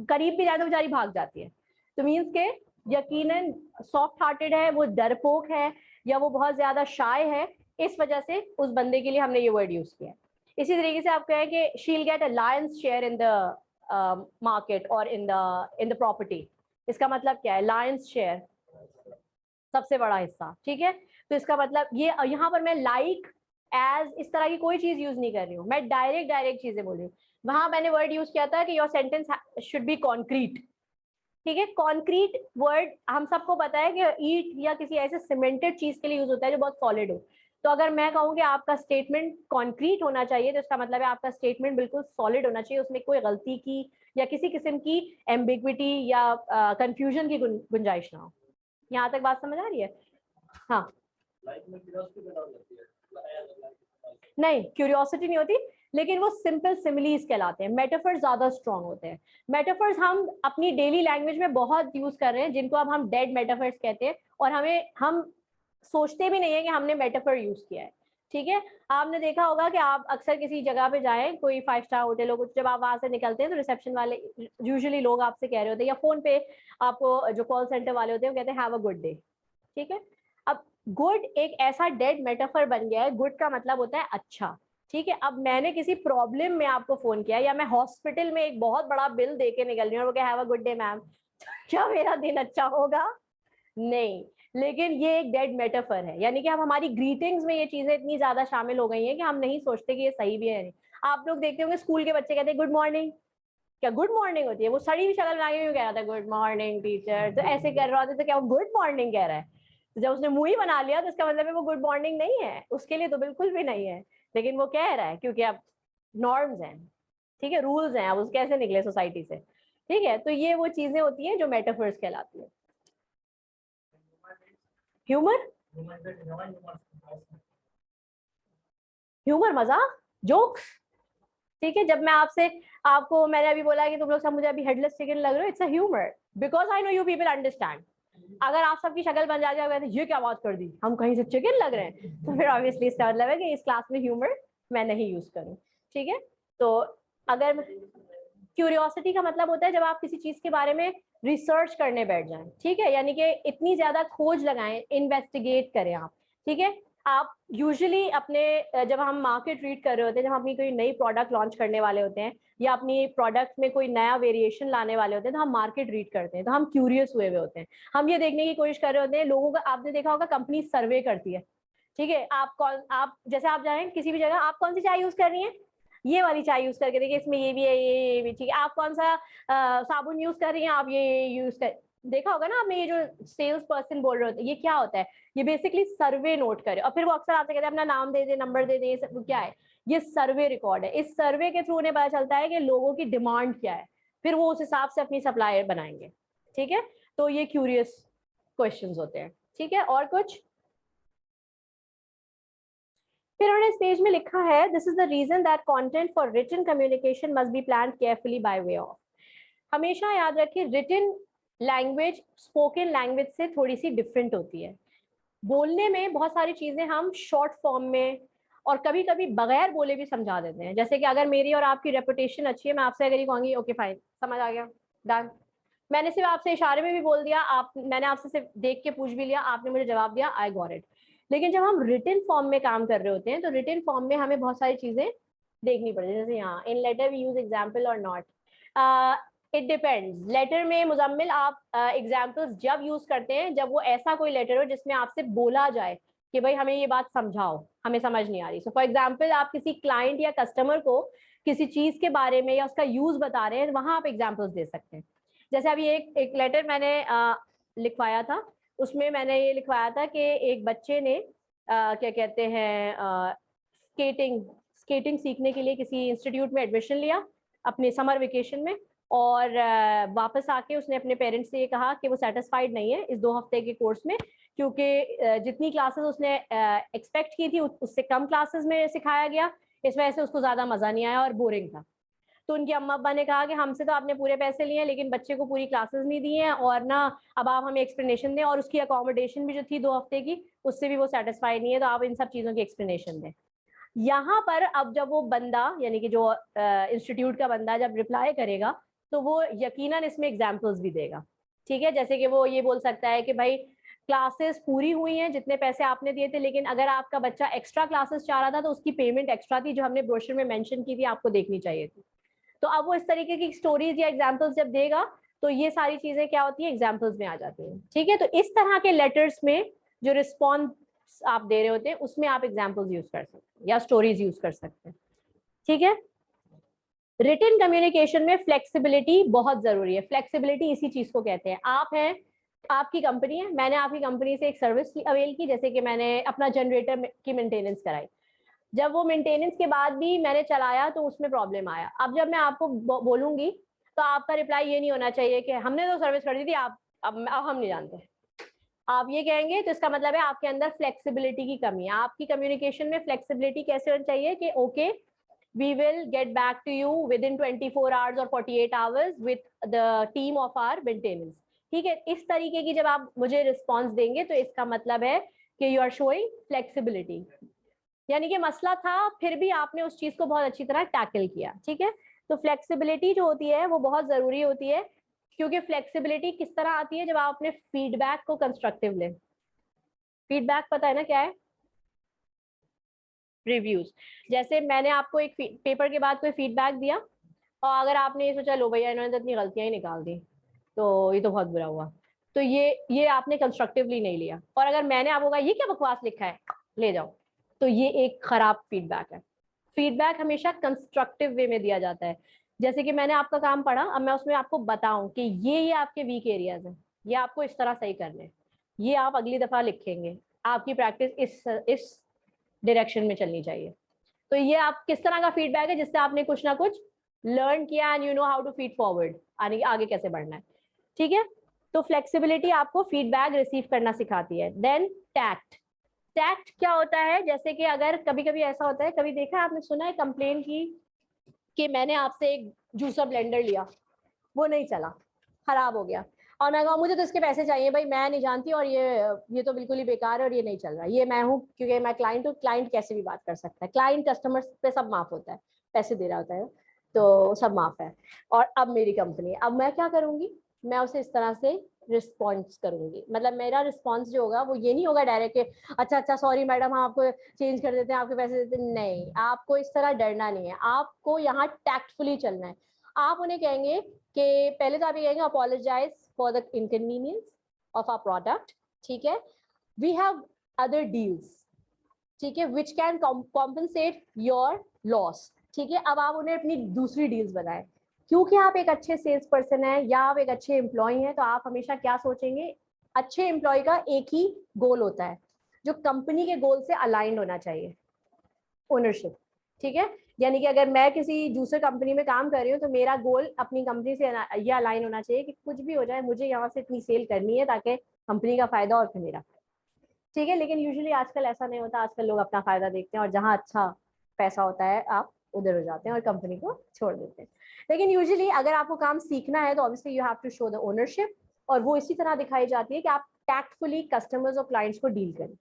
करीब भी जाए तो बेचारी भाग जाती है। तो मीन्स के यकीनन सॉफ्ट हार्टेड है, वो डरपोक है, या वो बहुत ज्यादा शाय है, इस वजह से उस बंदे के लिए हमने ये वर्ड यूज किया है। इसी तरीके से आप कहें कि she will get a Lions share in the market और इन द प्रॉपर्टी, इसका मतलब क्या है? लायंस शेयर, सबसे बड़ा हिस्सा, ठीक है। तो इसका मतलब ये, यहाँ पर मैं लाइक एज इस तरह की कोई चीज यूज नहीं कर रही हूँ, मैं डायरेक्ट डायरेक्ट चीजें बोल रही हूँ। वहां मैंने वर्ड यूज किया था कि your sentence should be concrete, ठीक है। कॉन्क्रीट वर्ड हम सबको पता है कि ईट या किसी ऐसे सीमेंटेड चीज के लिए यूज होता है जो बहुत सॉलिड हो। तो अगर मैं कहूँ कि आपका स्टेटमेंट कॉन्क्रीट होना चाहिए, तो इसका मतलब है आपका स्टेटमेंट बिल्कुल सॉलिड होना चाहिए, उसमें कोई गलती की या किसी किस्म की एम्बिग्विटी या कंफ्यूजन की गुंजाइश ना हो। यहाँ तक बात समझ आ रही है? हाँ, नहीं, क्यूरियोसिटी नहीं होती, लेकिन वो सिंपल सिमिलीज कहलाते हैं। मेटाफर्स ज्यादा स्ट्रॉन्ग होते हैं। मेटाफर्स हम अपनी डेली लैंग्वेज में बहुत यूज कर रहे हैं, जिनको अब हम डेड मेटाफर्स कहते हैं, और हम सोचते भी नहीं है कि हमने मेटाफर यूज किया है, ठीक है। आपने देखा होगा कि आप अक्सर किसी जगह पे जाएं, कोई 5 स्टार होटल हो कुछ, जब आप वहां से निकलते हैं तो रिसेप्शन वाले यूजुअली लोग आपसे कह रहे होते हैं, या फोन पे आपको जो कॉल सेंटर वाले होते हैं वो कहते हैं हैव अ गुड डे, ठीक है। अब गुड एक ऐसा डेड मेटाफर बन गया है, गुड का मतलब होता है अच्छा, ठीक है। अब मैंने किसी प्रॉब्लम में आपको फोन किया, या मैं हॉस्पिटल में एक बहुत बड़ा बिल दे के निकल रही हूँ और वो क्या have a good day ma'am, क्या मेरा दिन अच्छा होगा? नहीं। लेकिन ये एक डेड मेटाफर है, यानी कि हम हमारी ग्रीटिंग्स में ये चीजें इतनी ज्यादा शामिल हो गई हैं कि हम नहीं सोचते कि ये सही भी है नहीं। आप लोग देखते होंगे स्कूल के बच्चे कहते हैं गुड मॉर्निंग, क्या गुड मॉर्निंग होती है? वो सड़ी हुई शक्ल बना के कह रहा था गुड मॉर्निंग टीचर, तो ऐसे कर रहा था, तो क्या वो गुड मॉर्निंग कह रहा है? तो जब उसने मुंह ही बना लिया तो इसका मतलब है वो गुड मॉर्निंग नहीं है, उसके लिए तो बिल्कुल भी नहीं है, लेकिन वो कह रहा है क्योंकि अब नॉर्म्स हैं, ठीक है, रूल्स हैं, अब उस कैसे निकले सोसाइटी से, ठीक है। तो ये वो चीजें होती हैं जो मेटाफर्स कहलाती है। ह्यूमर, ह्यूमर मजाक, जोक्स, ठीक है। जब मैं आपको मैंने अभी बोला कि तुम लोग सब मुझे अभी हेडलेस चिकन लग रहे हो, it's a humour, because I know you people understand. अगर आप सबकी शक्ल बन जाए तो ये क्या बात कर दी, हम कहीं से चिकन लग रहे हैं, तो फिर ऑब्वियसली इसका मतलब है कि इस क्लास में ह्यूमर मैं नहीं यूज करूं, ठीक है। तो अगर क्यूरियोसिटी का मतलब होता है जब आप किसी चीज के बारे में रिसर्च करने बैठ जाएं, ठीक है, यानी कि इतनी ज्यादा खोज लगाएं, इन्वेस्टिगेट करें आप, ठीक है। आप यूजुअली अपने जब हम मार्केट रीड कर रहे होते हैं, जब हम अपनी कोई नई प्रोडक्ट लॉन्च करने वाले होते हैं या अपनी प्रोडक्ट में कोई नया वेरिएशन लाने वाले होते हैं, तो हम मार्केट रीड करते हैं, तो हम क्यूरियस हुए हुए होते हैं, हम ये देखने की कोशिश कर रहे होते हैं लोगों का। आपने देखा होगा कंपनी सर्वे करती है, ठीक है। आप जैसे आप जाएं किसी भी जगह, आप कौन सी चाय यूज कर रही हैं, ये वाली चाय यूज करके देखिए, इसमें ये भी है, ये भी, ठीक है। आप कौन सा साबुन यूज कर रही हैं, आप ये यूज कर, देखा होगा ना आपने, ये जो सेल्स पर्सन बोल रहे होते हैं, ये क्या होता है, ये बेसिकली सर्वे नोट करे, और फिर वो अक्सर आपसे कहते हैं अपना नाम दे दे, नंबर दे दे, ये सब क्या है, ये सर्वे रिकॉर्ड है। इस सर्वे के थ्रू उन्हें पता चलता है कि लोगों की डिमांड क्या है, फिर वो उस हिसाब से अपनी सप्लायर बनाएंगे, ठीक है। तो ये क्यूरियस क्वेश्चंस होते हैं, ठीक है। और कुछ फिर उन्होंने इस पेज में लिखा है, this is the reason that content for written communication must be planned carefully by way of. हमेशा याद रखिए रिटन लैंग्वेज स्पोकन लैंग्वेज से थोड़ी सी डिफरेंट होती है। बोलने में बहुत सारी चीजें हम शॉर्ट फॉर्म में और कभी कभी बगैर बोले भी समझा देते हैं। जैसे कि अगर मेरी और आपकी रेपुटेशन अच्छी है, मैं आपसे अगर ये कहूंगी ओके फाइन, समझ आ गया, डन, मैंने सिर्फ आपसे इशारे में भी बोल दिया, मैंने आपसे सिर्फ देख के पूछ भी लिया, आपने मुझे जवाब दिया, आई गॉट इट। लेकिन जब हम रिटन फॉर्म में काम कर रहे होते हैं, तो रिटन फॉर्म में हमें बहुत सारी चीजें देखनी पड़ती है। जैसे यहाँ इन लेटर वी यूज एग्जाम्पल और नॉट, इट डिपेंड्स। लेटर में मुजम्मिल आप एग्जाम्पल्स जब यूज करते हैं जब वो ऐसा कोई लेटर हो जिसमें आपसे बोला जाए कि भाई हमें ये बात समझाओ, हमें समझ नहीं आ रही। सो फॉर एग्जाम्पल आप किसी क्लाइंट या कस्टमर को किसी चीज के बारे में या उसका यूज बता रहे हैं, वहां आप एग्जाम्पल्स दे सकते हैं। जैसे अभी एक लेटर मैंने लिखवाया था, उसमें मैंने ये लिखवाया था कि एक बच्चे ने क्या कहते हैं स्केटिंग स्केटिंग सीखने के लिए किसी इंस्टीट्यूट में एडमिशन लिया अपने समर वेकेशन में, और वापस आके उसने अपने पेरेंट्स से ये कहा कि वो सेटिस्फाइड नहीं है इस 2 हफ्ते के कोर्स में, क्योंकि जितनी क्लासेस उसने एक्सपेक्ट की थी उससे कम क्लासेस में सिखाया गया, इस वजह से उसको ज्यादा मजा नहीं आया और बोरिंग था। तो उनकी अम्मा अब्बा ने कहा कि हमसे तो आपने पूरे पैसे लिए हैं लेकिन बच्चे को पूरी क्लासेस नहीं दी हैं, और ना अब आप हमें एक्सप्लेनेशन दें, और उसकी अकोमोडेशन भी जो थी 2 हफ्ते की उससे भी वो सेटिस्फाइड नहीं है, तो आप इन सब चीज़ों की एक्सप्लेनेशन दें। यहाँ पर अब जब वो बंदा यानी कि जो इंस्टीट्यूट का बंदा जब रिप्लाई करेगा तो वो यकीनन इसमें एग्जाम्पल्स भी देगा, ठीक है। जैसे कि वो ये बोल सकता है कि भाई क्लासेस पूरी हुई हैं जितने पैसे आपने दिए थे, लेकिन अगर आपका बच्चा एक्स्ट्रा क्लासेस चाह रहा था तो उसकी पेमेंट एक्स्ट्रा थी जो हमने ब्रोशर में मेंशन की थी, आपको देखनी चाहिए थी। तो अब वो इस तरीके की स्टोरीज या एग्जाम्पल्स जब देगा तो ये सारी चीजें क्या होती है, एग्जाम्पल्स में आ जाती हैं, ठीक है। तो इस तरह के लेटर्स में जो रिस्पॉन्स आप दे रहे होते हैं उसमें आप एग्जाम्पल्स यूज कर सकते हैं या स्टोरीज यूज कर सकते हैं, ठीक है। रिटन कम्युनिकेशन में फ्लेक्सिबिलिटी बहुत जरूरी है। फ्लेक्सिबिलिटी इसी चीज को कहते हैं। आप हैं, आपकी कंपनी है, मैंने आपकी कंपनी से एक सर्विस अवेल की, जैसे कि मैंने अपना जनरेटर की मेंटेनेंस कराई, जब वो मेंटेनेंस के बाद भी मैंने चलाया तो उसमें प्रॉब्लम आया। अब जब मैं आपको बोलूंगी तो आपका रिप्लाई ये नहीं होना चाहिए कि हमने तो सर्विस कर दी थी, आप अब हम नहीं जानते। आप ये कहेंगे तो इसका मतलब है आपके अंदर फ्लेक्सिबिलिटी की कमी है। आपकी कम्युनिकेशन में फ्लेक्सिबिलिटी कैसे होनी चाहिए कि okay we will get back to you within 24 hours और 48 hours with the team of our maintenance, ठीक है। इस तरीके की जब आप मुझे रिस्पॉन्स देंगे तो इसका मतलब है कि यू आर शोइंग फ्लेक्सिबिलिटी, यानी कि मसला था फिर भी आपने उस चीज को बहुत अच्छी तरह टैकल किया, ठीक है। तो फ्लेक्सिबिलिटी जो होती है वो बहुत जरूरी होती है, क्योंकि फ्लेक्सिबिलिटी किस तरह आती है जब आप अपने फीडबैक को कंस्ट्रक्टिव लें। फीडबैक पता है ना क्या है, रिव्यूज। जैसे मैंने आपको एक पेपर के बाद कोई फीडबैक दिया और अगर आपने ये सोचा लो भैया इन्होंने तो इतनी गलतियां ही निकाल दी तो ये तो बहुत बुरा हुआ, तो ये आपने कंस्ट्रक्टिवली नहीं लिया। और अगर मैंने आपको कहा ये क्या बकवास लिखा है ले जाओ, तो ये एक खराब फीडबैक है। फीडबैक हमेशा कंस्ट्रक्टिव वे में दिया जाता है। जैसे कि मैंने आपका काम पढ़ा, अब मैं उसमें आपको बताऊं कि ये आपके वीक एरियाज हैं, ये आपको इस तरह सही करने हैं, ये आप अगली दफा लिखेंगे, आपकी प्रैक्टिस इस डायरेक्शन में चलनी चाहिए। तो ये आप किस तरह का फीडबैक है जिससे आपने कुछ ना कुछ लर्न किया and you know how to feed forward, आगे कैसे बढ़ना है, ठीक है। तो फ्लेक्सिबिलिटी आपको फीडबैक रिसीव करना सिखाती है। देन टैक्ट, टैक्ट क्या होता है, जैसे कि अगर कभी कभी ऐसा होता है, कभी देखा है आपने, सुना है कंप्लेन की कि मैंने आपसे एक जूसर ब्लेंडर लिया, वो नहीं चला, खराब हो गया, और मैं कहा मुझे तो इसके पैसे चाहिए भाई, मैं नहीं जानती, और ये तो बिल्कुल ही बेकार है और ये नहीं चल रहा, ये मैं हूँ क्योंकि मैं क्लाइंट हूँ, क्लाइंट कैसे भी बात कर सकता है, क्लाइंट कस्टमर पे सब माफ होता है, पैसे दे रहा होता है तो सब माफ है, और अब मेरी कंपनी, अब मैं क्या करूंगी, मैं उसे इस तरह से रिस्पॉन्स करूंगी, मतलब मेरा रिस्पॉन्स जो होगा वो ये नहीं होगा डायरेक्ट अच्छा अच्छा सॉरी मैडम हम आपको चेंज कर देते हैं, आपके पैसे देते हैं, नहीं, आपको इस तरह डरना नहीं है, आपको यहाँ टैक्टफुली चलना है। आप उन्हें कहेंगे कि पहले तो आप ये कहेंगे apologise for the inconvenience of our product, ठीक है, वी हैव अदर डील्स, ठीक है, which can compensate your loss, ठीक है। अब आप उन्हें अपनी दूसरी डील्स बताएं, क्योंकि आप एक अच्छे सेल्स पर्सन हैं या आप एक अच्छे एम्प्लॉय हैं, तो आप हमेशा क्या सोचेंगे, अच्छे एम्प्लॉय का एक ही गोल होता है जो कंपनी के गोल से अलाइंड होना चाहिए, ओनरशिप, ठीक है। यानी कि अगर मैं किसी दूसरे कंपनी में काम कर रही हूँ तो मेरा गोल अपनी कंपनी से ये अलाइन होना चाहिए कि कुछ भी हो जाए मुझे यहाँ से इतनी सेल करनी है ताकि कंपनी का फायदा और फिर मेरा, ठीक है। लेकिन यूजुअली आजकल ऐसा नहीं होता, आजकल लोग अपना फायदा देखते हैं और जहाँ अच्छा पैसा होता है आप उधर हो जाते हैं और कंपनी को छोड़ देते हैं। लेकिन यूजुअली अगर आपको काम सीखना है तो obviously you have to show the ownership, और वो इसी तरह दिखाई जाती है कि आप टैक्टफुली कस्टमर्स और क्लाइंट्स को डील करें।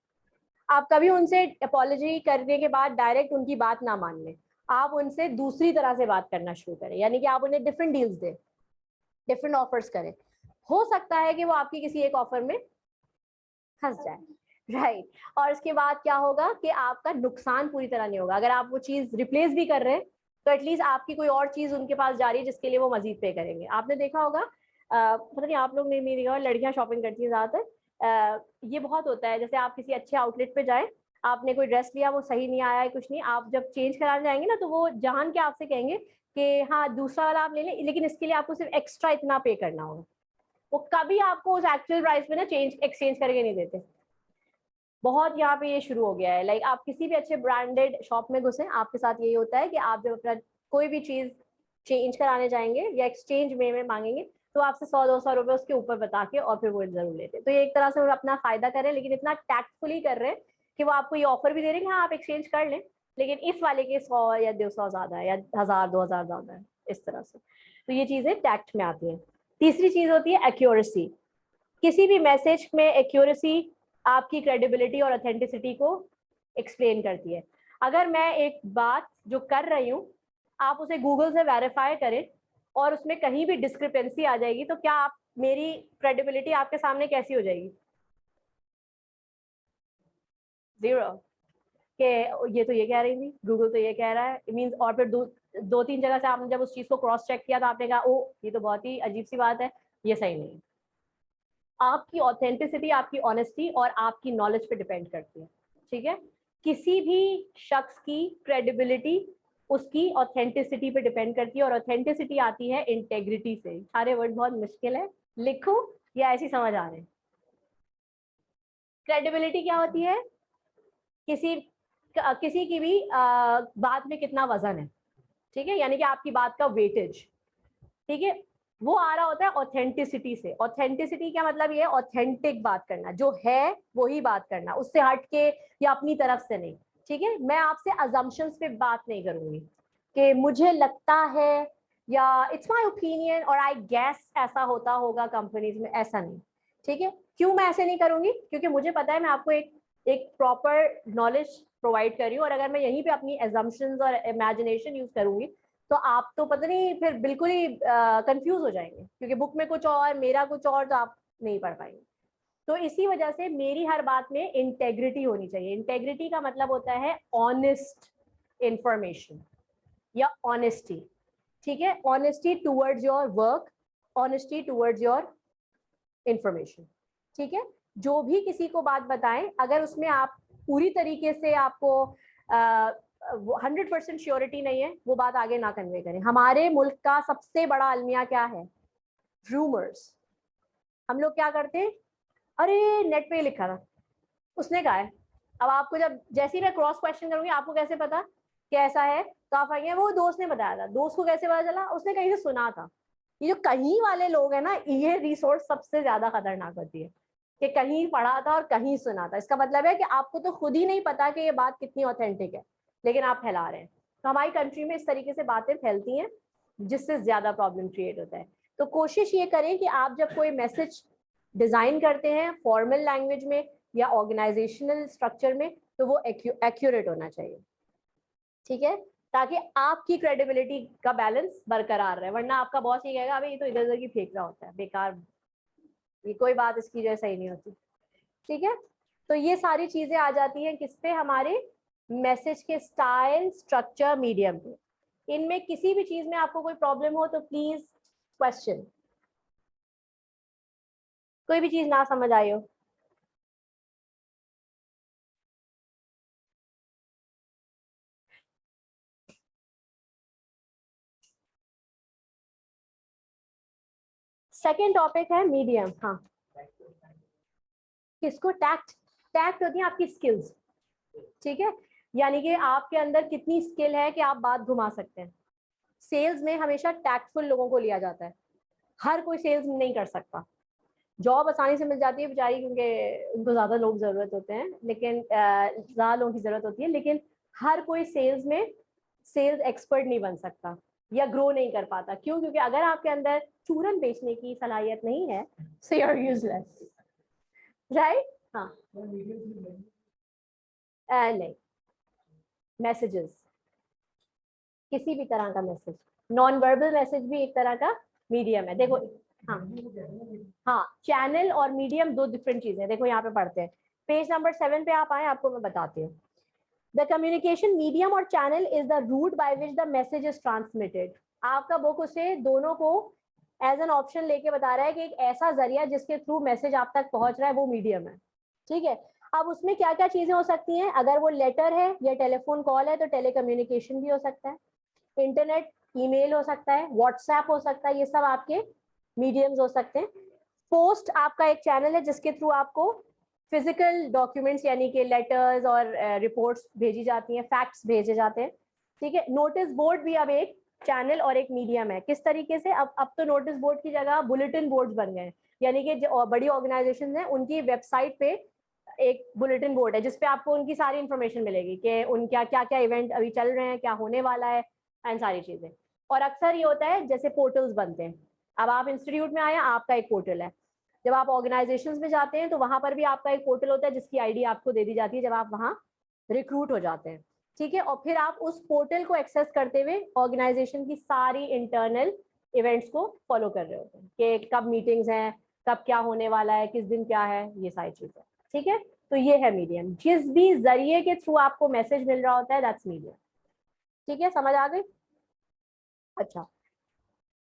आप कभी उनसे अपॉलॉजी करने के बाद डायरेक्ट उनकी बात ना मान लें, आप उनसे दूसरी तरह से बात करना शुरू करें, यानी कि आप उन्हें डिफरेंट डील्स दें, डिफरेंट ऑफर्स करें। हो सकता है कि वो आपकी किसी एक ऑफर में फंस जाए, राइट। और इसके बाद क्या होगा कि आपका नुकसान पूरी तरह नहीं होगा, अगर आप वो चीज रिप्लेस भी कर रहे हैं तो एटलीस्ट आपकी कोई और चीज उनके पास जा रही है जिसके लिए वो मजीद पे करेंगे। आपने देखा होगा, पता नहीं आप लोग नहीं देखा, लड़कियां शॉपिंग करती हैं ज्यादातर, ये बहुत होता है, जैसे आप किसी अच्छे आउटलेट पे जाए, आपने कोई ड्रेस लिया वो सही नहीं आया है, कुछ नहीं, आप जब चेंज कराने जाएंगे ना तो वो जान के आपसे कहेंगे कि हाँ दूसरा वाला आप ले लें, लेकिन इसके लिए आपको सिर्फ एक्स्ट्रा इतना पे करना होगा। वो कभी आपको उस एक्चुअल प्राइस पे ना एक्सचेंज करके नहीं देते। बहुत यहाँ पे ये शुरू हो गया है, लाइक आप किसी भी अच्छे ब्रांडेड शॉप में घुसे, आपके साथ यही होता है कि आप जब अपना कोई भी चीज चेंज कराने जाएंगे या एक्सचेंज में मांगेंगे तो आपसे 100-200 रुपए उसके ऊपर बता के और फिर वो जरूर लेते हैं। तो ये एक तरह से वो अपना फायदा कर रहे हैं, लेकिन इतना टैक्टफुली कर रहे हैं कि वो आपको ये ऑफर भी दे रहे हैं हाँ आप एक्सचेंज कर लें, लेकिन इस वाले के 100 या 200 ज्यादा है या 1000-2000 ज्यादा है, इस तरह से। तो ये चीजें टैक्ट में आती है। तीसरी चीज होती है एक्यूरेसी। किसी भी मैसेज में एक्यूरेसी आपकी क्रेडिबिलिटी और ऑथेंटिसिटी को एक्सप्लेन करती है। अगर मैं एक बात जो कर रही हूँ आप उसे गूगल से वेरीफाई करें और उसमें कहीं भी डिस्क्रिपेंसी आ जाएगी तो क्या आप मेरी क्रेडिबिलिटी आपके सामने कैसी हो जाएगी, जीरो, कि ये तो ये कह रही थी, गूगल तो ये कह रहा है, मींस, और फिर दो तीन जगह से आपने जब उस चीज को क्रॉस चेक किया तो आपने कहा ओ ये तो बहुत ही अजीब सी बात है, ये सही नहीं है। आपकी ऑथेंटिसिटी, आपकी ऑनेस्टी और आपकी नॉलेज पे डिपेंड करती है, ठीक है। किसी भी शख्स की क्रेडिबिलिटी उसकी ऑथेंटिसिटी पे डिपेंड करती है, और ऑथेंटिसिटी आती है इंटेग्रिटी से। सारे वर्ड बहुत मुश्किल है, लिखो या ऐसी समझ आ रहे हैं। क्रेडिबिलिटी क्या होती है, किसी किसी की भी बात में कितना वजन है, ठीक है, यानी कि आपकी बात का वेटेज, ठीक है, वो आ रहा होता है ऑथेंटिसिटी से। ऑथेंटिसिटी क्या मतलब, ये ऑथेंटिक बात करना, जो है वही बात करना, उससे हट के या अपनी तरफ से नहीं, ठीक है। मैं आपसे अजम्पशंस पे बात नहीं करूंगी कि मुझे लगता है या इट्स माय ओपिनियन और आई गेस ऐसा होता होगा कंपनीज में, ऐसा नहीं, ठीक है। क्यों मैं ऐसे नहीं करूंगी, क्योंकि मुझे पता है मैं आपको एक प्रॉपर नॉलेज प्रोवाइड कर रही हूँ, और अगर मैं यहीं पे अपनी एजम्पशंस और इमेजिनेशन यूज करूंगी तो आप तो पता नहीं फिर बिल्कुल ही कंफ्यूज हो जाएंगे, क्योंकि बुक में कुछ और मेरा कुछ और, तो आप नहीं पढ़ पाएंगे। तो इसी वजह से मेरी हर बात में इंटेग्रिटी होनी चाहिए। इंटेग्रिटी का मतलब होता है ऑनेस्ट इंफॉर्मेशन या ऑनेस्टी, ठीक है, honesty towards your work, honesty towards your information, ठीक है। जो भी किसी को बात बताएं, अगर उसमें आप पूरी तरीके से आपको 100% श्योरिटी नहीं है, वो बात आगे ना कन्वे करें। हमारे मुल्क का सबसे बड़ा अलमिया क्या है, रूमर्स। हम लोग क्या करते हैं, अरे नेट पे लिखा था, उसने कहा है। अब आपको जब जैसे ही मैं क्रॉस क्वेश्चन करूंगी, आपको कैसे पता कि ऐसा है, तो आप आएंगे वो दोस्त ने बताया था, दोस्त को कैसे पता चला, उसने कहीं से सुना था। ये जो कहीं वाले लोग हैं ना, ये रिसोर्स सबसे ज्यादा खतरनाक होती है। कि कहीं पढ़ा था और कहीं सुना था। इसका मतलब है कि आपको तो खुद ही नहीं पता कि ये बात कितनी ऑथेंटिक है, लेकिन आप फैला रहे हैं। तो हमारी कंट्री में इस तरीके से बातें फैलती हैं जिससे ज्यादा प्रॉब्लम क्रिएट होता है। तो कोशिश ये करें कि आप जब कोई मैसेज डिजाइन करते हैं फॉर्मल लैंग्वेज में या ऑर्गेनाइजेशनल स्ट्रक्चर में, तो वो एक्यूरेट होना चाहिए, ठीक है, ताकि आपकी क्रेडिबिलिटी का बैलेंस बरकरार रहे। वरना आपका बॉस ये कहेगा अभी ये तो इधर उधर की फेंक रहा होता है, बेकार, ये कोई बात इसकी जो सही नहीं होती, ठीक है। तो ये सारी चीजें आ जाती हैं किस पे, हमारे मैसेज के स्टाइल, स्ट्रक्चर, मीडियम पे। इनमें किसी भी चीज में आपको कोई प्रॉब्लम हो तो प्लीज क्वेश्चन, कोई भी चीज ना समझ आई हो। सेकेंड टॉपिक है मीडियम। हाँ, किसको? टैक्ट। टैक्ट होती है आपकी स्किल्स, ठीक है, यानी कि आपके अंदर कितनी स्किल है कि आप बात घुमा सकते हैं। सेल्स में हमेशा टैक्टफुल लोगों को लिया जाता है, हर कोई सेल्स नहीं कर सकता। जॉब आसानी से मिल जाती है बेचारी, क्योंकि उनको ज्यादा लोग जरूरत होते हैं, लेकिन ज्यादा लोगों की जरूरत होती है, लेकिन हर कोई सेल्स में सेल्स एक्सपर्ट नहीं बन सकता या ग्रो नहीं कर पाता। क्यों? क्योंकि अगर आपके अंदर चूरन बेचने की सलाहियत नहीं है, so you are useless, right? हाँ, नहीं, मैसेजेस, किसी भी तरह का मैसेज, नॉन वर्बल मैसेज भी एक तरह का मीडियम है। देखो, हाँ हाँ, चैनल और मीडियम दो डिफरेंट चीजें हैं। देखो यहाँ पे पढ़ते हैं, पेज नंबर 7 पे आप आए, आपको मैं बताती हूँ। द कम्युनिकेशन मीडियम और channel is the route by which the message is transmitted. आपका बुक उसे दोनों को एज एन ऑप्शन लेके बता रहा है कि एक ऐसा जरिया जिसके थ्रू मैसेज आप तक पहुंच रहा है, वो मीडियम है, ठीक है। अब उसमें क्या क्या चीजें हो सकती हैं? अगर वो लेटर है या टेलीफोन कॉल है तो टेलीकम्युनिकेशन भी हो सकता है, इंटरनेट, ईमेल हो सकता है, व्हाट्सएप हो सकता है, ये सब आपके मीडियम्स हो सकते हैं। पोस्ट आपका एक चैनल है जिसके थ्रू आपको फिजिकल डॉक्यूमेंट्स यानी कि लेटर्स और रिपोर्ट्स भेजी जाती हैं, फैक्ट्स भेजे जाते हैं, ठीक है। नोटिस बोर्ड भी अब एक चैनल और एक मीडियम है। किस तरीके से? अब तो नोटिस बोर्ड की जगह बुलेटिन बोर्ड्स बन गए हैं, यानी कि जो बड़ी ऑर्गेनाइजेशन है उनकी वेबसाइट पे एक बुलेटिन बोर्ड है जिसपे आपको उनकी सारी इंफॉर्मेशन मिलेगी कि उनका क्या क्या इवेंट अभी चल रहे हैं, क्या होने वाला है, एंड सारी चीजें। और अक्सर ये होता है जैसे पोर्टल्स बनते हैं, अब आप इंस्टीट्यूट में आए, आपका एक पोर्टल है। जब आप ऑर्गेनाइजेशंस में जाते हैं तो वहां पर भी आपका एक पोर्टल होता है जिसकी आईडी आपको दे दी जाती है जब आप वहां रिक्रूट हो जाते हैं, ठीक है। और फिर आप उस पोर्टल को एक्सेस करते हुए ऑर्गेनाइजेशन की सारी इंटरनल इवेंट्स को फॉलो कर रहे होते हैं कि कब मीटिंग्स हैं, कब क्या होने वाला है, किस दिन क्या है, ये सारी चीजें, ठीक है। तो ये है मीडियम, जिस भी जरिए के थ्रू आपको मैसेज मिल रहा होता है, दैट्स मीडियम, ठीक है, समझ आ गई? अच्छा,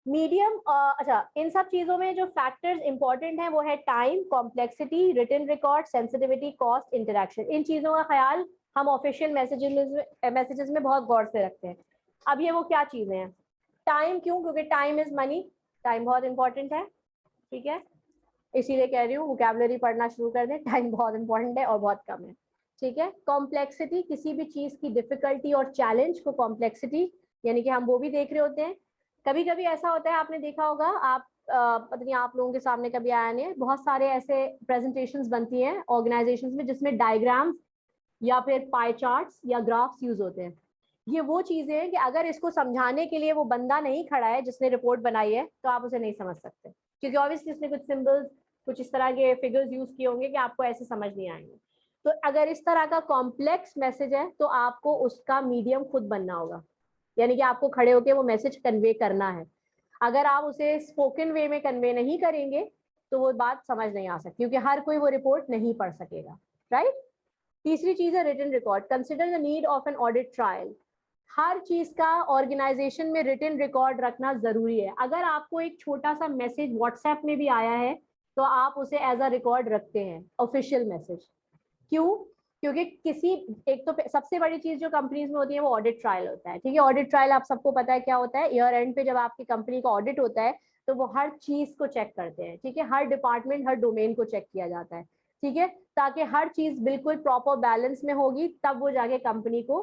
मीडियम, अच्छा, इन सब चीजों में जो फैक्टर्स इंपॉर्टेंट हैं वो है time, complexity, written record, sensitivity, cost, interaction. इन चीजों का ख्याल हम ऑफिशियल मैसेजेस में बहुत गौर से रखते हैं। अब ये वो क्या चीजें हैं? टाइम, क्यों? क्योंकि टाइम इज मनी, टाइम बहुत इंपॉर्टेंट है, ठीक है, इसीलिए कह रही हूँ वोकैबुलरी पढ़ना शुरू कर दें, टाइम बहुत इंपॉर्टेंट है और बहुत कम है, ठीक है। कॉम्प्लेक्सिटी, किसी भी चीज की डिफिकल्टी और चैलेंज को कॉम्प्लेक्सिटी, यानी कि हम वो भी देख रहे होते हैं। कभी कभी ऐसा होता है, आपने देखा होगा, आप पता नहीं आप लोगों के सामने कभी आया नहीं है, बहुत सारे ऐसे प्रेजेंटेशंस बनती हैं ऑर्गेनाइजेशंस में जिसमें डायग्राम्स या फिर पाई चार्ट्स या ग्राफ्स यूज होते हैं। ये वो चीजें हैं कि अगर इसको समझाने के लिए वो बंदा नहीं खड़ा है जिसने रिपोर्ट बनाई है तो आप उसे नहीं समझ सकते, क्योंकि ऑब्वियसली उसने कुछ सिंबल्स, कुछ इस तरह के फिगर्स यूज किए होंगे कि आपको ऐसे समझ नहीं आएंगे। तो अगर इस तरह का कॉम्प्लेक्स मैसेज है तो आपको उसका मीडियम खुद बनना होगा, यानी कि आपको खड़े होकर वो मैसेज कन्वे करना है। अगर आप उसे स्पोकन वे में कन्वे नहीं करेंगे तो वो बात समझ नहीं आ सकती, क्योंकि हर कोई वो रिपोर्ट नहीं पढ़ सकेगा, राइट। तीसरी चीज है written record. Consider the need of an audit trial. हर चीज का ऑर्गेनाइजेशन में रिटन रिकॉर्ड रखना जरूरी है। अगर आपको एक छोटा सा मैसेज व्हाट्सएप में भी आया है तो आप उसे एज अ रिकॉर्ड रखते हैं, ऑफिशियल मैसेज। क्यों? क्योंकि किसी, एक तो सबसे बड़ी चीज जो कंपनीज में होती है वो ऑडिट ट्रायल होता है, ठीक है। ऑडिट ट्रायल आप सबको पता है क्या होता है, ईयर एंड पे जब आपकी कंपनी का ऑडिट होता है तो वो हर चीज को चेक करते हैं, ठीक है, हर डिपार्टमेंट, हर डोमेन को चेक किया जाता है, ठीक है, ताकि हर चीज बिल्कुल प्रॉपर बैलेंस में होगी, तब वो जाके कंपनी को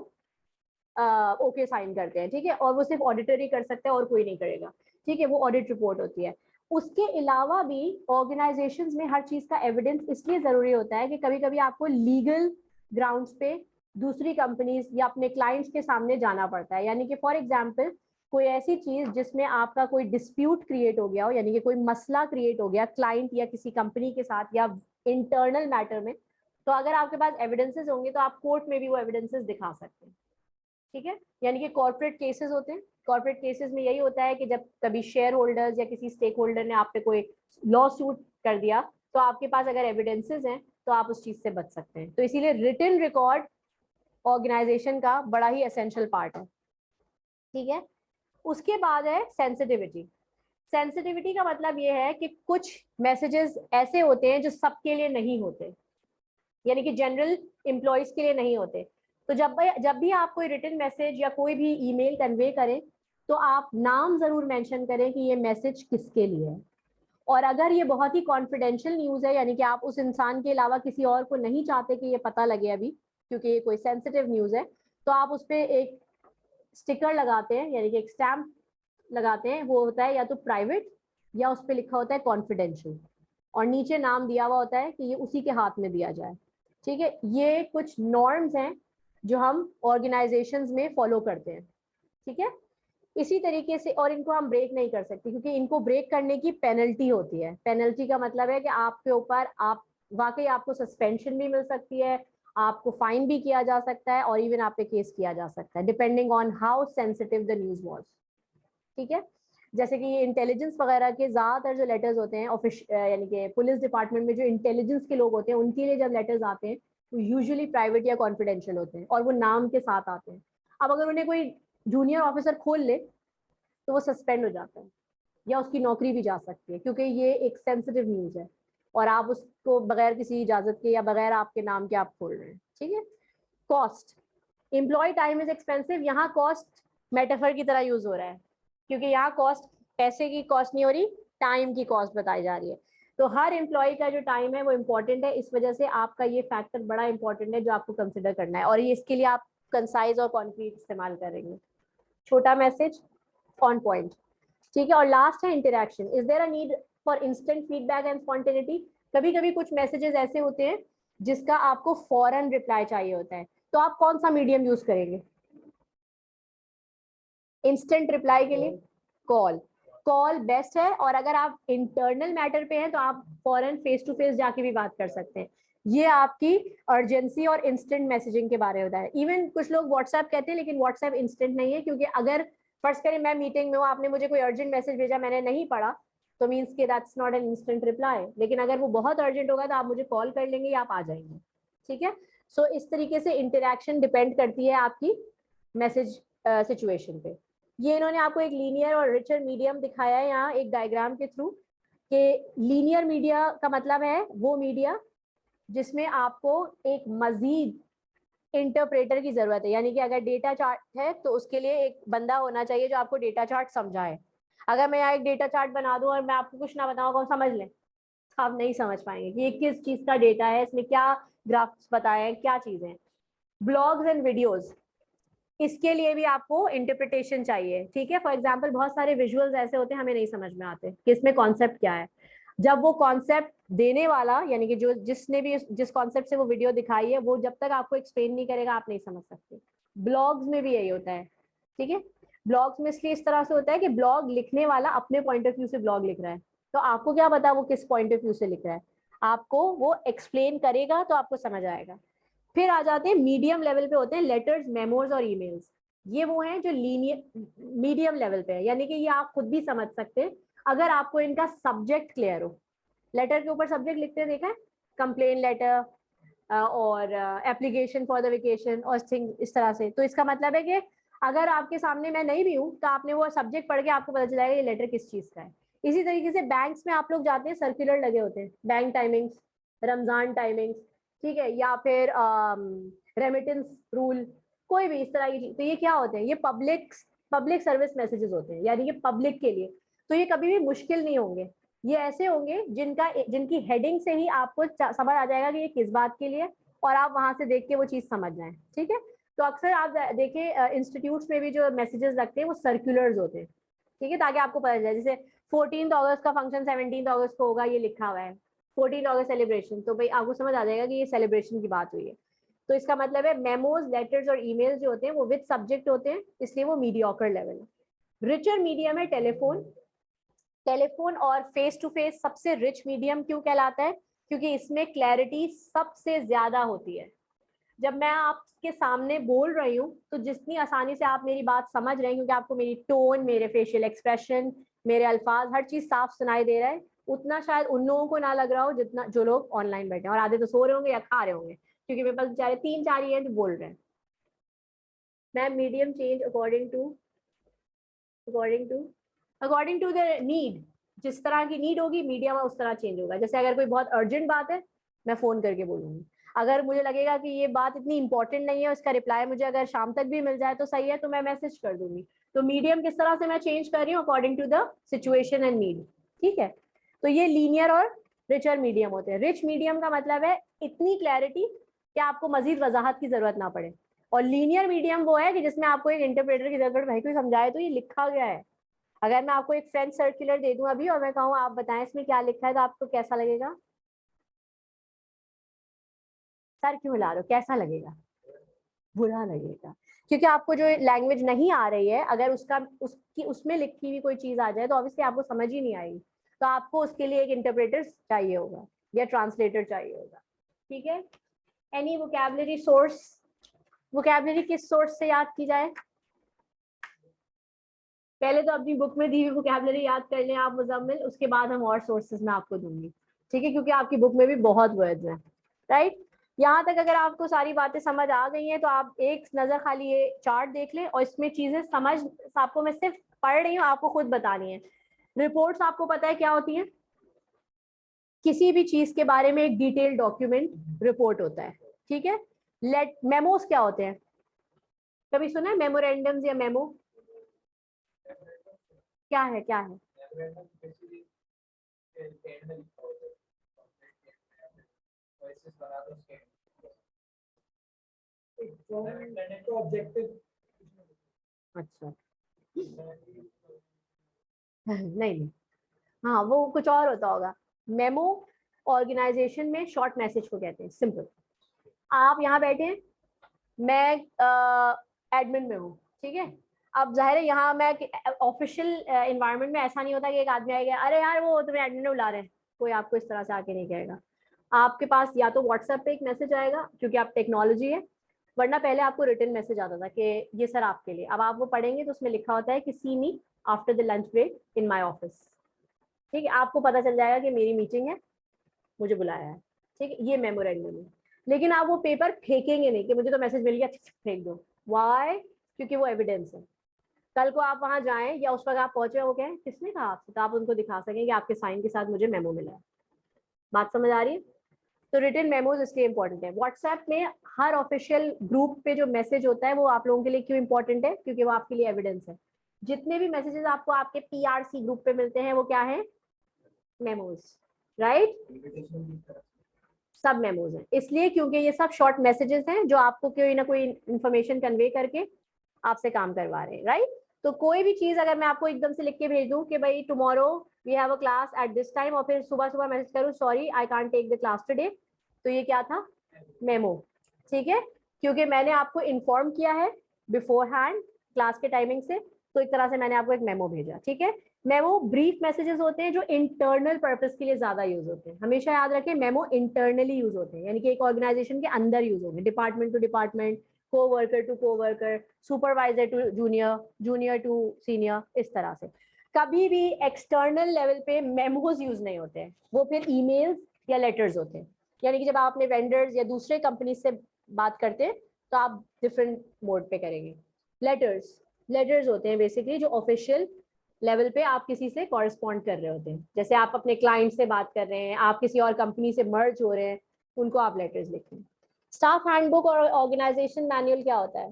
ओके साइन करते हैं, ठीक है। और वो सिर्फ ऑडिटर ही कर सकते हैं और कोई नहीं करेगा, ठीक है, वो ऑडिट रिपोर्ट होती है। उसके अलावा भी ऑर्गेनाइजेशंस में हर चीज का एविडेंस इसलिए जरूरी होता है कि कभी कभी आपको लीगल ग्राउंड्स पे दूसरी कंपनीज या अपने क्लाइंट्स के सामने जाना पड़ता है। यानी कि फॉर एग्जांपल कोई ऐसी चीज जिसमें आपका कोई डिस्प्यूट क्रिएट हो गया हो, यानी कि कोई मसला क्रिएट हो गया क्लाइंट या किसी कंपनी के साथ या इंटरनल मैटर में, तो अगर आपके पास एविडेंसेस होंगे तो आप कोर्ट में भी वो एविडेंसेस दिखा सकते हैं। ठीक है, यानी कि कॉर्पोरेट केसेस होते हैं। कॉर्पोरेट केसेस में यही होता है कि जब कभी शेयर होल्डर्स या किसी स्टेक होल्डर ने आप पे कोई लॉ सूट कर दिया, तो आपके पास अगर एविडेंसेस हैं तो आप उस चीज से बच सकते हैं। तो इसीलिए रिटन रिकॉर्ड ऑर्गेनाइजेशन का बड़ा ही एसेंशियल पार्ट है। ठीक है, उसके बाद है सेंसिटिविटी। सेंसिटिविटी का मतलब ये है कि कुछ मैसेजेस ऐसे होते हैं जो सबके लिए नहीं होते, यानी कि जनरल एम्प्लॉयज के लिए नहीं होते। तो जब भी आप कोई रिटन मैसेज या कोई भी ईमेल कन्वे करें तो आप नाम जरूर मेंशन करें कि ये मैसेज किसके लिए है। और अगर ये बहुत ही कॉन्फिडेंशियल न्यूज है, यानी कि आप उस इंसान के अलावा किसी और को नहीं चाहते कि ये पता लगे अभी, क्योंकि ये कोई सेंसिटिव न्यूज है, तो आप उस पर एक स्टिकर लगाते हैं, यानी कि एक स्टैम्प लगाते हैं। वो होता है या तो प्राइवेट या उस पर लिखा होता है कॉन्फिडेंशियल, और नीचे नाम दिया हुआ होता है कि ये उसी के हाथ में दिया जाए। ठीक है, ये कुछ नॉर्म्स हैं जो हम ऑर्गेनाइजेशंस में फॉलो करते हैं। ठीक है, इसी तरीके से, और इनको हम ब्रेक नहीं कर सकते क्योंकि इनको ब्रेक करने की पेनल्टी होती है। पेनल्टी का मतलब है कि आपके ऊपर आप वाकई आपको सस्पेंशन भी मिल सकती है, आपको फाइन भी किया जा सकता है, और इवन आप पे केस किया जा सकता है depending on how sensitive the news was. ठीक है, जैसे कि ये इंटेलिजेंस वगैरह के ज्यादातर जो लेटर्स होते हैं ऑफिस, यानी कि पुलिस डिपार्टमेंट में जो इंटेलिजेंस के लोग होते हैं उनके लिए जब लेटर्स आते हैं तो यूजुअली प्राइवेट या कॉन्फिडेंशियल होते हैं और वो नाम के साथ आते हैं। अब अगर उन्हें कोई जूनियर ऑफिसर खोल ले तो वो सस्पेंड हो जाता है या उसकी नौकरी भी जा सकती है, क्योंकि ये एक सेंसिटिव न्यूज है और आप उसको बगैर किसी इजाजत के या बगैर आपके नाम के आप खोल रहे हैं। ठीक है, cost, employee time is expensive. यहाँ कॉस्ट मेटाफर की तरह यूज हो रहा है, क्योंकि यहाँ कॉस्ट पैसे की कॉस्ट नहीं हो रही, टाइम की कॉस्ट बताई जा रही है। तो हर एम्प्लॉय का जो टाइम है वो इम्पोर्टेंट है, इस वजह से आपका ये फैक्टर बड़ा इंपॉर्टेंट है जो आपको कंसिडर करना है, और ये इसके लिए आप कंसाइज और कॉन्क्रीट इस्तेमाल करेंगे। छोटा मैसेज, ऑन पॉइंट। ठीक है, और लास्ट है interaction. Is there a need for instant feedback and spontaneity. कभी कभी कुछ मैसेजेस ऐसे होते हैं जिसका आपको फौरन रिप्लाई चाहिए होता है, तो आप कौन सा मीडियम यूज करेंगे इंस्टेंट रिप्लाई के लिए? कॉल। कॉल बेस्ट है, और अगर आप इंटरनल मैटर पे हैं तो आप फौरन फेस टू फेस जाके भी बात कर सकते हैं। ये आपकी अर्जेंसी और इंस्टेंट मैसेजिंग के बारे में होता है। इवन कुछ लोग व्हाट्सएप कहते हैं, लेकिन व्हाट्सएप इंस्टेंट नहीं है, क्योंकि अगर फर्स्ट करें मैं मीटिंग में हूँ, आपने मुझे कोई अर्जेंट मैसेज भेजा, मैंने नहीं पढ़ा, तो मीन्स के that's not an instant reply. लेकिन अगर वो बहुत अर्जेंट होगा तो आप मुझे कॉल कर लेंगे या आप आ जाएंगे। ठीक है, सो इस तरीके से इंटरेक्शन डिपेंड करती है आपकी मैसेज सिचुएशन पे। ये इन्होंने आपको एक लीनियर और रिचर मीडियम दिखाया है यहाँ एक डायग्राम के थ्रू, कि लीनियर मीडिया का मतलब है वो मीडिया जिसमें आपको एक मजीद इंटरप्रेटर की जरूरत है। यानी कि अगर डेटा चार्ट है तो उसके लिए एक बंदा होना चाहिए जो आपको डेटा चार्ट समझाए। अगर मैं यहाँ एक डेटा चार्ट बना दूं और मैं आपको कुछ ना बताऊंगा, समझ लें, आप नहीं समझ पाएंगे कि ये किस चीज का डेटा है, इसमें क्या ग्राफ्स बताए हैं, क्या चीजें। ब्लॉग्स एंड वीडियोस, इसके लिए भी आपको इंटरप्रिटेशन चाहिए। ठीक है, फॉर एग्जाम्पल बहुत सारे विजुअल्स ऐसे होते हैं हमें नहीं समझ में आते कि इसमें कॉन्सेप्ट क्या है। जब वो कॉन्सेप्ट देने वाला, यानी कि जो जिसने भी जिस कॉन्सेप्ट से वो वीडियो दिखाई है, वो जब तक आपको एक्सप्लेन नहीं करेगा आप नहीं समझ सकते। ब्लॉग्स में भी यही होता है। ठीक है, ब्लॉग्स में इसलिए इस तरह से होता है कि ब्लॉग लिखने वाला अपने पॉइंट ऑफ व्यू से ब्लॉग लिख रहा है, तो आपको क्या पता वो किस पॉइंट ऑफ व्यू से लिख रहा है, आपको वो एक्सप्लेन करेगा तो आपको समझ आएगा। फिर आ जाते हैं मीडियम लेवल पे होते हैं लेटर्स, मेमोज और ईमेल्स। ये वो हैं जो लीनियर मीडियम लेवल पे है, यानी कि ये आप खुद भी समझ सकते हैं अगर आपको इनका सब्जेक्ट क्लियर हो। लेटर के ऊपर सब्जेक्ट लिखते हैं, देखा है, कंप्लेन लेटर और एप्लीकेशन फॉर द वेकेशन और थिंग इस तरह से। तो इसका मतलब है कि अगर आपके सामने मैं नहीं भी हूँ तो आपने वो सब्जेक्ट पढ़ के आपको पता चल जाएगा ये लेटर किस चीज का है। इसी तरीके से बैंक्स में आप लोग जाते हैं, सर्कुलर लगे होते हैं, बैंक टाइमिंग्स, रमजान टाइमिंग्स, ठीक है, या फिर रेमिटेंस रूल, कोई भी इस तरह की चीज। तो ये क्या होते हैं, ये पब्लिक सर्विस मैसेजेस होते हैं, यानी कि पब्लिक के लिए। तो ये कभी भी मुश्किल नहीं होंगे, ये ऐसे होंगे जिनकी हेडिंग से ही आपको समझ आ जाएगा कि ये किस बात के लिए, और आप वहां से देख के वो चीज समझ जाए। ठीक है, तो अक्सर आप देखिए इंस्टीट्यूट्स में भी जो मैसेजेस लगते हैं वो सर्कुलर्स होते हैं। ठीक है, ताकि आपको पता चले, जैसे 14 अगस्त का फंक्शन 17 अगस्त को होगा, ये लिखा हुआ है 14 अगस्त सेलिब्रेशन, तो भाई आपको समझ आ जाएगा कि ये सेलिब्रेशन की बात हुई है। तो इसका मतलब है मेमोज, लेटर्स और ईमेल्स जो होते हैं वो विद सब्जेक्ट होते हैं, इसलिए वो मीडियोकर लेवल है। रिचर मीडियम है टेलीफोन। टेलीफोन और फेस टू फेस सबसे रिच मीडियम क्यों कहलाता है? क्योंकि इसमें क्लैरिटी सबसे ज्यादा होती है। जब मैं आपके सामने बोल रही हूँ तो जितनी आसानी से आप मेरी बात समझ रहे हैं, क्योंकि आपको मेरी टोन, मेरे फेशियल एक्सप्रेशन, मेरे अल्फाज, हर चीज साफ सुनाई दे रहा है, उतना शायद उन लोगों को ना लग रहा हो जितना जो लोग ऑनलाइन बैठे हैं, और आधे तो सो रहे होंगे या खा रहे होंगे, क्योंकि मेरे पास बेचारे 3-4 ही हैं जो बोल रहे हैं। Ma'am medium change according to the need. जिस तरह की नीड होगी मीडियम उस तरह चेंज होगा। जैसे अगर कोई बहुत अर्जेंट बात है, मैं फोन करके बोलूंगी। अगर मुझे लगेगा कि ये बात इतनी इंपॉर्टेंट नहीं है, उसका रिप्लाई मुझे अगर शाम तक भी मिल जाए तो सही है, तो मैं मैसेज कर दूंगी। तो मीडियम किस तरह से मैं चेंज कर रही हूँ? According to the situation and need. ठीक है, तो ये लीनियर और रिचर मीडियम होते हैं। रिच मीडियम का मतलब है इतनी क्लैरिटी कि आपको मजीद वजाहत की जरूरत ना पड़े, और लीनियर मीडियम वो है कि जिसमें आपको एक इंटरप्रेटर की जरूरत, भाई कोई समझाए तो ये लिखा गया है। अगर मैं आपको एक फ्रेंच सर्कुलर दे दूं अभी और मैं कहूँ आप बताएं इसमें क्या लिखा है, तो आपको कैसा लगेगा? सर क्यों हिला रहे हो? कैसा लगेगा? बुरा लगेगा, क्योंकि आपको जो लैंग्वेज नहीं आ रही है, अगर उसकी उसमें लिखी हुई कोई चीज आ जाए तो ऑब्वियसली आपको समझ ही नहीं आएगी। तो आपको उसके लिए एक इंटरप्रेटर चाहिए होगा या ट्रांसलेटर चाहिए होगा। ठीक है, एनी वोकैबुलरी सोर्स? वोकैबुलरी किस सोर्स से याद की जाए? पहले तो अपनी बुक में दी हुई वोकैबुलरी याद कर लें आप मुजम्मिल, उसके बाद हम और सोर्सेज में आपको दूंगी। ठीक है, क्योंकि आपकी बुक में भी बहुत वर्ड्स हैं। राइट, यहाँ तक अगर आपको सारी बातें समझ आ गई हैं तो आप एक नजर खाली ये चार्ट देख लें, और इसमें चीजें समझ, आपको मैं सिर्फ पढ़ रही हूँ, आपको खुद बतानी है। रिपोर्ट्स आपको पता है क्या होती है? किसी भी चीज के बारे में एक डिटेल डॉक्यूमेंट रिपोर्ट होता है। ठीक है, लेट मेमोज क्या होते हैं? कभी सुना है मेमोरेंडम्स या मेमो? क्या है, क्या है? अच्छा नहीं नहीं, हाँ वो कुछ और होता होगा। मेमो ऑर्गेनाइजेशन में शॉर्ट मैसेज को कहते हैं, सिंपल। आप यहाँ बैठे हैं, मैं एडमिन में हूँ, ठीक है। अब जाहिर है यहाँ मैं ऑफिशियल इन्वायरमेंट में ऐसा नहीं होता कि एक आदमी आएगा, अरे यार वो तुम्हें एडमिन में बुला रहे हैं, कोई आपको इस तरह से आके नहीं कहेगा। आपके पास या तो व्हाट्सएप पे एक मैसेज आएगा क्योंकि आप टेक्नोलॉजी है, वरना पहले आपको रिटन मैसेज आता था कि ये सर आपके लिए। अब आप वो पढ़ेंगे तो उसमें लिखा होता है कि see me after the lunch break in my office. ठीक है, आपको पता चल जाएगा कि मेरी मीटिंग है, मुझे बुलाया है। ठीक है, ये मेमोरेंडम है। लेकिन आप वो पेपर फेंकेंगे नहीं कि मुझे तो मैसेज मिल गया फेंक दो। वाई? क्योंकि वो एविडेंस है। कल को आप वहां जाएं या उस वक्त आप पहुंचे, वो कहें किसने कहा आपसे, तो आप उनको दिखा सकें कि आपके साइन के साथ मुझे मेमो मिला है। बात समझ आ रही है? तो रिटन मेमोज इसलिए इंपॉर्टेंट है। व्हाट्सएप में हर ऑफिशियल ग्रुप पे जो मैसेज होता है वो आप लोगों के लिए क्यों इंपॉर्टेंट है? क्योंकि वो आपके लिए एविडेंस है। जितने भी मैसेजेस आपको आपके पीआरसी ग्रुप पे मिलते हैं वो क्या है? मेमोज। राइट, सब मेमोज हैं, इसलिए क्योंकि ये सब शॉर्ट मैसेजेस हैं जो आपको कोई ना कोई इंफॉर्मेशन कन्वे करके आपसे काम करवा रहे हैं। राइट, तो कोई भी चीज अगर मैं आपको एकदम से लिख के भेज दूं कि भाई tomorrow we have a class at this time, और फिर सुबह सुबह मैसेज करूं sorry I can't take the class today, तो ये क्या था? मेमो। ठीक है, क्योंकि मैंने आपको इन्फॉर्म किया है बिफोर हैंड क्लास के टाइमिंग से, तो एक तरह से मैंने आपको एक मेमो भेजा। ठीक है, मेमो ब्रीफ मैसेजेस होते हैं जो इंटरनल पर्पस के लिए ज्यादा यूज होते हैं। हमेशा याद रखें मेमो इंटरनली यूज होते हैं, यानी कि एक ऑर्गेनाइजेशन के अंदर यूज होंगे, department to department, co-worker to co-worker, supervisor to junior, junior to senior, इस तरह से। कभी भी एक्सटर्नल लेवल पे मेमोज यूज नहीं होते हैं, वो फिर ईमेल्स या लेटर्स होते हैं। यानी कि जब आप अपने वेंडर्स या दूसरे कंपनी से बात करते हैं तो आप डिफरेंट मोड पे करेंगे। लेटर्स, लेटर्स होते हैं बेसिकली जो ऑफिशियल लेवल पे आप किसी से कॉरेस्पॉन्ड कर रहे होते हैं। जैसे आप अपने क्लाइंट से बात कर रहे हैं, आप किसी और कंपनी से मर्ज हो रहे हैं, उनको आप लेटर्स लिखें। स्टाफ हैंडबुक और ऑर्गेनाइजेशन मैनुअल क्या होता है?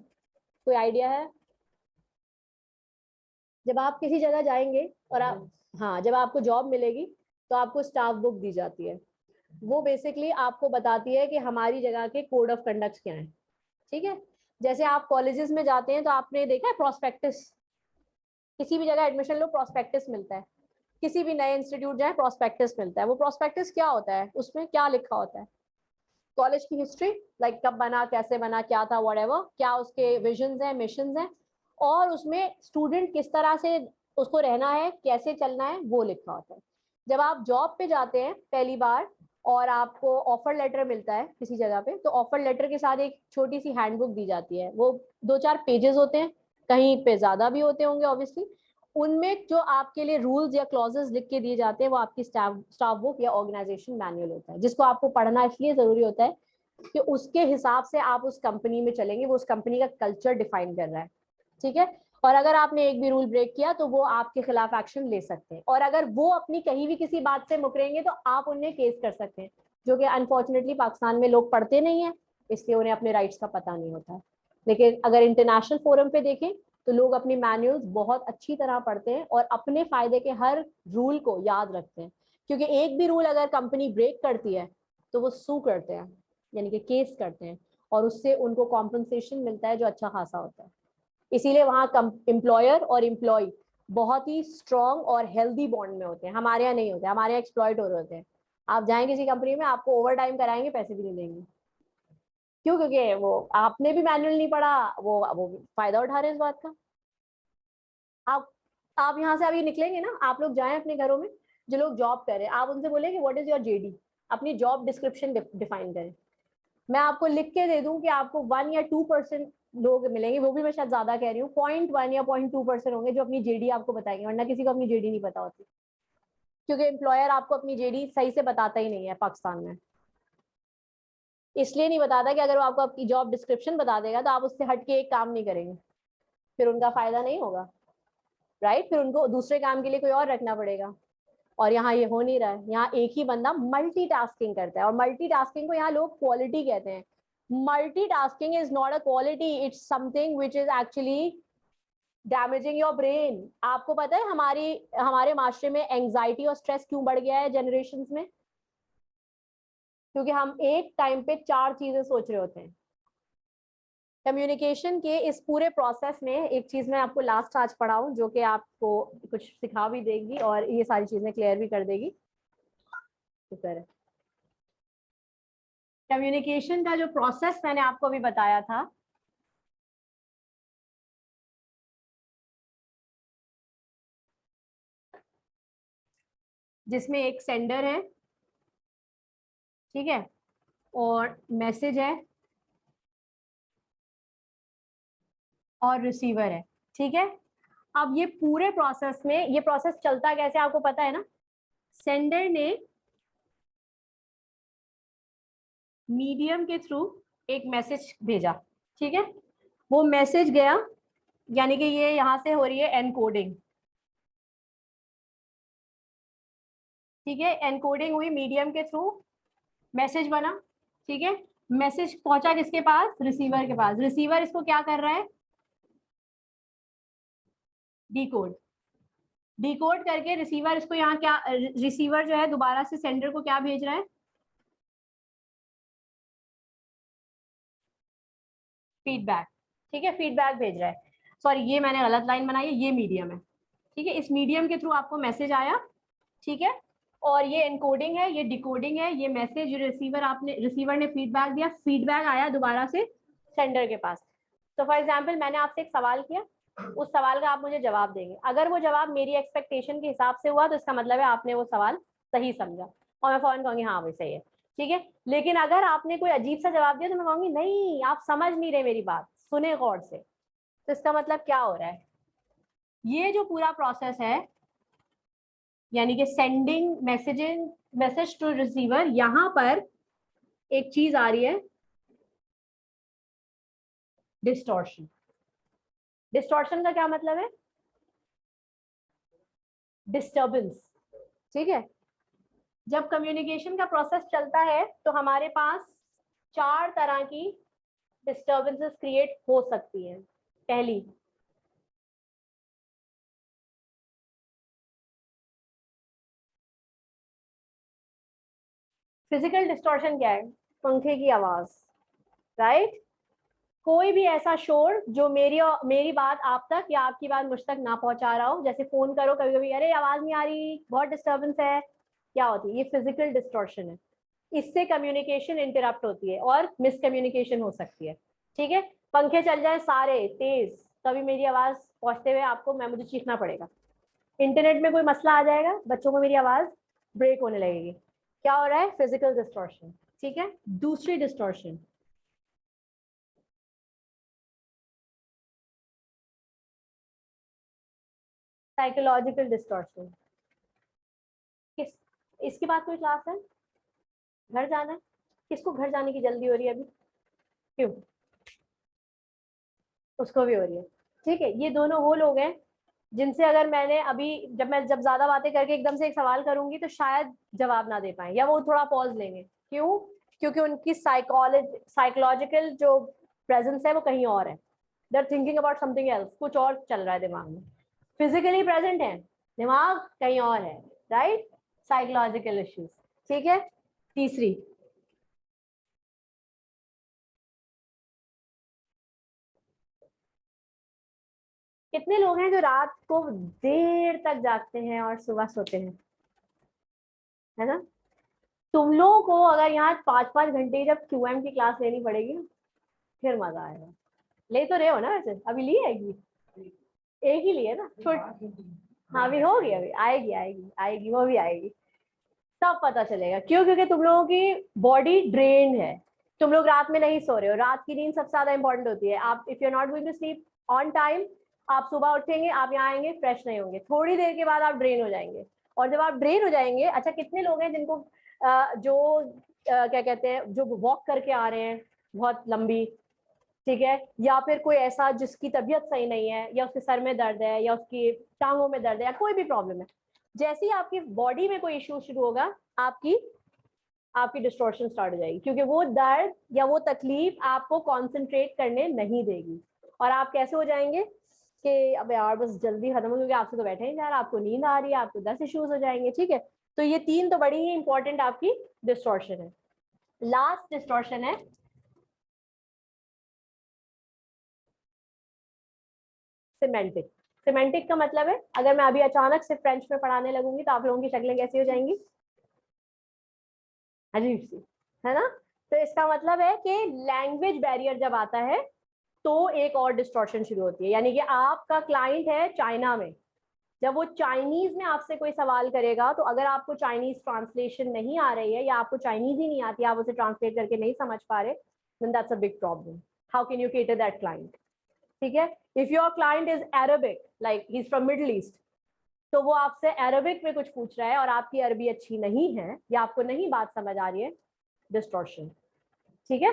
कोई आइडिया है? जब आप किसी जगह जाएंगे और आप, हाँ जब आपको जॉब मिलेगी तो आपको स्टाफ बुक दी जाती है। वो बेसिकली आपको बताती है कि हमारी जगह के कोड ऑफ कंडक्ट क्या है। ठीक है, जैसे आप कॉलेजेस में जाते हैं तो आपने देखा है प्रोस्पेक्टस, किसी भी जगह एडमिशन लो प्रोस्पेक्टस मिलता है। किसी भी नए इंस्टीट्यूट जाए प्रोस्पेक्टस मिलता है। वो प्रोस्पेक्टस क्या होता है, उसमें क्या लिखा होता है? कॉलेज की हिस्ट्री, लाइक कब बना, कैसे बना, क्या था, व्हाटएवर, क्या उसके विजन्स हैं, मिशंस हैं, और उसमें स्टूडेंट किस तरह से उसको रहना है, कैसे चलना है, वो लिखा होता है। जब आप जॉब पे जाते हैं पहली बार और आपको ऑफर लेटर मिलता है किसी जगह पे, तो ऑफर लेटर के साथ एक छोटी सी हैंडबुक दी जाती है। वो 2-4 पेजेस होते हैं, कहीं पे ज्यादा भी होते होंगे ऑब्वियसली। उनमें जो आपके लिए रूल्स या क्लॉजेस लिख के दिए जाते हैं वो आपकी स्टाफ बुक या ऑर्गेनाइजेशन मैनुअल होता है, जिसको आपको पढ़ना इसलिए जरूरी होता है कि उसके हिसाब से आप उस कंपनी में चलेंगे। वो उस कंपनी का कल्चर डिफाइन कर रहा है, ठीक है। और अगर आपने एक भी रूल ब्रेक किया तो वो आपके खिलाफ एक्शन ले सकते हैं, और अगर वो अपनी कहीं भी किसी बात से मुकरेंगे तो आप उन्हें केस कर सकते हैं, जो कि अनफॉर्चुनेटली पाकिस्तान में लोग पढ़ते नहीं है, इसलिए उन्हें अपने राइट्स का पता नहीं होता है। लेकिन अगर इंटरनेशनल फोरम पे देखें तो लोग अपनी मैनुअल्स बहुत अच्छी तरह पढ़ते हैं और अपने फायदे के हर रूल को याद रखते हैं, क्योंकि एक भी रूल अगर कंपनी ब्रेक करती है तो वो सू करते हैं, यानी कि केस करते हैं, और उससे उनको कॉम्पनसेशन मिलता है जो अच्छा खासा होता है। इसीलिए वहाँ एम्प्लॉयर और एम्प्लॉय बहुत ही स्ट्रॉन्ग और हेल्दी बॉन्ड में होते हैं। हमारे यहाँ नहीं होते, हमारे यहाँ एक्सप्लॉइट हो रहे होते हैं। आप जाएंगे किसी कंपनी में, आपको ओवर टाइम कराएंगे, पैसे भी नहीं देंगे। क्यों? क्योंकि वो आपने भी मैनुअल नहीं पढ़ा, वो फायदा उठा रहे हैं इस बात का। आप आप यहाँ से अभी निकलेंगे ना, आप लोग जाएं अपने घरों में, जो लोग जॉब कर रहे हैं, आप उनसे बोलेंगे व्हाट इज योर जेडी, अपनी जॉब डिस्क्रिप्शन डिफाइन करें। मैं आपको लिख के दे दूं कि आपको 1 या 2% लोग मिलेंगे, वो भी मैं शायद ज्यादा कह रही हूँ, 0.1 या 0.2% होंगे जो अपनी जेडी आपको बताएंगे, वरना किसी को अपनी जेडी नहीं पता होती, क्योंकि एम्प्लॉयर आपको अपनी जेडी सही से बताता ही नहीं है पाकिस्तान में। इसलिए नहीं बताता कि अगर वो आपको आपकी जॉब डिस्क्रिप्शन बता देगा तो आप उससे हट के एक काम नहीं करेंगे, फिर उनका फायदा नहीं होगा, राइट? फिर उनको दूसरे काम के लिए कोई और रखना पड़ेगा। और यहाँ ये हो नहीं रहा है। यहाँ एक ही बंदा मल्टीटास्किंग करता है, और मल्टीटास्किंग को यहाँ लोग क्वालिटी कहते हैं। Multitasking is not a quality, it's something which is actually damaging your brain. आपको पता है हमारे माशरे में एंजाइटी और स्ट्रेस क्यों बढ़ गया है जनरेशन में? क्योंकि हम एक टाइम पे 4 चीजें सोच रहे होते हैं। कम्युनिकेशन के इस पूरे प्रोसेस में एक चीज मैं आपको लास्ट आज पढ़ाऊं, जो कि आपको कुछ सिखा भी देगी और ये सारी चीजें क्लियर भी कर देगी। शुक्र है। कम्युनिकेशन का जो प्रोसेस मैंने आपको अभी बताया था, जिसमें एक सेंडर है, ठीक है, और मैसेज है और रिसीवर है, ठीक है। अब ये पूरे प्रोसेस में, ये प्रोसेस चलता कैसे आपको पता है ना? सेंडर ने मीडियम के थ्रू एक मैसेज भेजा, ठीक है। वो मैसेज गया, यानी कि ये यहां से हो रही है एनकोडिंग, ठीक है। एनकोडिंग हुई मीडियम के थ्रू, मैसेज बना, ठीक है। मैसेज पहुंचा किसके पास? रिसीवर के पास। रिसीवर इसको क्या कर रहा है? डिकोड। डिकोड करके रिसीवर इसको यहाँ क्या, रिसीवर जो है दोबारा से सेंडर को क्या भेज रहा है? फीडबैक, ठीक है, फीडबैक भेज रहा है। सॉरी, ये मैंने गलत लाइन बनाई है, ये मीडियम है, ठीक है। इस मीडियम के थ्रू आपको मैसेज आया, ठीक है, और ये एनकोडिंग है, ये डिकोडिंग है, ये मैसेज रिसीवर ने फीडबैक दिया, फीडबैक आया दोबारा से सेंडर के पास। तो फॉर एग्जाम्पल मैंने आपसे एक सवाल किया, उस सवाल का आप मुझे जवाब देंगे। अगर वो जवाब मेरी एक्सपेक्टेशन के हिसाब से हुआ तो इसका मतलब है आपने वो सवाल सही समझा, और मैं फौरन कहूंगी हाँ भाई सही है, ठीक है। लेकिन अगर आपने कोई अजीब सा जवाब दिया तो मैं कहूंगी नहीं, आप समझ नहीं रहे मेरी बात, सुने गौर से। तो इसका मतलब क्या हो रहा है? ये जो पूरा प्रोसेस है, यानी कि सेंडिंग मैसेज टू रिसीवर, यहां पर एक चीज आ रही है, डिस्टॉर्शन। डिस्टॉर्शन का क्या मतलब है? डिस्टर्बेंस, ठीक है। जब कम्युनिकेशन का प्रोसेस चलता है तो हमारे पास 4 तरह की डिस्टर्बेंसेस क्रिएट हो सकती हैं। पहली, फिजिकल डिस्टॉर्शन क्या है? पंखे की आवाज, राइट? कोई भी ऐसा शोर जो मेरी बात आप तक या आपकी बात मुझ तक ना पहुंचा रहा हो, जैसे फोन करो कभी कभी, अरे आवाज नहीं आ रही, बहुत डिस्टर्बेंस है, क्या होती है? ये फिजिकल डिस्टॉर्शन है। इससे कम्युनिकेशन इंटरप्ट होती है और मिसकम्युनिकेशन हो सकती है। ठीक है, पंखे चल जाए सारे तेज, तभी मेरी आवाज पहुंचते हुए आपको मुझे चीखना पड़ेगा। इंटरनेट में कोई मसला आ जाएगा, बच्चों को मेरी आवाज ब्रेक होने लगेगी। क्या हो रहा है? Physical distortion. ठीक है, दूसरी डिस्टॉर्शन, साइकोलॉजिकल डिस्टॉर्शन। किस इसकी बात कोई क्लास है? घर जाना है? किसको घर जाने की जल्दी हो रही है अभी? क्यों? उसको भी हो रही है। ठीक है, ये दोनों वो लोग हैं जिनसे अगर मैंने अभी जब ज्यादा बातें करके एकदम से एक सवाल करूंगी तो शायद जवाब ना दे पाए, या वो थोड़ा पॉज लेंगे। क्यों? क्योंकि उनकी साइकोलॉजिकल जो प्रेजेंस है वो कहीं और है। They are thinking about something else, कुछ और चल रहा है दिमाग में। फिजिकली प्रेजेंट है, दिमाग कहीं और है। राइट? Psychological issues. ठीक है, तीसरी, कितने लोग हैं जो रात को देर तक जागते हैं और सुबह सोते हैं? है ना? तुम लोगों को अगर यहाँ 5-5 घंटे जब क्यूएम की क्लास लेनी पड़ेगी ना, फिर मजा आएगा। ले तो रहे हो ना? वैसे अभी ली आएगी, एक ही लिए ना, छोटी। हाँ अभी होगी, अभी आएगी आएगी आएगी, वो भी आएगी। तब पता चलेगा क्यों, क्योंकि तुम लोगों की बॉडी ड्रेन है। तुम लोग रात में नहीं सो रहे हो। रात की नींद सबसे ज्यादा इंपॉर्टेंट होती है। आप if you are not going to sleep on time, आप सुबह उठेंगे, आप यहाँ आएंगे, फ्रेश नहीं होंगे, थोड़ी देर के बाद आप ड्रेन हो जाएंगे। और जब आप ड्रेन हो जाएंगे, अच्छा कितने लोग हैं जिनको क्या कहते हैं, जो वॉक करके आ रहे हैं बहुत लंबी, ठीक है, या फिर कोई ऐसा जिसकी तबीयत सही नहीं है, या उसके सर में दर्द है, या उसकी टांगों में दर्द है, या कोई भी प्रॉब्लम है, जैसे ही आपकी बॉडी में कोई इश्यू शुरू होगा, आपकी आपकी डिस्टॉर्शन स्टार्ट हो जाएगी, क्योंकि वो दर्द या वो तकलीफ आपको कॉन्सेंट्रेट करने नहीं देगी। और आप कैसे हो जाएंगे कि अब यार बस जल्दी खत्म हो, क्योंकि आपसे तो बैठे ही जा रहा, आपको नींद आ रही है, आपको 10 इश्यूज हो जाएंगे। ठीक है, तो ये तीन तो बड़ी ही इंपॉर्टेंट आपकी डिस्टॉर्शन है। लास्ट डिस्टॉर्शन है सिमेंटिक। सिमेंटिक का मतलब है, अगर मैं अभी अचानक से फ्रेंच में पढ़ाने लगूंगी तो आप लोगों की शक्लें कैसी हो जाएंगी? अजीब सी, है ना? तो इसका मतलब है कि लैंग्वेज बैरियर जब आता है तो एक और डिस्टॉर्शन शुरू होती है। यानी कि आपका क्लाइंट है चाइना में, जब वो चाइनीज में आपसे कोई सवाल करेगा, तो अगर आपको चाइनीज ट्रांसलेशन नहीं आ रही है, या आपको चाइनीज ही नहीं आती, आप उसे ट्रांसलेट करके नहीं समझ पा रहे, then that's a big problem. How can you cater that client? ठीक है, if your client is Arabic, like he is from middle east, तो वो आपसे अरबिक में कुछ पूछ रहा है और आपकी अरबी अच्छी नहीं है, या आपको नहीं बात समझ आ रही है, डिस्टॉर्शन। ठीक है,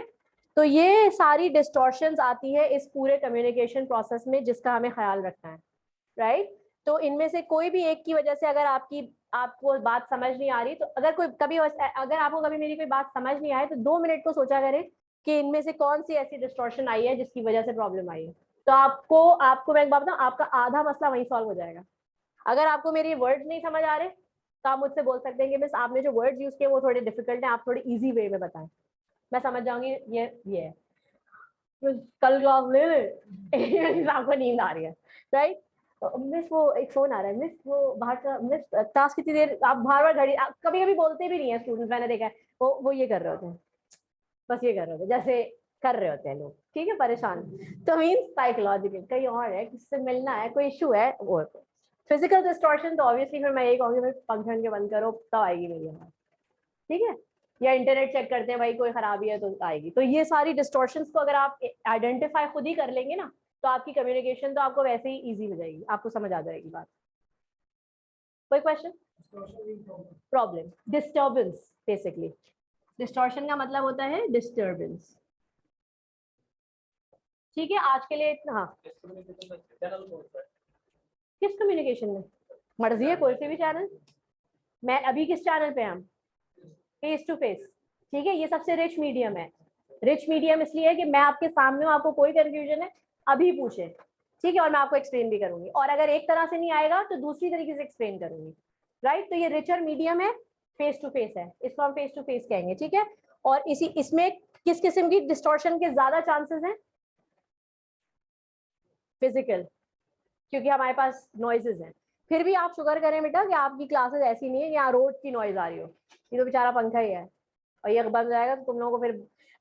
तो ये सारी डिस्टॉर्शंस आती है इस पूरे कम्युनिकेशन प्रोसेस में, जिसका हमें ख्याल रखना है। राइट? तो इनमें से कोई भी एक की वजह से अगर आपको बात समझ नहीं आ रही, तो अगर कोई कभी अगर आपको कभी मेरी कोई बात समझ नहीं आए, तो 2 मिनट को सोचा करें कि इनमें से कौन सी ऐसी डिस्टॉर्शन आई है जिसकी वजह से प्रॉब्लम आई है। तो आपको आपको मैं एक बात बताऊं, आपका आधा मसला वहीं सॉल्व हो जाएगा। अगर आपको मेरी वर्ड्स नहीं समझ आ रहे, तो आप मुझसे बोल सकते हैं कि मिस आपने जो वर्ड्स यूज किए वो थोड़े डिफिकल्ट हैं, आप थोड़े इजी वे में बताएं, मैं समझ जाऊंगी ये है। कल क्लास ले ले आपको नींद आ रही है, राइट? मिस वो एक फोन आ रहा है, मिस वो बाहर का, मिस क्लास कितनी देर, आप बार बार घड़ी, कभी कभी बोलते भी नहीं है स्टूडेंट, मैंने देखा है, वो ये कर रहे होते हैं, बस ये कर रहे होते हैं, जैसे कर रहे होते हैं लोग। ठीक है, परेशान। तो मीन्स साइकोलॉजिकल कहीं और है, किससे मिलना है, कोई इशू है, वो फिजिकल डिस्टॉर्शन तो ऑब्वियसली फिर मैं यही कहूँगी, मैं पंखन के बंद करो तब आएगी मेरी आवाज। ठीक है, या इंटरनेट चेक करते हैं भाई, कोई खराबी है तो आएगी। तो ये सारी डिस्टॉर्शंस को अगर आप आइडेंटिफाई खुद ही कर लेंगे ना, तो आपकी कम्युनिकेशन तो आपको वैसे ही इजी हो जाएगी, आपको समझ आ जाएगी बात। कोई question? Problem, disturbance basically. Distortion का मतलब होता है डिस्टर्बेंस। ठीक है, आज के लिए इतना। हाँ, किस कम्युनिकेशन में? मर्जी है कोई से भी चैनल। मैं अभी किस चैनल पे हम? Face to face. ठीक है, ये सबसे रिच मीडियम है। रिच मीडियम इसलिए है कि मैं आपके सामने हूं, आपको कोई कंफ्यूजन है अभी पूछे, ठीक है, और मैं आपको एक्सप्लेन भी करूंगी, और अगर एक तरह से नहीं आएगा तो दूसरी तरीके से एक्सप्लेन करूंगी। राइट? तो ये रिचर मीडियम है, फेस टू फेस है, इसको हम फेस टू फेस कहेंगे। ठीक है, और इसमें किस किस्म की डिस्टॉर्शन के ज्यादा चांसेस हैं? फिजिकल, क्योंकि हमारे पास नॉइजेज हैं। फिर भी आप शुक्र करें बेटा कि आपकी क्लासेस ऐसी नहीं है कि यहाँ रोड की नॉइज आ रही हो, ये तो बेचारा पंखा ही है, और ये बंद हो जाएगा तो तुम लोगों को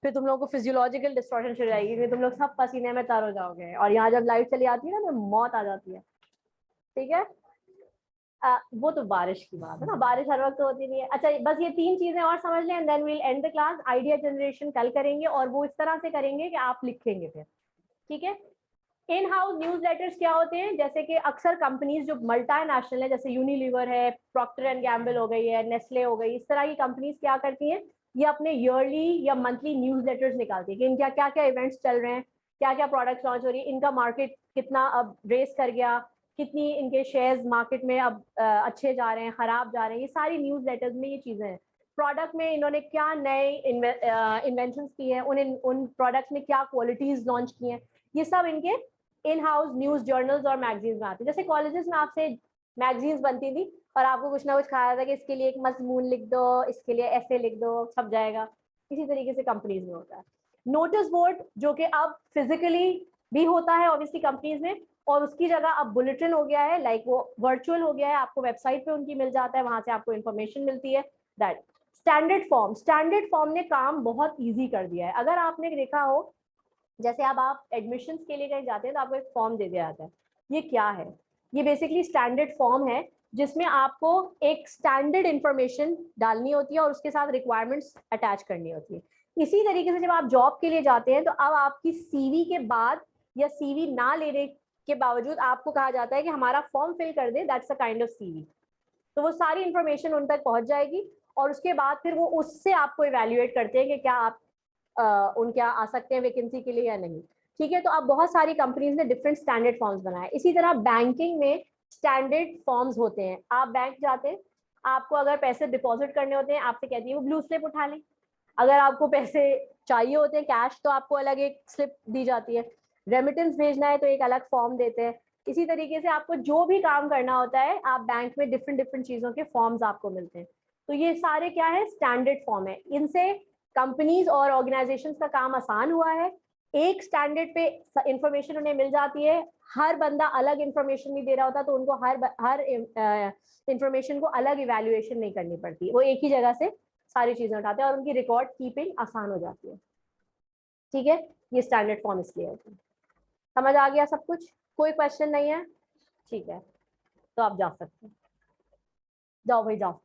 फिर तुम लोगों को फिजियोलॉजिकल डिस्टॉर्शन शुरू हो जाएगी, फिर तुम लोग सब पसीने में तर हो जाओगे, और यहाँ जब लाइट चली आती है ना तो मौत आ जाती है। ठीक है, वो तो बारिश की बात है ना, बारिश हर वक्त तो होती नहीं है। अच्छा, बस ये 3 चीजें और समझ लें, and then we'll end the class. Idea generation कल करेंगे, और वो इस तरह से करेंगे कि आप लिखेंगे फिर। ठीक है, इन हाउस न्यूज लेटर्स क्या होते हैं, जैसे कि अक्सर कंपनीज जो मल्टीनेशनल है, जैसे यूनिलीवर है, प्रॉक्टर एंड गैम्बल हो गई है, नेस्ले हो गई, इस तरह की कंपनीज क्या करती हैं, ये अपने ईयरली या मंथली न्यूज लेटर्स निकालती है कि इनका क्या क्या इवेंट्स चल रहे हैं, क्या क्या प्रोडक्ट्स लॉन्च हो रही है, इनका मार्केट कितना अब रेस कर गया, कितनी इनके शेयर्स मार्केट में अब अच्छे जा रहे हैं, खराब जा रहे हैं, ये सारी न्यूज लेटर्स में ये चीजें हैं। प्रोडक्ट में इन्होंने क्या नए इन्वेंशन की है, उन प्रोडक्ट्स में क्या क्वालिटीज लॉन्च की हैं, ये सब इनके इन हाउस न्यूज जर्नल्स और मैगजीन्स में आती है। जैसे कॉलेजेस में आपसे मैगजीन्स बनती थी और आपको कुछ ना कुछ कहा था कि इसके लिए एक मजमून लिख दो, इसके लिए ऐसे लिख दो, छप जाएगा। इसी तरीके से कंपनीज में होता है। नोटिस बोर्ड जो कि अब फिजिकली भी होता है ऑब्वियसली कंपनीज में, और उसकी जगह अब बुलेटिन हो गया है, लाइक वो वर्चुअल हो गया है, आपको वेबसाइट पे उनकी मिल जाता है, वहां से आपको इन्फॉर्मेशन मिलती है। दैट स्टैंडर्ड फॉर्म ने काम बहुत ईजी कर दिया है। अगर आपने देखा हो, जैसे अब आप एडमिशन के लिए कहीं जाते हैं तो आपको एक फॉर्म दे दिया जाता है। ये क्या है, ये बेसिकली स्टैंडर्ड फॉर्म है, जिसमें आपको एक स्टैंडर्ड इंफॉर्मेशन डालनी होती है और उसके साथ रिक्वायरमेंट्स अटैच करनी होती है। इसी तरीके से जब आप जॉब के लिए जाते हैं तो अब आपकी सीवी के बाद या सीवी ना लेने के बावजूद आपको कहा जाता है कि हमारा फॉर्म फिल कर दे, that's a kind of CV. तो वो सारी इंफॉर्मेशन उन तक पहुंच जाएगी, और उसके बाद फिर वो उससे आपको इवेल्युएट करते हैं कि क्या आप उनके आ सकते हैं वैकेंसी के लिए या नहीं। ठीक है, तो अब बहुत सारी कंपनीज ने डिफरेंट स्टैंडर्ड फॉर्म्स बनाए। इसी तरह बैंकिंग में स्टैंडर्ड फॉर्म्स होते हैं। आप बैंक जाते हैं, आपको अगर पैसे डिपॉजिट करने होते हैं, आपसे कहती है वो ब्लू स्लिप उठा लें। अगर आपको पैसे चाहिए होते हैं कैश, तो आपको अलग एक स्लिप दी जाती है। रेमिटेंस भेजना है तो एक अलग फॉर्म देते हैं। इसी तरीके से आपको जो भी काम करना होता है, आप बैंक में डिफरेंट डिफरेंट चीजों के फॉर्म्स आपको मिलते हैं। तो ये सारे क्या है, स्टैंडर्ड फॉर्म है। इनसे कंपनीज और ऑर्गेनाइजेशंस का काम आसान हुआ है। एक स्टैंडर्ड पे इंफॉर्मेशन उन्हें मिल जाती है, हर बंदा अलग इंफॉर्मेशन नहीं दे रहा होता, तो उनको हर इंफॉर्मेशन को अलग इवैल्यूएशन नहीं करनी पड़ती, वो एक ही जगह से सारी चीजें उठाते हैं और उनकी रिकॉर्ड कीपिंग आसान हो जाती है। ठीक है, ये स्टैंडर्ड फॉर्म इसलिए होती है। समझ आ गया सब कुछ? कोई क्वेश्चन नहीं है? ठीक है, तो आप जा सकते हैं, जाओ भाई जाओ।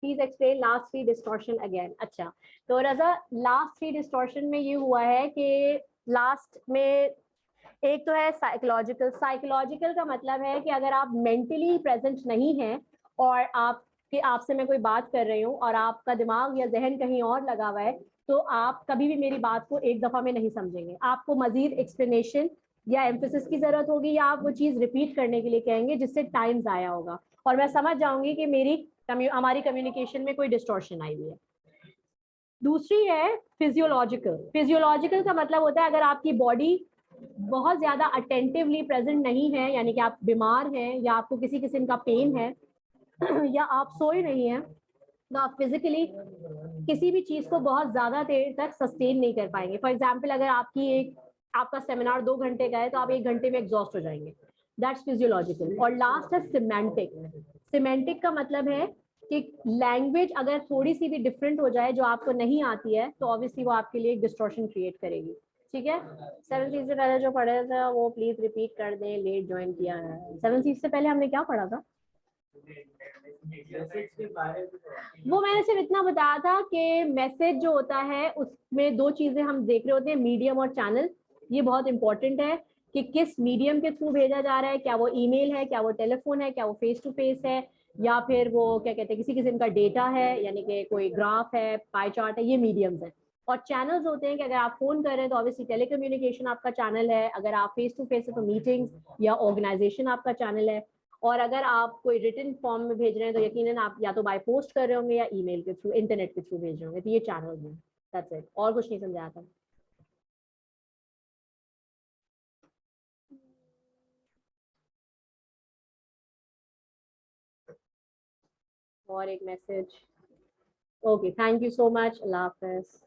Please explain last 3 distortion again. अच्छा, तो रजा लास्ट 3 डिस्टॉर्शन में ये हुआ है कि लास्ट में एक तो है साइकोलॉजिकल का मतलब है कि अगर आप मेंटली प्रेजेंट नहीं है और आपसे मैं कोई बात कर रही हूँ और आपका दिमाग या जहन कहीं और लगा हुआ है, तो आप कभी भी मेरी बात को एक दफा में नहीं समझेंगे। आपको मजीद एक्सप्लेनेशन या एम्फेसिस की जरूरत होगी, या आप वो चीज रिपीट करने के लिए कहेंगे जिससे टाइम जाया होगा, और मैं समझ जाऊंगी कि हमारी कम्युनिकेशन में कोई डिस्टॉर्शन आई हुई है। दूसरी है फिजियोलॉजिकल का मतलब होता है अगर आपकी बॉडी बहुत ज्यादा अटेंटिवली प्रेजेंट नहीं है, यानी कि आप बीमार हैं या आपको किसी किस्म का पेन है या आप सोए नहीं हैं, तो आप फिजिकली किसी भी चीज को बहुत ज्यादा देर तक सस्टेन नहीं कर पाएंगे। फॉर एग्जाम्पल, अगर आपका सेमिनार 2 घंटे का है तो आप 1 घंटे में एग्जॉस्ट हो जाएंगे। That's physiological. और लास्ट है सिमेंटिक का मतलब है कि लैंग्वेज अगर थोड़ी सी भी डिफरेंट हो जाए जो आपको नहीं आती है, तो ऑब्वियसली वो आपके लिए एक डिस्टॉर्शन क्रिएट करेगी। ठीक है, 7 से पहले जो पढ़े थे वो प्लीज रिपीट कर दें, लेट ज्वाइन किया है। 7 से पहले हमने क्या पढ़ा था? वो मैंने सिर्फ इतना बताया था कि मैसेज जो होता है उसमें 2 चीजें हम देख रहे होते हैं, मीडियम और चैनल। ये बहुत इंपॉर्टेंट है कि किस मीडियम के थ्रू भेजा जा रहा है, क्या वो ईमेल है, क्या वो टेलीफोन है, क्या वो फेस टू फेस है, या फिर वो क्या कहते हैं किसी किस्म का डेटा है, यानी कि कोई ग्राफ है, पाई चार्ट है, ये मीडियम्स है। और चैनल्स होते हैं कि अगर आप फोन कर रहे हैं तो ऑब्वियसली टेलीकम्युनिकेशन आपका चैनल है, अगर आप फेस टू फेस है तो मीटिंग्स या ऑर्गेनाइजेशन आपका चैनल है, और अगर आप कोई रिटन फॉर्म में भेज रहे हैं तो यकीनन आप या तो बाय पोस्ट कर रहे होंगे या ईमेल के थ्रू, इंटरनेट के थ्रू भेज रहे होंगे। तो ये चैनल है। दैट्स इट, और कुछ नहीं समझाया था। और एक message. Okay, thank you so much, Allah Hafiz.